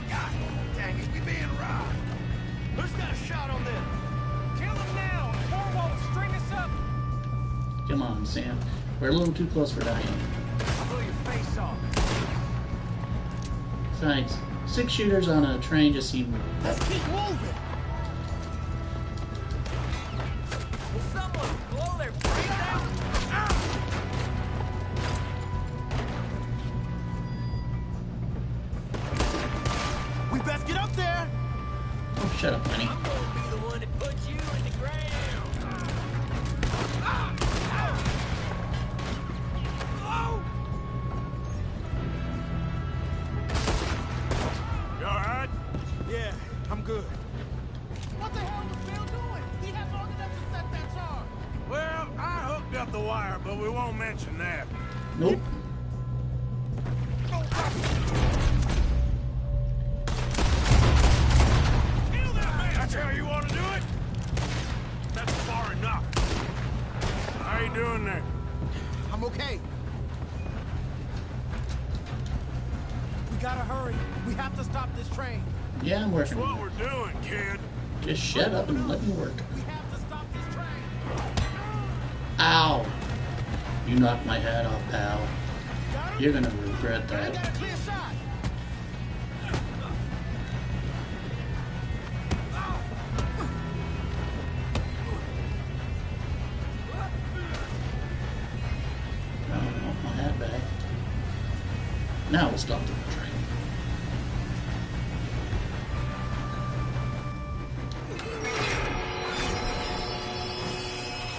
God dang it, we being robbed. Who's got a shot on them? Kill him now! Cornwall will string us up! Come on, Sam. We're a little too close for Diane. I'll blow your face off. Besides, 6 shooters on a train just seem... Let's keep moving! Will someone blow their brains out? We best get up there! Oh, shut up, Lenny. I'm gonna be the one that puts you in the ground. You alright? Yeah, I'm good. What the hell was Bill doing? He had long enough to set that charge. Well, I hooked up the wire, but we won't mention that. Nope. That's how you want to do it? That's far enough. How you doing there? I'm okay. We gotta hurry. We have to stop this train. Yeah, I'm That's working. what we're doing, kid. Just shut up and let me work. We have to stop this train. Ow! You knocked my head off, pal. You're gonna regret I that. got a clear shot. I don't want my hat back. Now we'll stop the train.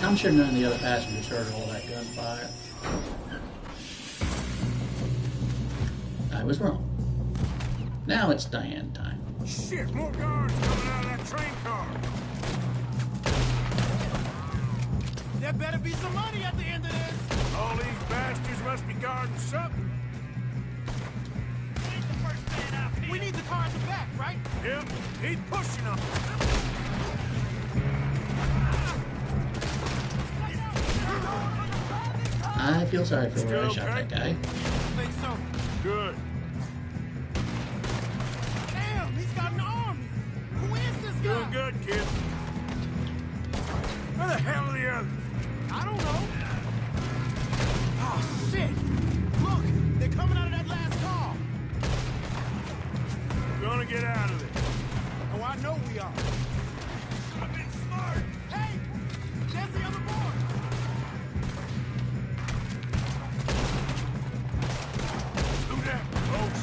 I'm sure none of the other passengers heard all that gunfire. I was wrong. Now it's Diane time. Shit, more guards coming out of that train car. There better be some money at the end of this. All these bastards must be guarding something. We need the car at the back, right? Yep, he's pushing them. I feel sorry for where I shot that guy. I think so. Good. Damn, he's got an army. Who is this guy? Doing good, kid. Where the hell are the others? I don't know. Oh, shit. Look, they're coming out of that last car. We're gonna get out of there. Oh, I know we are. I've been smart. Hey, there's the other boy. Do that, folks.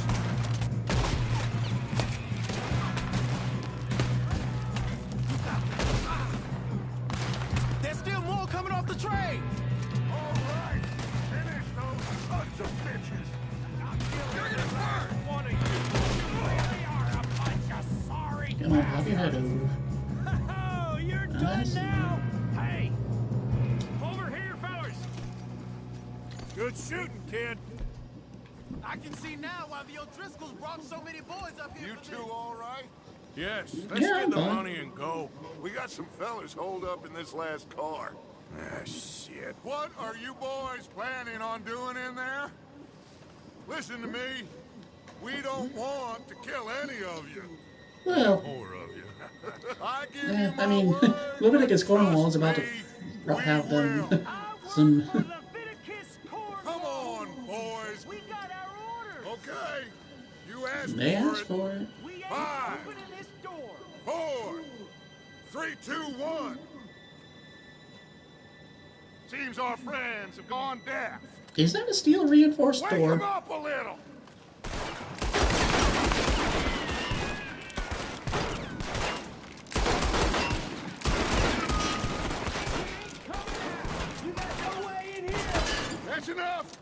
There's still more coming off the train. All right. Finish those sons of bitches. You're gonna burn one of you. You really are a bunch of sorry. Come on, hop your head over. Oh, you're done now. Hey, over here, fellas. Good shooting, kid. I can see now why the O'Driscolls brought so many boys up here. You two all right? Yes, let's Yeah, get the fine. money and go. We got some fellas holed up in this last car. Ah, shit. What are you boys planning on doing in there? Listen to me. We don't want to kill any of you. Well, More of you. I give yeah, you my I mean, word. Leviticus Cornwall is about to have them some. Come on, boys. We got our orders! Okay. You asked They for asked it. for it. We ain't 5, opening this door! 4, 3, 2, 1. Seems our friends have gone deaf. Is that a steel reinforced Wake door? them up a little. That's enough.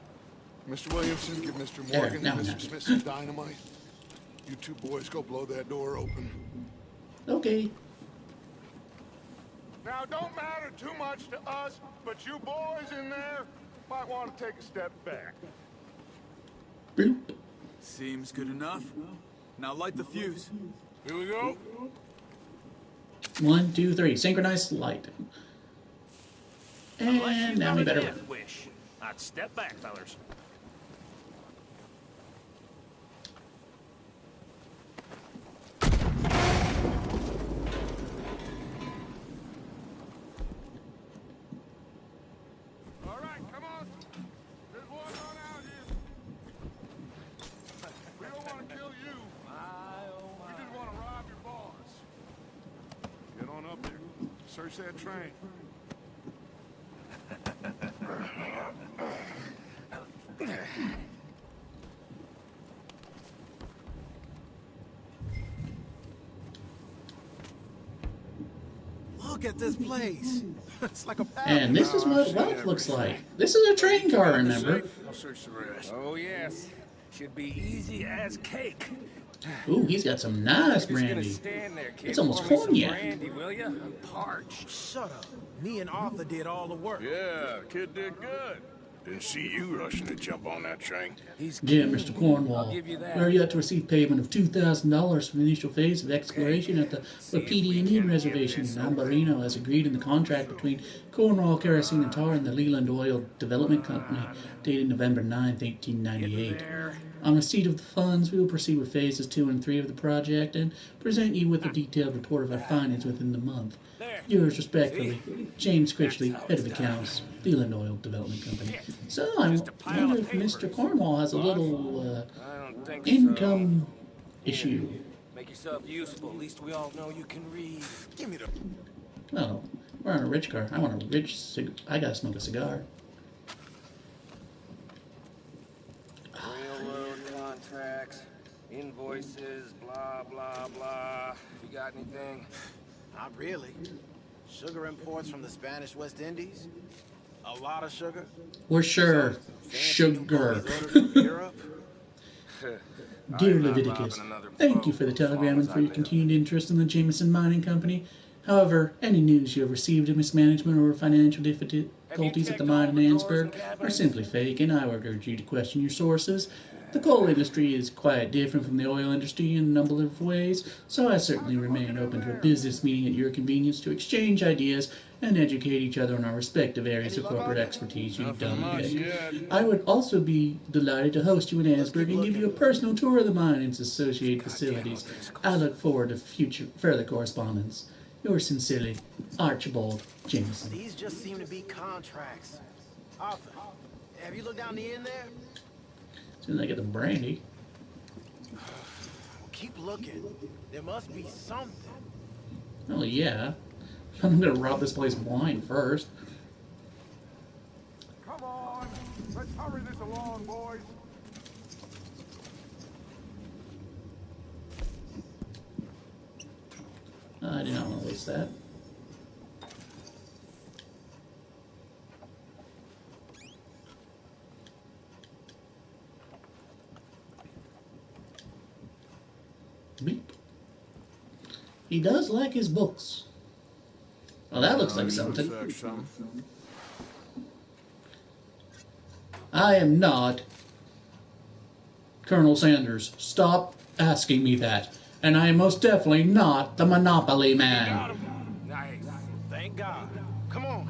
Mr. Williamson, give Mr. Morgan and Mr. Smith some dynamite. You two boys go blow that door open. Okay. Now, don't matter too much to us, but you boys in there might want to take a step back. Bloop. Seems good enough. Now light the fuse. Here we go. 1, 2, 3. Synchronized light. And now we better. Death wish. I'd step back, fellers. All right, come on. There's one on out here. We don't want to kill you. We just want to rob your boss. Get on up there. Search that train. Look at this place. It's like a And this is what wealth looks like. This is a train car, remember? I'll search the rest. Oh, yes. Should be easy as cake. Ooh, he's got some nice brandy. It's almost cognac. Brandy, will ya? I'm parched. Shut up. Me and Arthur did all the work. Yeah, the kid did good. Didn't see you rushing to jump on that train. Yeah, Mr. Cornwall. We're yet to receive payment of $2,000 for the initial phase of exploration at the Wapiti Indian Reservation in Ambarino, as agreed in the contract between Cornwall Kerosene and Tar and the Leland Oil Development Company, dated November 9, 1898. On receipt of the funds, we will proceed with phases 2 and 3 of the project and present you with a detailed report of our findings within the month. Yours respectfully, James Critchley, Head of Accounts, Leland Oil Development Company. So I wonder if Mr. Cornwall has a little income issue. Make yourself useful. At least we all know you can read. Give me the... Oh, we're on a rich car. I want a rich I gotta smoke a cigar. Railroad contracts, invoices, blah, blah, blah. You got anything? Not really. Sugar imports from the Spanish West Indies. A lot of sugar. We're sure. Sugar. Dear Leviticus, thank you for the telegram and for your continued interest in the Jameson Mining Company. However, any news you have received of mismanagement or financial difficulties at the mine in Annesburg are simply fake, and I would urge you to question your sources. The coal industry is quite different from the oil industry in a number of ways, so I certainly remain open to a business meeting at your convenience to exchange ideas and educate each other on our respective areas of corporate expertise. You dumb dick. I would also be delighted to host you in Annesburg and give you a personal tour of the mine and its associated facilities. I look forward to further correspondence. Yours sincerely, Archibald Jameson. These just seem to be contracts. Arthur, have you looked down the end there? As soon as I get the brandy. Keep looking. There must be something. Oh yeah. I'm gonna rob this place blind first. Come on. Let's hurry this along, boys. I do not want to waste that. Beep. He does like his books. Well, that looks like something. I am not Colonel Sanders. Stop asking me that. And I am most definitely not the Monopoly Man. Nice. Thank God. Come on.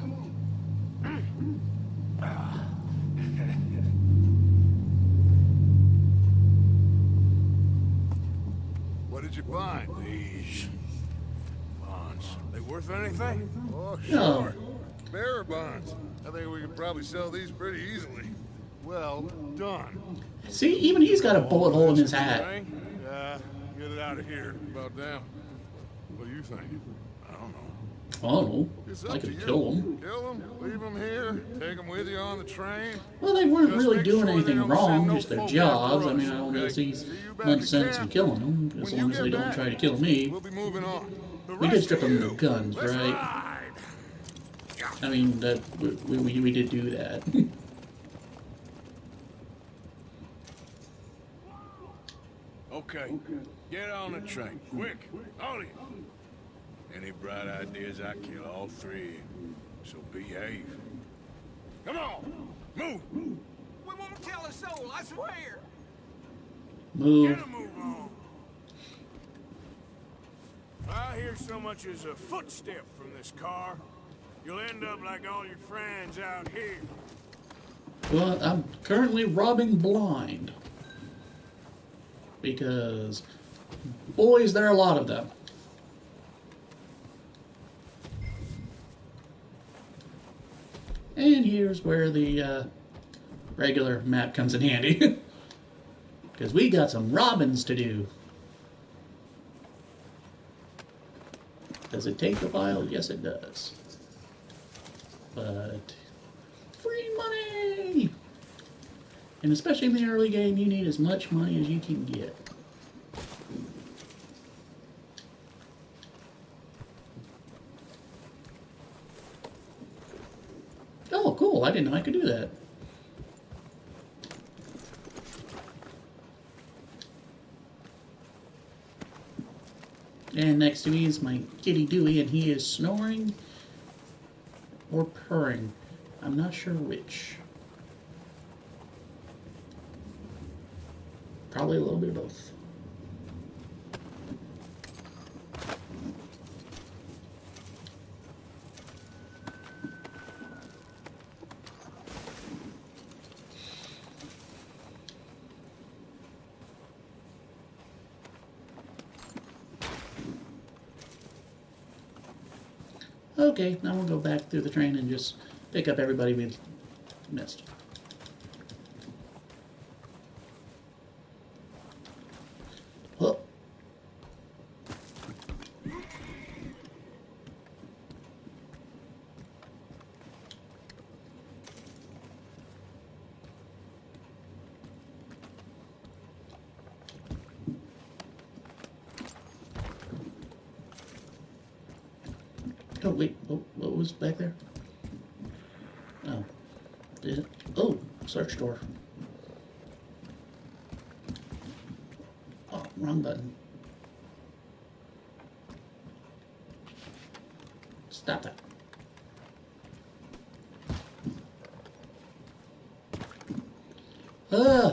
What did you find? These bonds. They worth anything? Oh, No. sure. Bearer bonds. I think we could probably sell these pretty easily. Well done. See, even he's got a bullet hole in his hat. Yeah, get it out of here. About damn. What do you think? I don't know. Oh, It's I up to could you. kill them. Kill them, leave them here, take them with you on the train. Well, they weren't Just really make doing sure they anything don't wrong, send no just their folk jobs. after I mean, us, I don't okay? see See you back much at sense in camp. killing them, as When long you as get they don't back, try to kill me. we'll be moving on. The We did rest strip of them of their you, guns, let's right? ride. I mean, that we did do that. Okay, get on the train, quick, all of you. Any bright ideas, I kill all three, so behave. Come on, move! We won't tell a soul, I swear. Move. Get a move on. If I hear so much as a footstep from this car, you'll end up like all your friends out here. Well, I'm currently robbing blind. Because, boys, there are a lot of them. And here's where the regular map comes in handy. Because we got some robbins to do. Does it take a while? Yes, it does. But free money! And especially in the early game, you need as much money as you can get. Oh, cool. I didn't know I could do that. And next to me is my kitty Dewey, and he is snoring or purring. I'm not sure which. Probably a little bit of both. Okay, now we'll go back through the train and just pick up everybody we missed. Oh. Oh, wait. Oh, what was back there? Oh. Did it? Oh, search door. Oh, wrong button. Stop that.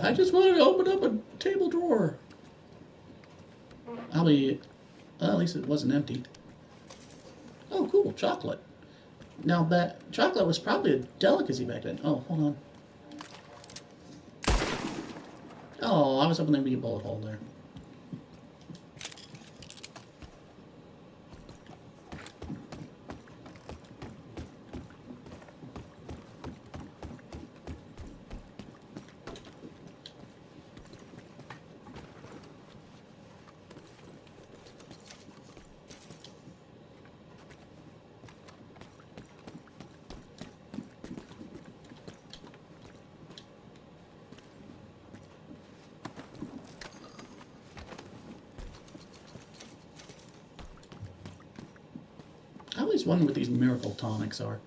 I just wanted to open up a table drawer. I'll be... Well, at least it wasn't empty. Oh, cool, chocolate. Now, that chocolate was probably a delicacy back then. Oh, hold on. Oh, I was hoping there'd be a bullet hole there. I always wonder what these miracle tonics are.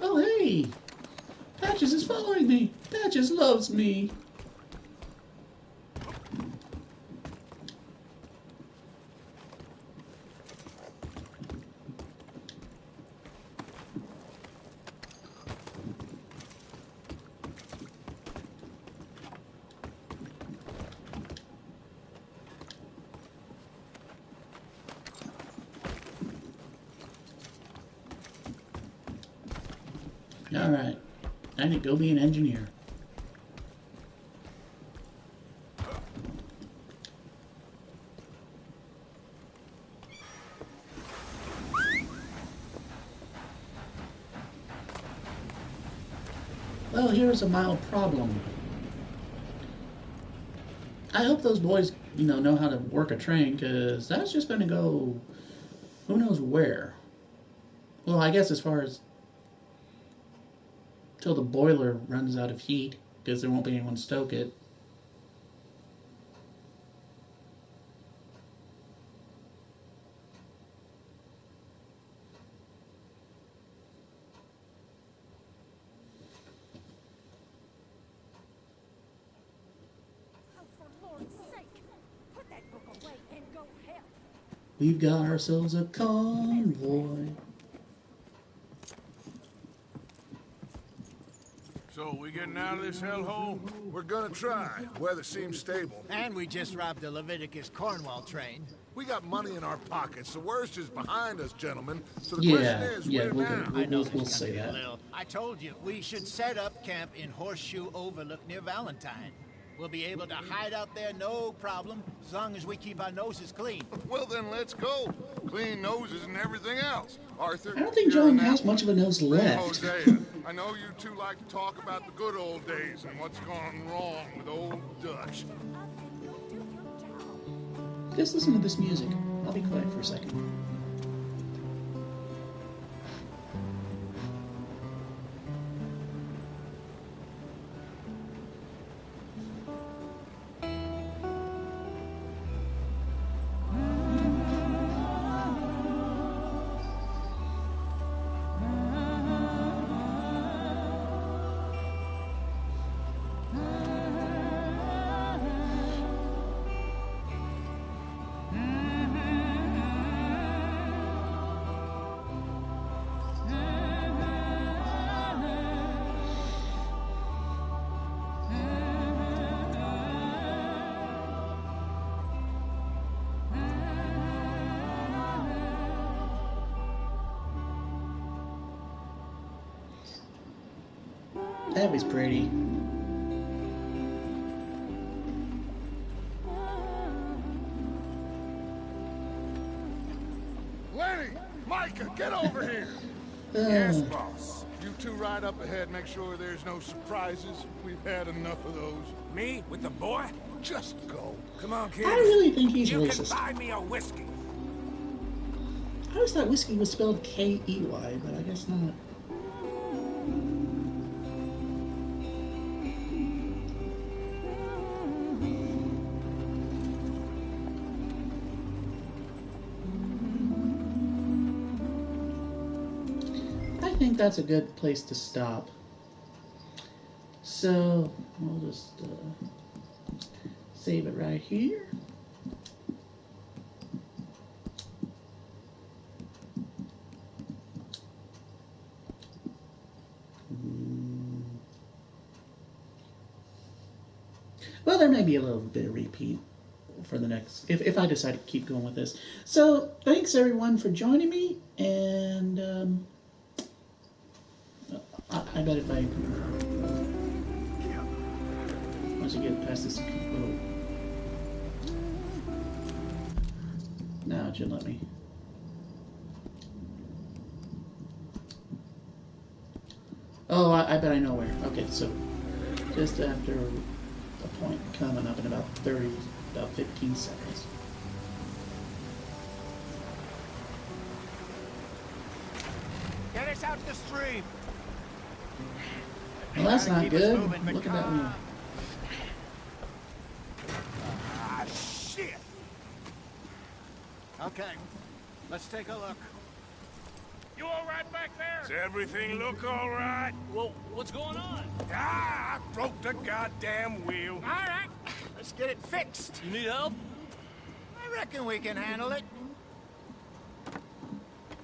Oh, hey! Patches is following me! Patches loves me! Alright. I need to go be an engineer. Well, here's a mild problem. I hope those boys, know how to work a train, because that's just going to go who knows where. Well, I guess as far as till the boiler runs out of heat, because there won't be anyone to stoke it. Oh, for Lord's sake, put that book away and go help. We've got ourselves a convoy. So, we getting out of this hellhole? We're gonna try. Weather seems stable. And we just robbed the Leviticus Cornwall train. We got money in our pockets. The worst is behind us, gentlemen. So the Yeah, question is, yeah, where now? we'll say that. I told you, we should set up camp in Horseshoe Overlook near Valentine. We'll be able to hide out there no problem, as long as we keep our noses clean. Well, then let's go. Clean noses and everything else. Arthur, I don't think John has much of a nose left. Hosea, I know you two like to talk about the good old days and what's gone wrong with old Dutch. Just listen to this music. I'll be quiet for a second. That was pretty. Lenny! Micah, get over here! Yes, boss. You two ride up ahead, make sure there's no surprises. We've had enough of those. Me? With the boy? Just go. Come on, kid. I really think he's you racist. You can buy me a whiskey. I always thought whiskey was spelled K-E-Y, but I guess not. I think that's a good place to stop. So, we'll just save it right here. Well, there may be a little bit of repeat for the next, if I decide to keep going with this. So, thanks everyone for joining me, and I bet if I, once you get past this little, now it should let me. Oh, I bet I know where. Okay, so just after a point coming up in about 15 seconds. Get us out the stream. Well, that's not good. Look at that one. Ah, shit. Okay, let's take a look. You all right back there? Does everything look all right? Well, what's going on? Ah, I broke the goddamn wheel. All right, let's get it fixed. You need help? I reckon we can handle it.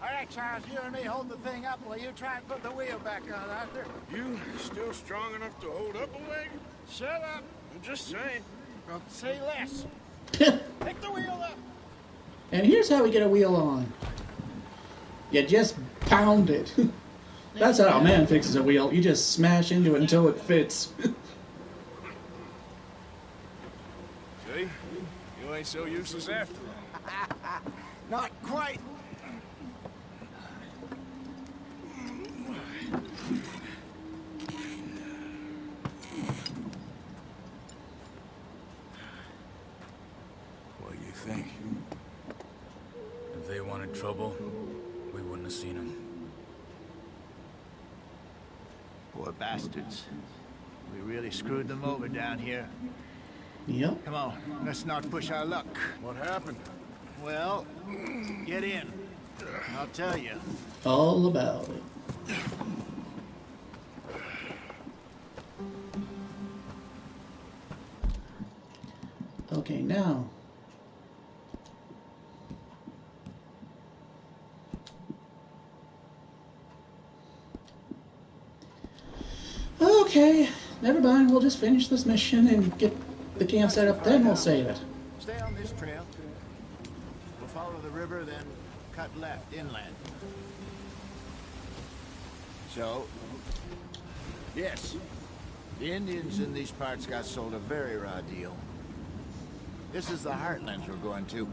All right, Charles, you and me hold the thing up while you try and put the wheel back on, Arthur. You still strong enough to hold up a wagon? Shut up. I'm just saying. Well, say less. Pick the wheel up. And here's how we get a wheel on. You just pound it. That's how a man fixes a wheel. You just smash into it until it fits. See? You ain't so useless after all. Not quite. they wanted trouble, we wouldn't have seen them. Poor bastards. We really screwed them over down here. Yep. Come on, let's not push our luck. What happened? Well, get in. I'll tell you. All about it. Okay, now. Okay, never mind. We'll just finish this mission and get the camp set up, then we'll save it. Stay on this trail. We'll follow the river, then cut left inland. So, yes, the Indians in these parts got sold a very raw deal. This is the heartlands we're going to.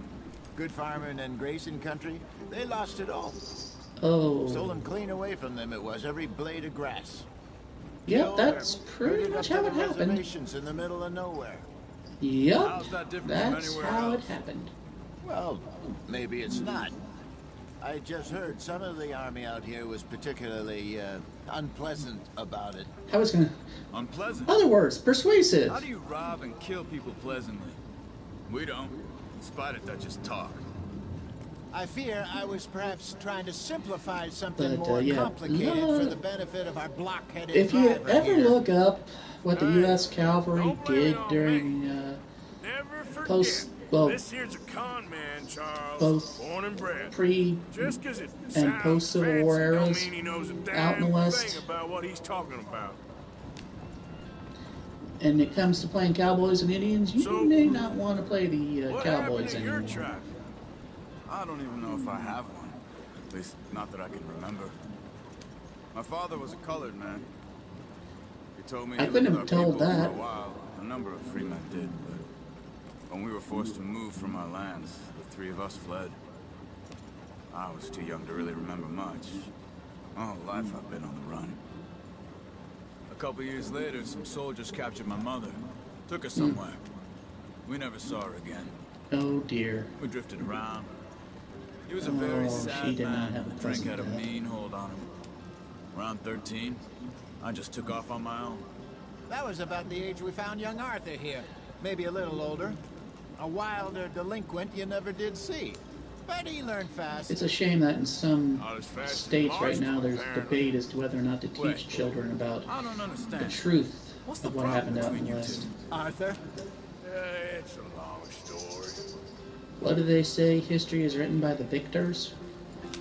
Good farming and grazing country, they lost it all. Oh. Stolen clean away from them it was, every blade of grass. Yep, that's pretty much how it happened. Reservations in the middle of nowhere. Yep, that's how it happened. Well, maybe it's not. I just heard some of the army out here was particularly unpleasant about it. I was gonna... Unpleasant? Other words, persuasive. How do you rob and kill people pleasantly? We don't. In spite of Dutch's talk. I fear I was perhaps trying to simplify something But, more yeah, complicated for the benefit of our blockheaded if you driver ever here. look up what the U.S. Cavalry did during post, well, This here's a con man, Charles. both Born and bred. pre Just 'cause it and sounds post Civil fancy War don't eras mean he knows a out damn in the West, thing about what he's talking about. and it comes to playing cowboys and Indians, you may not want to play the What cowboys happened to your anymore. tribe? I don't even know if I have one. At least, not that I can remember. My father was a colored man. He told me I he couldn't lived have with our told people that. for a while. A number of free men did, but when we were forced to move from our lands, the three of us fled. I was too young to really remember much. My whole life I've been on the run. A couple years later, some soldiers captured my mother. Took her somewhere. We never saw her again. Oh dear. We drifted around. He was a very she sad did not man. have a The drink pleasant had a death. mean hold on him. Around 13, I just took off on my own. That was about the age we found young Arthur here. Maybe a little older. A wilder delinquent you never did see. But he learned fast. It's a shame that in some states right now there's debate as to whether or not to teach children about I don't understand. the truth of what happened out in the West. Arthur? It's a long story. What do they say? History is written by the victors?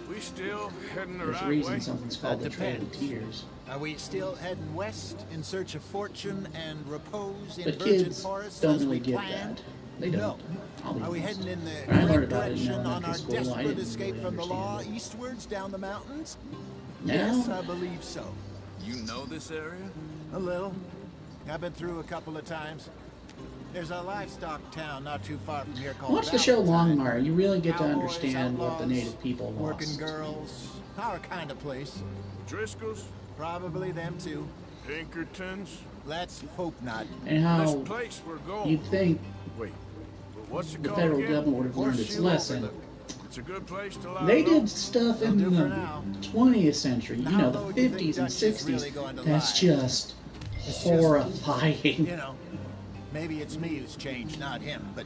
We still heading the There's a right reason way? something's called the Trail of Tears. Are we still heading west in search of fortune and repose in But virgin kids forests don't as really we get planned? that. They don't. I'll be Are we honest. heading in the I learned correct about it in direction on elementary our school. I desperate didn't escape really from the law understand eastwards down the mountains? Now? Yes, I believe so. You know this area? A little. I've been through a couple of times. There's a livestock town not too far from here called Watch the show Valentine. Longmire. You really get to Cowboys, understand what the outlaws, native people working lost. girls, our kind of place. Driscoll's? Probably them too. Pinkertons? Let's hope not. And how This place we're going. you'd think Wait, what's it the called federal again? government would have learned its Horseshoe lesson. Overlook. It's a good place to lie They low. did stuff in the 20th century, you know, the 50s and 60s. That's just horrifying. You know, maybe it's me who's changed, not him, but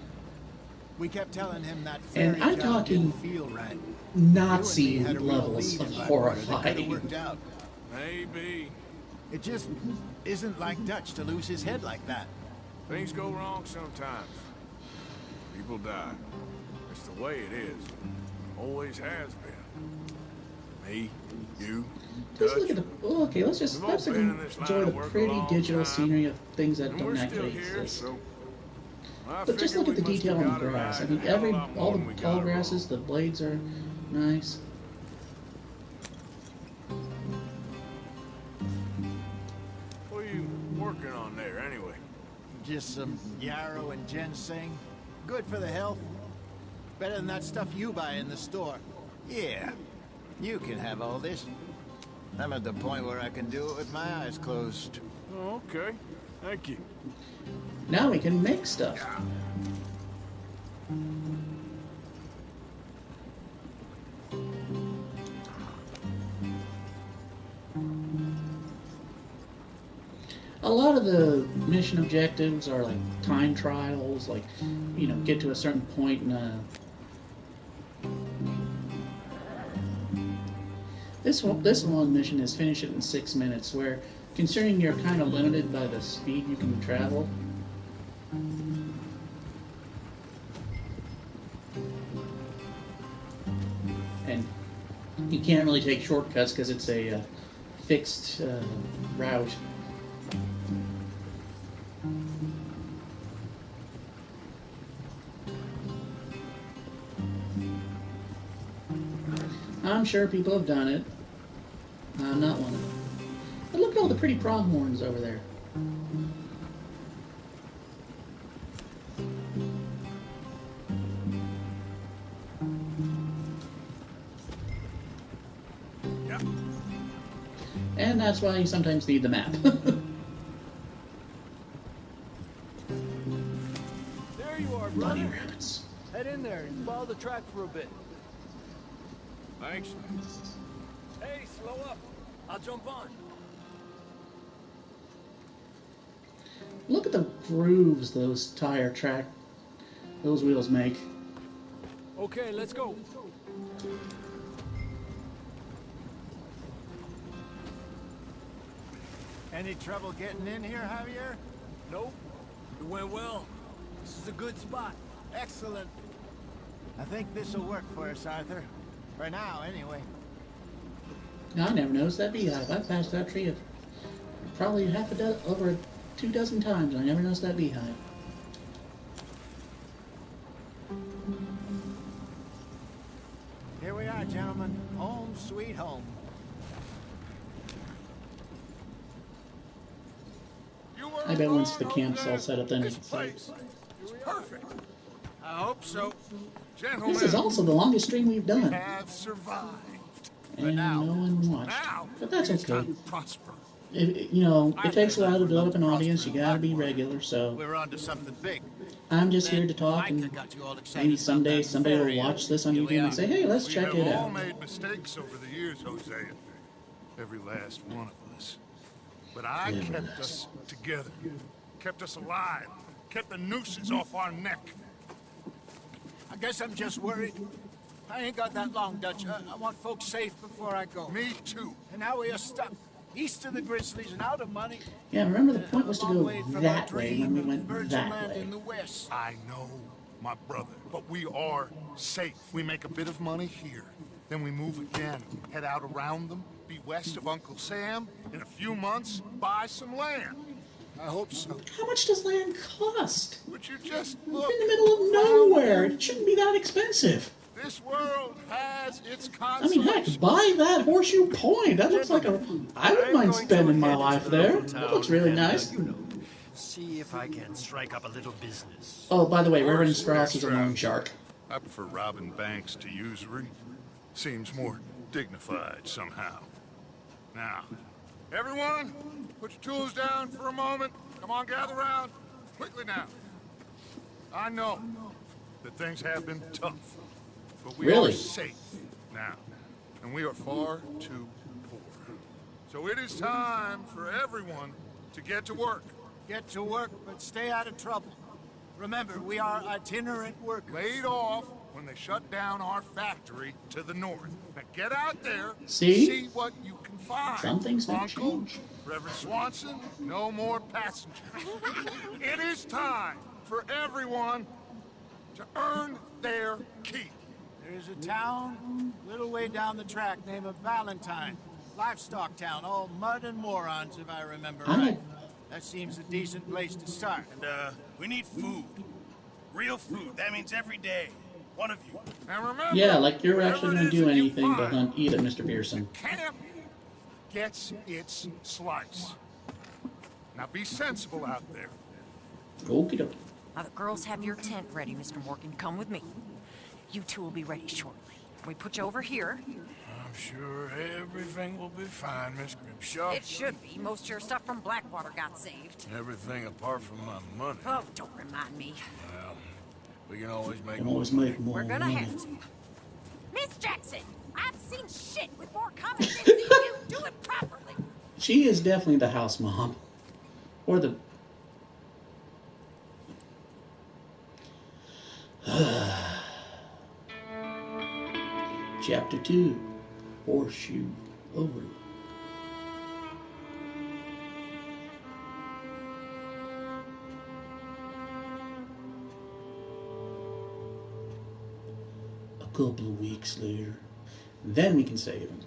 we kept telling him that And fairy I'm tale talking didn't feel right. Nazi You and me had a real levels lead of in Blackwater that could've horrifying. worked out. Maybe. It just isn't like Dutch to lose his head like that. Things go wrong sometimes. People die. It's the way it is. Always has been. Me, you, Just Dutch. look at the. Oh, okay, let's We've all been in this line enjoy the of work a pretty long digital time, scenery of things that and don't we're still actually here, exist. so I But just figure look at the we must detail have on the got it grass. right I mean, a hell of a all lot more the than we got tall it grasses, the blades are nice. What are you working on there, anyway? Just some yarrow and ginseng. Good for the health. Better than that stuff you buy in the store. Yeah, you can have all this. I'm at the point where I can do it with my eyes closed. Oh, okay. Thank you. Now we can make stuff. lot of the mission objectives are like time trials, like, you know, get to a certain point in a... This one mission is finish it in 6 minutes, where, considering you're kind of limited by the speed you can travel, and you can't really take shortcuts because it's a fixed route. I'm sure people have done it. I'm not one of them. But look at all the pretty pronghorns over there. Yep. And that's why you sometimes need the map. There you are, brother. Bunny rabbits. Head in there and follow the track for a bit. Thanks. Hey, slow up. I'll jump on. Look at the grooves those those wheels make. Okay, let's go. Any trouble getting in here, Javier? Nope. It went well. This is a good spot. Excellent. I think this'll work for us, Arthur. For now, anyway. I never noticed that beehive. I've passed that tree probably over 2 dozen times. I never noticed that beehive. Here we are, gentlemen. Home sweet home. I bet once the camp's all set up, then it's Place is perfect. I hope so. Gentlemen, This is also the longest stream we've done. we have survived. And no one watched. Now, But that's it's okay. time to prosper. You know, it takes a while to build up an audience. You gotta be regular, so We're on to something big. I'm just here to talk, and maybe someday somebody will watch this on YouTube and say, hey, let's check We it have all out. made mistakes over the years, Jose. Every last one of us. But I kept us together. Kept us alive. Kept the nooses off our neck. I guess I'm just worried. I ain't got that long, Dutch. I want folks safe before I go. Me too. And now we are stuck east of the Grizzlies and out of money. Yeah, remember the point was to go from that our way when we dream went of virgin that land way. in the west. I know, my brother, but we are safe. We make a bit of money here. Then we move again, head out around them, be west of Uncle Sam. In a few months, buy some land. I hope so. How much does land cost? Would you just We're look? in the middle of nowhere. It shouldn't be that expensive. This world has its I mean, heck, consolations. buy that Horseshoe Point. That looks like a... I wouldn't mind spending my life there. That looks really nice. See if I can strike up a little business. Oh, by the way, Reverend Strauss is a loan shark. I prefer robbing banks to usury. Seems more dignified somehow. Now, everyone, put your tools down for a moment. Come on, gather round. Quickly now. I know that things have been tough, but we are safe now, and we are far too poor. So it is time for everyone to get to work. Get to work, but stay out of trouble. Remember, we are itinerant workers. Laid off when they shut down our factory to the north. Now get out there, See what you can find. Some things don't Uncle, change. Reverend Swanson, no more passengers. It is time for everyone to earn their keep. There's a town a little way down the track named Valentine. Livestock town, all mud and morons, if I remember right. That seems a decent place to start. And, we need food. Real food. That means every day. One of you. And remember, Yeah, like you're actually going to do whatever it is anything that you but eat it, Mr. Pearson. camp gets its slice. Now be sensible out there. Okie dokie. Now the girls have your tent ready, Mr. Morgan. Come with me. You two will be ready shortly. We put you over here. I'm sure everything will be fine, Miss Grimshaw. It should be. Most of your stuff from Blackwater got saved. Everything apart from my money. Oh, don't remind me. Well, we can always make Can more always money. make more We're gonna money. have to. Miss Jackson, I've seen shit with more common sense than you. Do it properly. She is definitely the house mom. Or the... Chapter 2, Horseshoe Overlook. A couple of weeks later, then we can save him.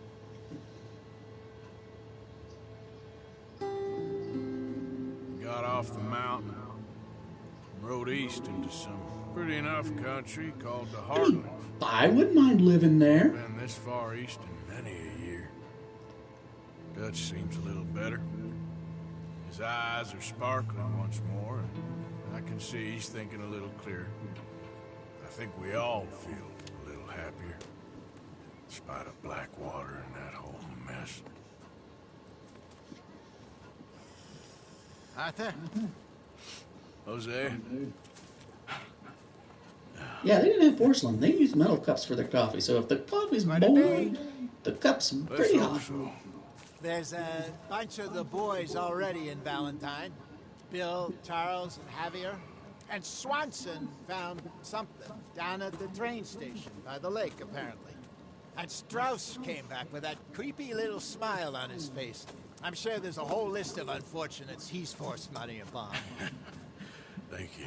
Got off the mountain, rode east into some pretty enough country called the Heartland. I wouldn't mind living there. Been this far east in many a year. Dutch seems a little better. His eyes are sparkling once more, and I can see he's thinking a little clearer. I think we all feel a little happier, in spite of Blackwater and that whole mess. Arthur? Jose? Yeah, they didn't have porcelain. They used metal cups for their coffee. So if the coffee's boiling, the cup's pretty hot. There's a bunch of the boys already in Valentine. Bill, Charles, and Javier. And Swanson found something down at the train station by the lake, apparently. And Strauss came back with that creepy little smile on his face. I'm sure there's a whole list of unfortunates he's forced money upon. Thank you.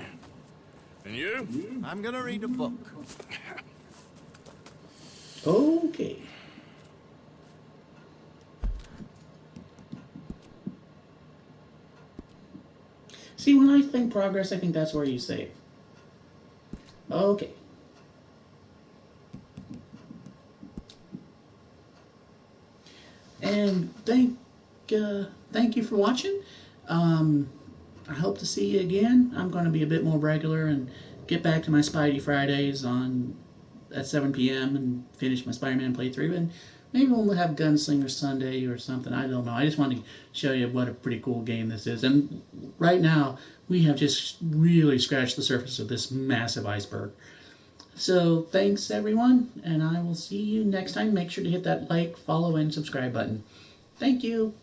And you? I'm gonna read a book. Okay. See, when I think progress, I think that's where you save. Okay. And thank you for watching. I hope to see you again. I'm going to be a bit more regular and get back to my Spidey Fridays at 7 p.m. and finish my Spider-Man playthrough. And maybe we'll have Gunslinger Sunday or something. I don't know. I just wanted to show you what a pretty cool game this is. And right now, we have just really scratched the surface of this massive iceberg. So thanks, everyone, and I will see you next time. Make sure to hit that like, follow, and subscribe button. Thank you.